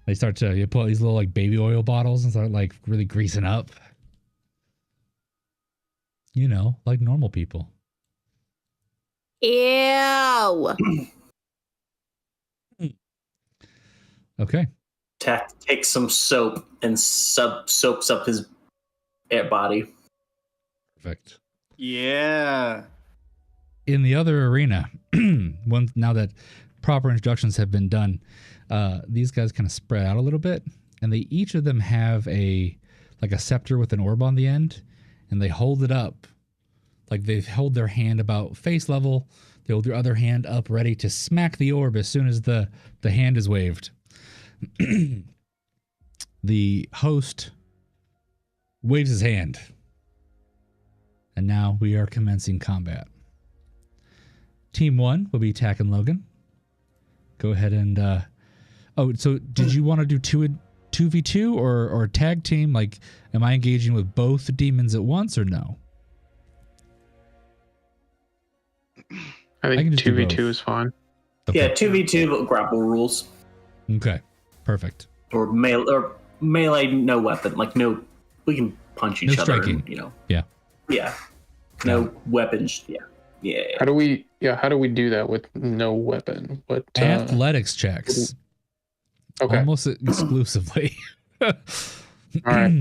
They start to pull out these little like baby oil bottles and start like really greasing up. Like normal people. Ew. Okay. Tack takes some soap and soaps up his body. Perfect. Yeah. In the other arena, now that proper introductions have been done, these guys kind of spread out a little bit, and they each of them have a scepter with an orb on the end, and they hold it up. Like they hold their hand about face level. They hold their other hand up ready to smack the orb as soon as the hand is waved. The host waves his hand. And now we are commencing combat. Team 1 will be Tack and Logan. Go ahead and... so did you want to do 2v2 or tag team? Like, am I engaging with both demons at once or no? I think 2v2 is fine. Okay. Yeah, 2v2 grapple rules. Okay, perfect. Or melee, no weapon. Like no, we can punch each No other. striking. Yeah. No weapons. Yeah. How do we do that with no weapon? What Athletics checks. Okay. Almost exclusively. All right.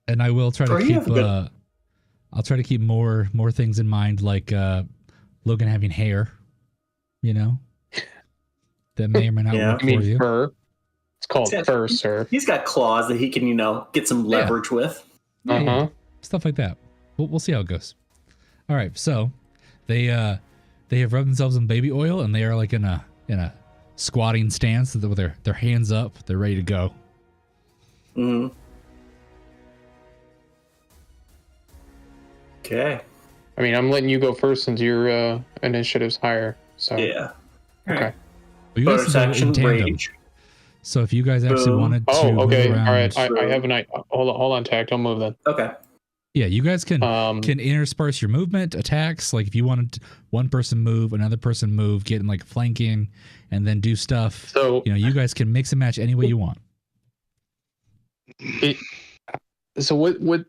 And I will try to keep I'll try to keep more things in mind, like Logan having hair, that may or may not work for you. Fur. It's called fur, sir. He's got claws that he can, get some leverage with. Yeah. Stuff like that. We'll see how it goes. All right, so they have rubbed themselves in baby oil, and they are like in a squatting stance with their hands up. They're ready to go. Mm-hmm. Okay. I mean, I'm letting you go first since your initiative's higher. So yeah. Okay. Well, you guys can go in tandem. Rage. So if you guys actually wanted to okay. move around, All right. I have an idea. Hold on, Tack. Don't move then. Okay. Yeah, you guys can intersperse your movement, attacks. Like if you wanted one person move, another person move, get in like flanking, and then do stuff. So you guys can mix and match any way you want. So what?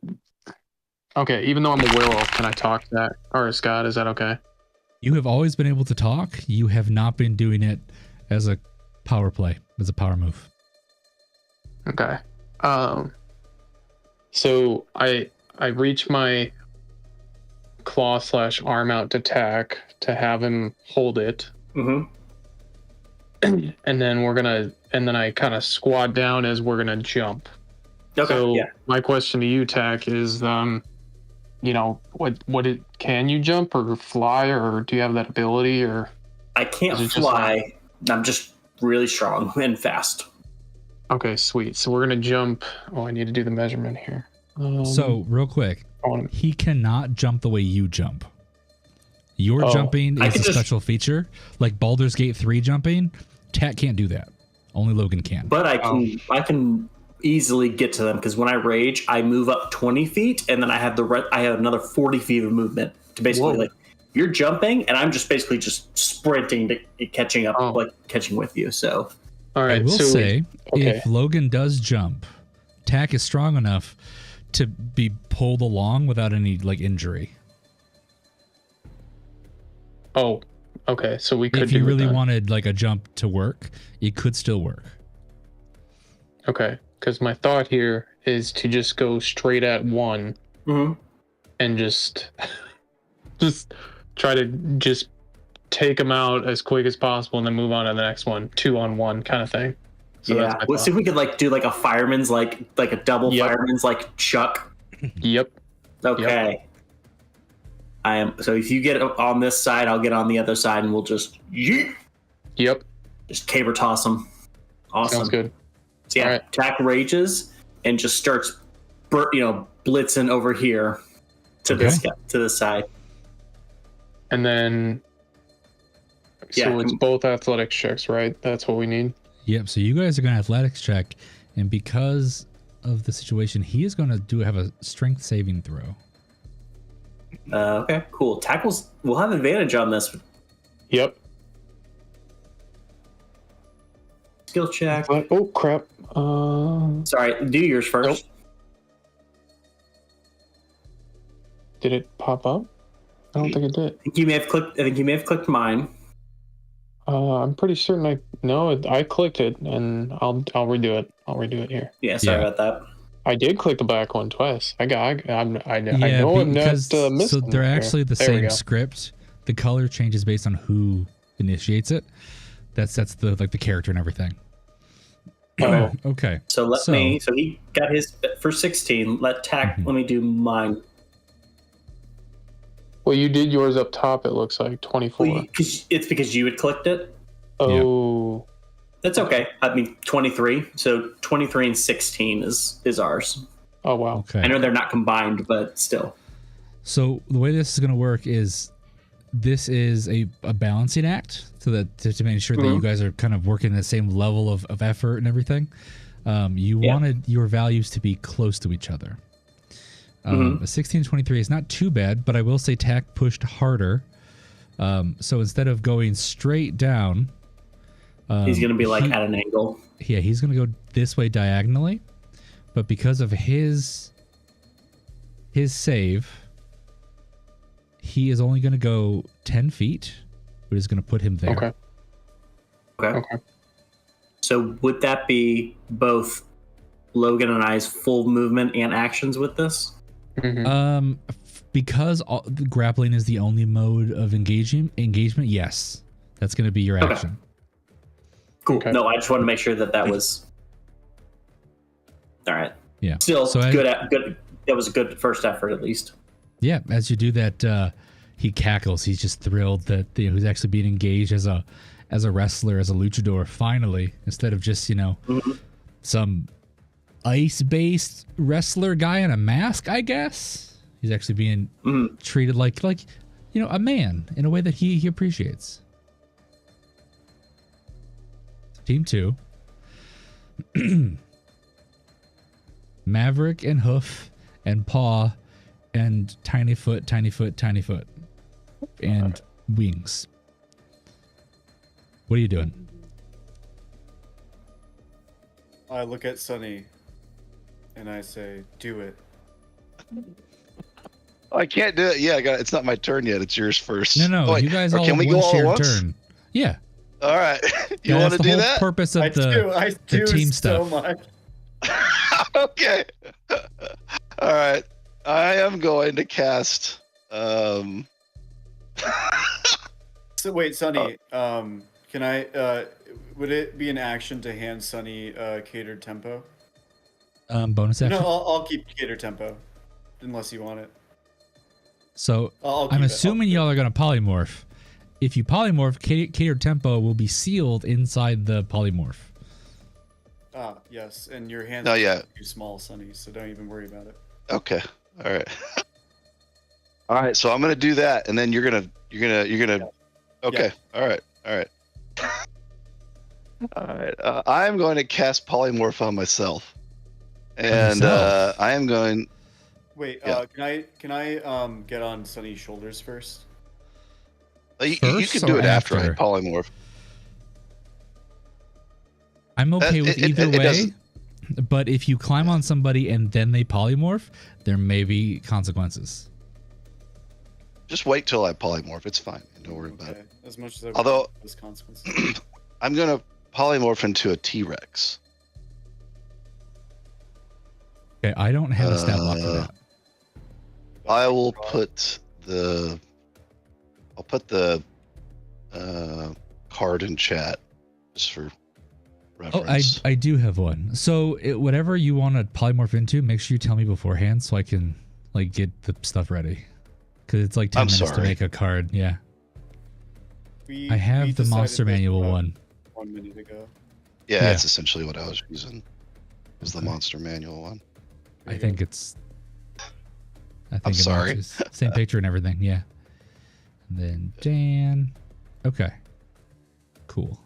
Okay, even though I'm a werewolf, can I talk to that? Or Scott, is that okay? You have always been able to talk. You have not been doing it as a power play, as a power move. Okay. So I reach my claw/arm out to Tack to have him hold it. Mm-hmm. And then I kind of squat down as we're gonna jump. Okay. So my question to you, Tack, is can you jump or fly, or do you have that ability, or I can't fly. I'm just really strong and fast. Okay, sweet. So we're gonna jump. Oh, I need to do the measurement here. So real quick, he cannot jump the way you jump. Your Oh, jumping I is a could just- special feature. Like Baldur's Gate 3 jumping, Tat can't do that. Only Logan can. But I can easily get to them because when I rage, I move up 20 feet, and then I have I have another 40 feet of movement to basically Whoa. like you're jumping, and I'm just basically just sprinting to catching up, like catching with you. So All right. I will so say, okay. if Logan does jump, Tack is strong enough to be pulled along without any like injury. Oh, okay. So we could If you do it really then. wanted like a jump to work, it could still work. Okay, because my thought here is to just go straight at one and just try to just take him out as quick as possible and then move on to the next one, 2-on-1 kind of thing. So yeah, let's see if we could like do like a fireman's like a double fireman's like chuck. Yep. Okay. I am. So if you get on this side, I'll get on the other side, and we'll just Yep. just caber toss them. Awesome. Sounds good. So yeah, Alright. Tack rages and just starts, blitzing over here to this guy, to the side. And then, so it's both athletics checks, right? That's what we need. Yep. So you guys are going to athletics check, and because of the situation, he is going to have a strength saving throw. Okay, cool. Tackles, we'll have advantage on this. Yep. Skill check. Oh crap. Sorry, do yours first. Nope. Did it pop up? I don't think it did. I think you may have clicked mine. I'm pretty certain I clicked it, and I'll redo it. I'll redo it here. Yeah, sorry about that. I did click the back one twice. I know I'm not missing. So they're actually the There we same go. script. The color changes based on who initiates it. That's the like the character and everything. Oh. Okay. So so he got his for 16. Let Tack. Let me do mine. Well, you did yours up top. It looks like 24. Well, it's because you had clicked it. Oh. That's okay. I mean, 23. So 23 and 16 is ours. Oh wow. Okay. I know they're not combined, but still. So the way this is going to work is this is a balancing act so that to make sure that you guys are kind of working the same level of effort and everything. You wanted your values to be close to each other. A 16 and 23 is not too bad, but I will say Tack pushed harder. So instead of going straight down, he's going to be like at an angle. Yeah, he's going to go this way diagonally, but because of his save, he is only going to go 10 feet, which is going to put him there. Okay. So would that be both Logan and I's full movement and actions with this? Because the grappling is the only mode of engagement, yes. That's going to be your action. Cool. Okay. No, I just wanted to make sure that was all right. Yeah. Still good. That was a good first effort, at least. Yeah. As you do that, he cackles. He's just thrilled that he's actually being engaged as a wrestler, as a luchador. Finally, instead of just some ice-based wrestler guy in a mask, I guess he's actually being treated like a man in a way that he appreciates. Team 2. Maverick and Hoof and Paw and Tiny Foot, and Wings. What are you doing? I look at Sunny and I say, "Do it." I can't do it. Yeah, it's not my turn yet. It's yours first. No, wait, you guys all can we go all at shared once? turn. Yeah. All right. You want to do that? Purpose of I do team so stuff. much. Okay. All right. I am going to cast. So wait, Sunny. Can I? Would it be an action to hand Sunny catered tempo? Bonus action. No, I'll keep catered tempo, unless you want it. So I'll I'm keep assuming y'all are going to polymorph. If you polymorph, catered tempo will be sealed inside the polymorph. Ah, yes, and your hands are too small, Sunny, so don't even worry about it. Okay. All right. All right. So I'm gonna do that, and then you're gonna You're gonna. Okay. Yeah. All right. All right. I'm going to cast polymorph on myself, and yourself? I am going. Wait, Yeah. can I get on Sunny's shoulders first? You First can or do it after I after? polymorph. I'm okay with either way. doesn't- But if you climb on somebody and then they polymorph, there may be consequences. Just wait till I polymorph. It's fine. Don't worry about it. As much as I Although- those consequences. I'm gonna polymorph into a T-Rex. Okay, I don't have a stat block for that. I will put the. I'll put the card in chat just for Oh, reference. I do have one. So whatever you want to polymorph into, make sure you tell me beforehand so I can like get the stuff ready. Because it's like 10 I'm minutes to sorry. make a card. Yeah, We I have the decided monster this manual about one. 1 minute ago. Yeah, Yeah. that's essentially what I was using. Was the Okay. monster manual one. I think it's. I think I'm it sorry. matches. Same picture and everything. Yeah. And then Dan. Okay. Cool.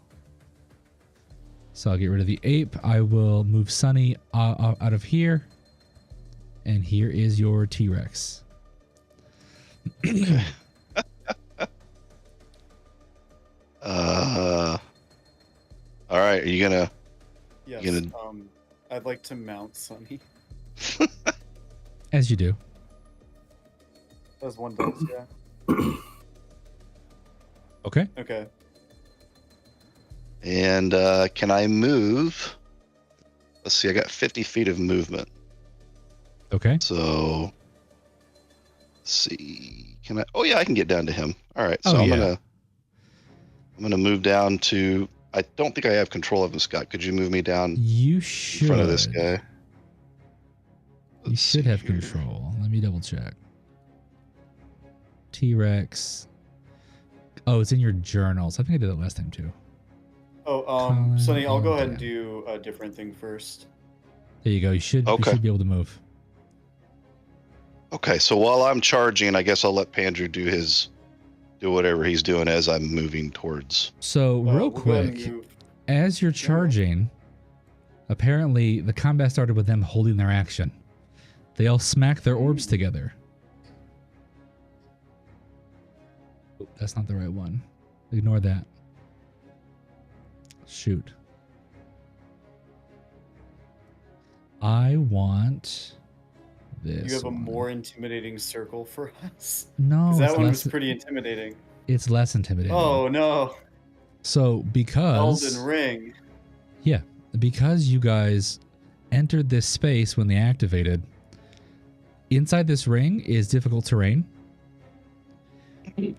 So I'll get rid of the ape. I will move Sunny out of here. And here is your T-Rex. All right. Are you gonna? Yes. You gonna- I'd like to mount Sunny. As you do. As one does, yeah. Okay. Okay. And can I move? Let's see. I got 50 feet of movement. Okay. So. Let's see. Can I? Oh yeah, I can get down to him. All right. So Oh, I'm yeah. gonna move down to. I don't think I have control of him, Scott. Could you move me down You in should. front of this guy? You Let's should see have here. control. Let me double check. T-Rex. Oh, it's in your journals. I think I did that last time too. Oh, Colin Sunny, I'll go and ahead and Dan. do a different thing first. There you go. You should Okay. be able to move. Okay, so while I'm charging, I guess I'll let Pandrew do whatever he's doing as I'm moving towards. So real We'll go ahead and quick, move. as you're charging, apparently the combat started with them holding their action. They all smack their orbs together. Oh, that's not the right one. Ignore that. Shoot. I want this. You have a one. more intimidating circle for us. No, 'Cause that it's one less, was pretty intimidating. it's less intimidating. Oh no. So because Elden Ring. yeah, because you guys entered this space when they activated, inside this ring is difficult terrain.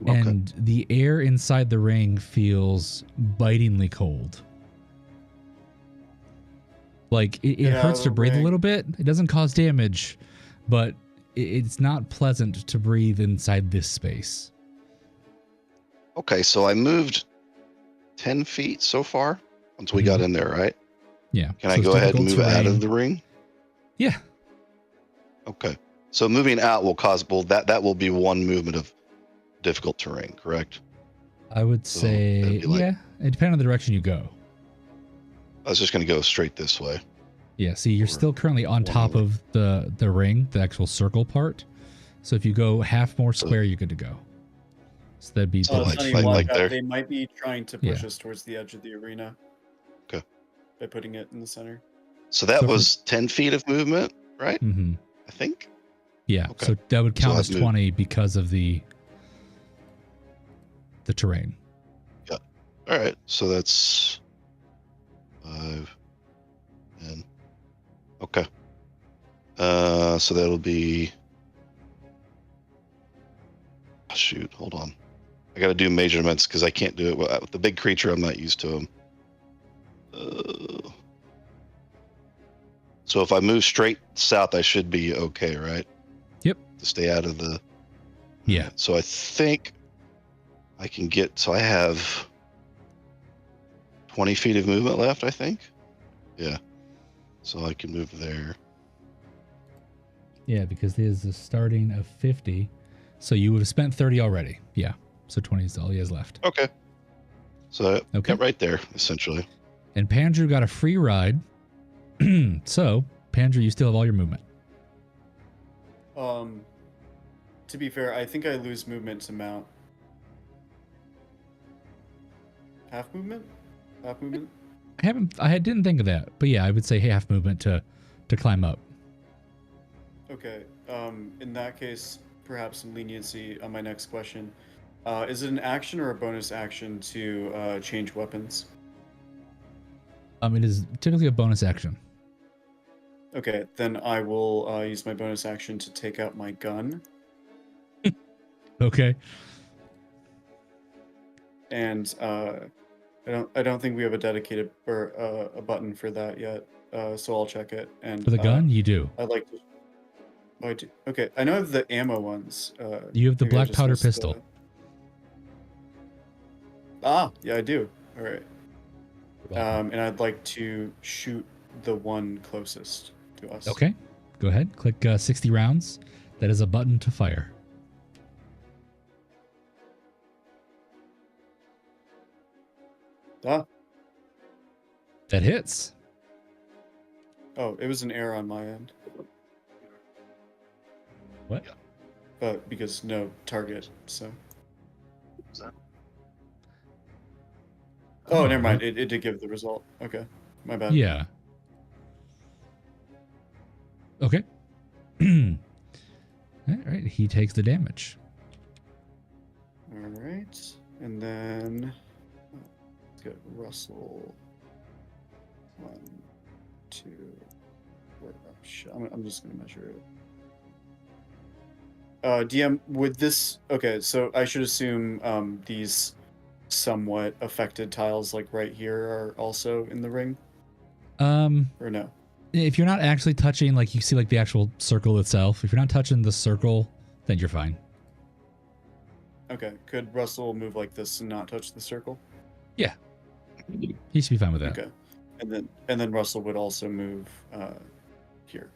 And the air inside the ring feels bitingly cold. Like it Get out hurts of to the breathe a ring. little bit. It doesn't cause damage, but it's not pleasant to breathe inside this space. Okay, so I moved 10 feet so far once we got in there, right? Yeah. Can so I it's go ahead and move difficult out terrain. of the ring? Yeah. Okay. So moving out will cause that will be one movement of difficult terrain, correct? I would So say that'd be like- yeah. It depends on the direction you go. I was just going to go straight this way. Yeah, see, you're Or still currently on one top way. of the ring, the actual circle part. So if you go half more square, you're good to go. So that'd be So like- Sunny, like watch out. there? They might be trying to push Yeah. us towards the edge of the arena. Okay. By putting it in the center. So that So for- was 10 feet of movement, right? hmm I think. Yeah, Okay. so that would count So as I've moved. 20 because of the terrain. All right. So that's 5 and okay. So that'll be. Oh, shoot, hold on. I got to do measurements because I can't do it with the big creature. I'm not used to him. So if I move straight south, I should be okay, right? Yep. To stay out of the. Yeah. So I think I can get. So I have 20 feet of movement left, I think. Yeah. So I can move there. Yeah, because there's a starting of 50. So you would have spent 30 already. Yeah. So 20 is all he has left. Okay. So Okay. right there, essentially. And Pandrew got a free ride. So, Pandrew, you still have all your movement. To be fair, I think I lose movement to mount. Half movement? Half movement? I didn't think of that, but yeah, I would say half movement to climb up. Okay. In that case, perhaps some leniency on my next question. Is it an action or a bonus action to change weapons? It is typically a bonus action. Okay, then I will use my bonus action to take out my gun. Okay. And I don't think we have a dedicated or a button for that yet. So I'll check it. And For the gun, you do. I'd like to. Oh, I do. Okay, I know I have the ammo ones. You have the maybe I black just powder missed pistol. Yeah, I do. All right. And I'd like to shoot the one closest to us. Okay. Go ahead. Click 60 rounds. That is a button to fire. Ah. That hits. Oh, it was an error on my end. What? Because no target, so. Oh, never mind. It did give the result. Okay. My bad. Yeah. Okay. All right. He takes the damage. All right. And then let's get Russell. 1, 2. I'm just going to measure it. DM, would this... Okay, so I should assume these somewhat affected tiles like right here are also in the ring? Or no? If you're not actually touching, like you see like the actual circle itself, if you're not touching the circle, then you're fine. Okay, could Russell move like this and not touch the circle? Yeah. He should be fine with that. Okay. And then Russell would also move here.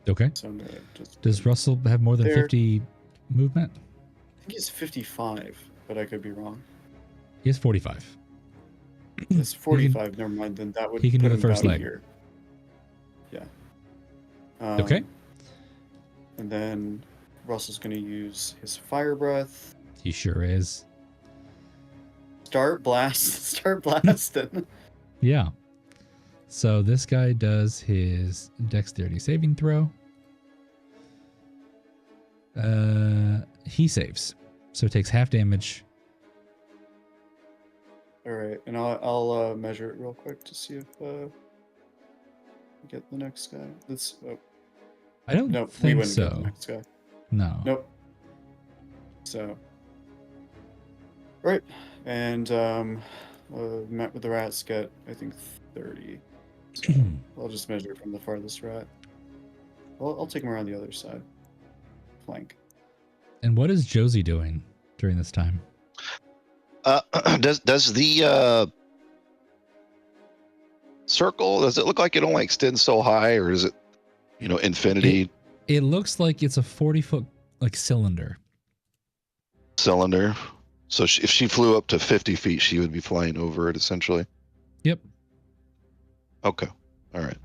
Okay. So I'm gonna just... Does Russell have more than There. 50 movement? I think he's 55, but I could be wrong. He has 45. It's 45. Never mind. Then that would he can put do the him first about leg. here. Yeah. Okay. And then Russell's going to use his fire breath. He sure is. Start blasting. Yeah. So this guy does his dexterity saving throw. He saves. So it takes half damage. All right, and I'll measure it real quick to see if get the next guy. I don't we think wouldn't get the so. next guy. No. Nope. So, right, and met with the rats get I think 30. So I'll just measure from the farthest rat. I'll take him around the other side. Flank. And what is Josie doing during this time? Does the circle, does it look like it only extends so high, or is it, infinity It looks like it's a 40-foot like cylinder. cylinder? So if she flew up to 50 feet, she would be flying over it essentially. Yep. Okay. All right.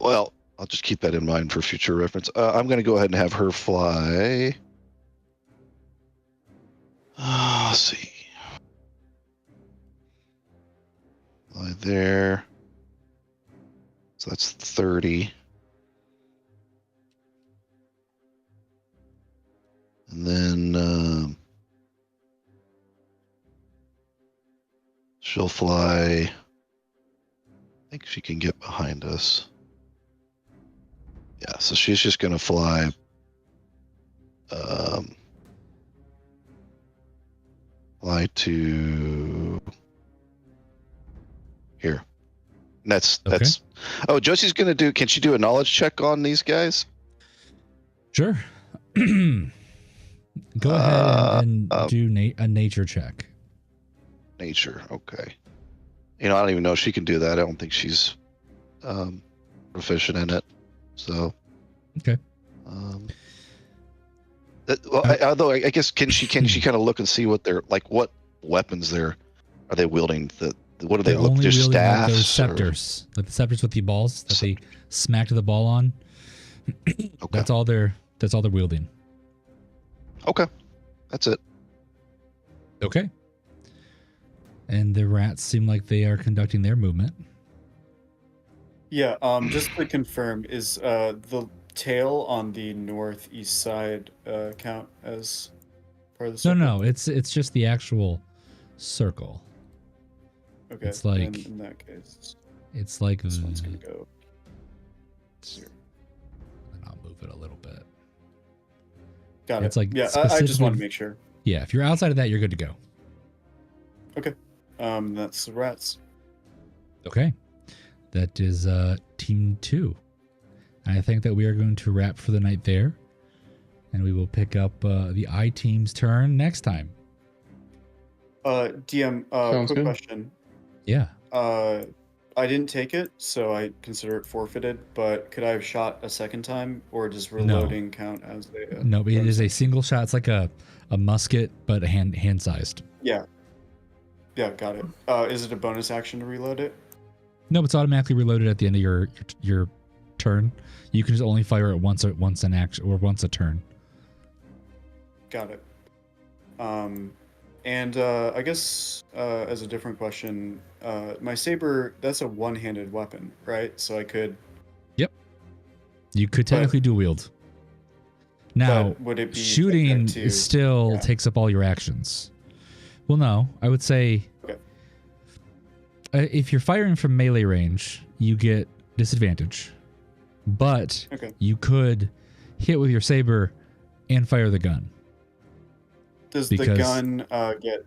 Well, I'll just keep that in mind for future reference. I'm going to go ahead and have her fly. Let's see. Fly there. So that's 30. And then she'll fly. I think she can get behind us. Yeah, so she's just going to fly. Fly to here. And that's. Oh, Josie's going to do. Can she do a knowledge check on these guys? Sure. Go ahead and do a nature check. Nature, okay. I don't even know if she can do that. I don't think she's proficient in it. So. Okay. Although I guess can she kind of look and see what they're like? What weapons are they wielding? What do they They're look? only Just wielding like staffs? those or- scepters, like the scepters with the balls that they smacked the ball on. Okay. That's all they're wielding. Okay, that's it. Okay. And the rats seem like they are conducting their movement. Yeah, just to confirm, is the tail on the northeast side count as part of the circle? No, it's just the actual circle. Okay, it's like- then in that case, It's like this one's gonna go. And I'll move it a little bit. Got it. It's like yeah, I just specifically- wanted to make sure. Yeah, if you're outside of that, you're good to go. That's the rats. Okay. That is team 2. And I think that we are going to wrap for the night there. And we will pick up the I team's turn next time. DM, Sounds quick good. question. Yeah. I didn't take it, so I consider it forfeited. But could I have shot a second time, or does reloading count as a? No, it is a single shot. It's like a musket, but hand sized. Yeah. Yeah, got it. Is it a bonus action to reload it? No, it's automatically reloaded at the end of your turn. You can just only fire it once an action or once a turn. Got it. And I guess as a different question, my saber, that's a one-handed weapon, right? So I could. You could technically dual wield. Now, but would it be shooting subject to- still takes up all your actions. Well, no, I would say Okay. If you're firing from melee range, you get disadvantage, but Okay. you could hit with your saber and fire the gun. Does because- the gun get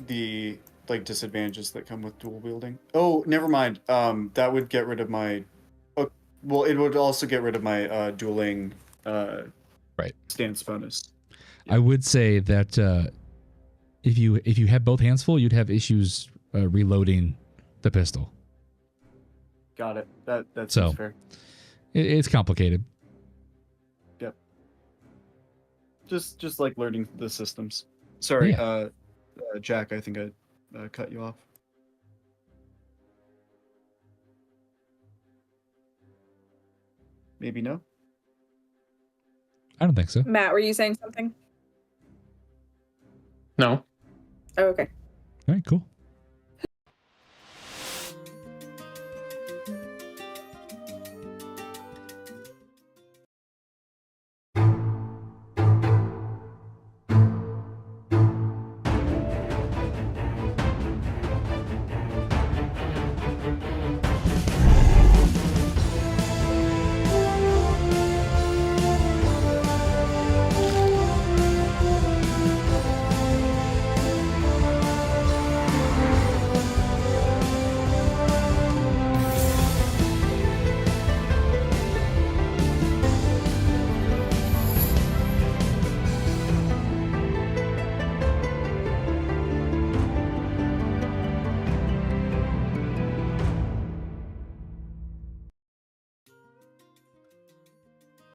the disadvantages that come with dual wielding? Oh, never mind. That would get rid of my. Well, it would also get rid of my dueling. Right. Stance bonus. I would say that if you had both hands full, you'd have issues reloading the pistol. Got it. That So- seems fair. It's complicated. Just like learning the systems. Sorry, Yeah. Jack. I think I cut you off. Maybe no. I don't think so. Matt, were you saying something? No. Oh, okay. All right, cool.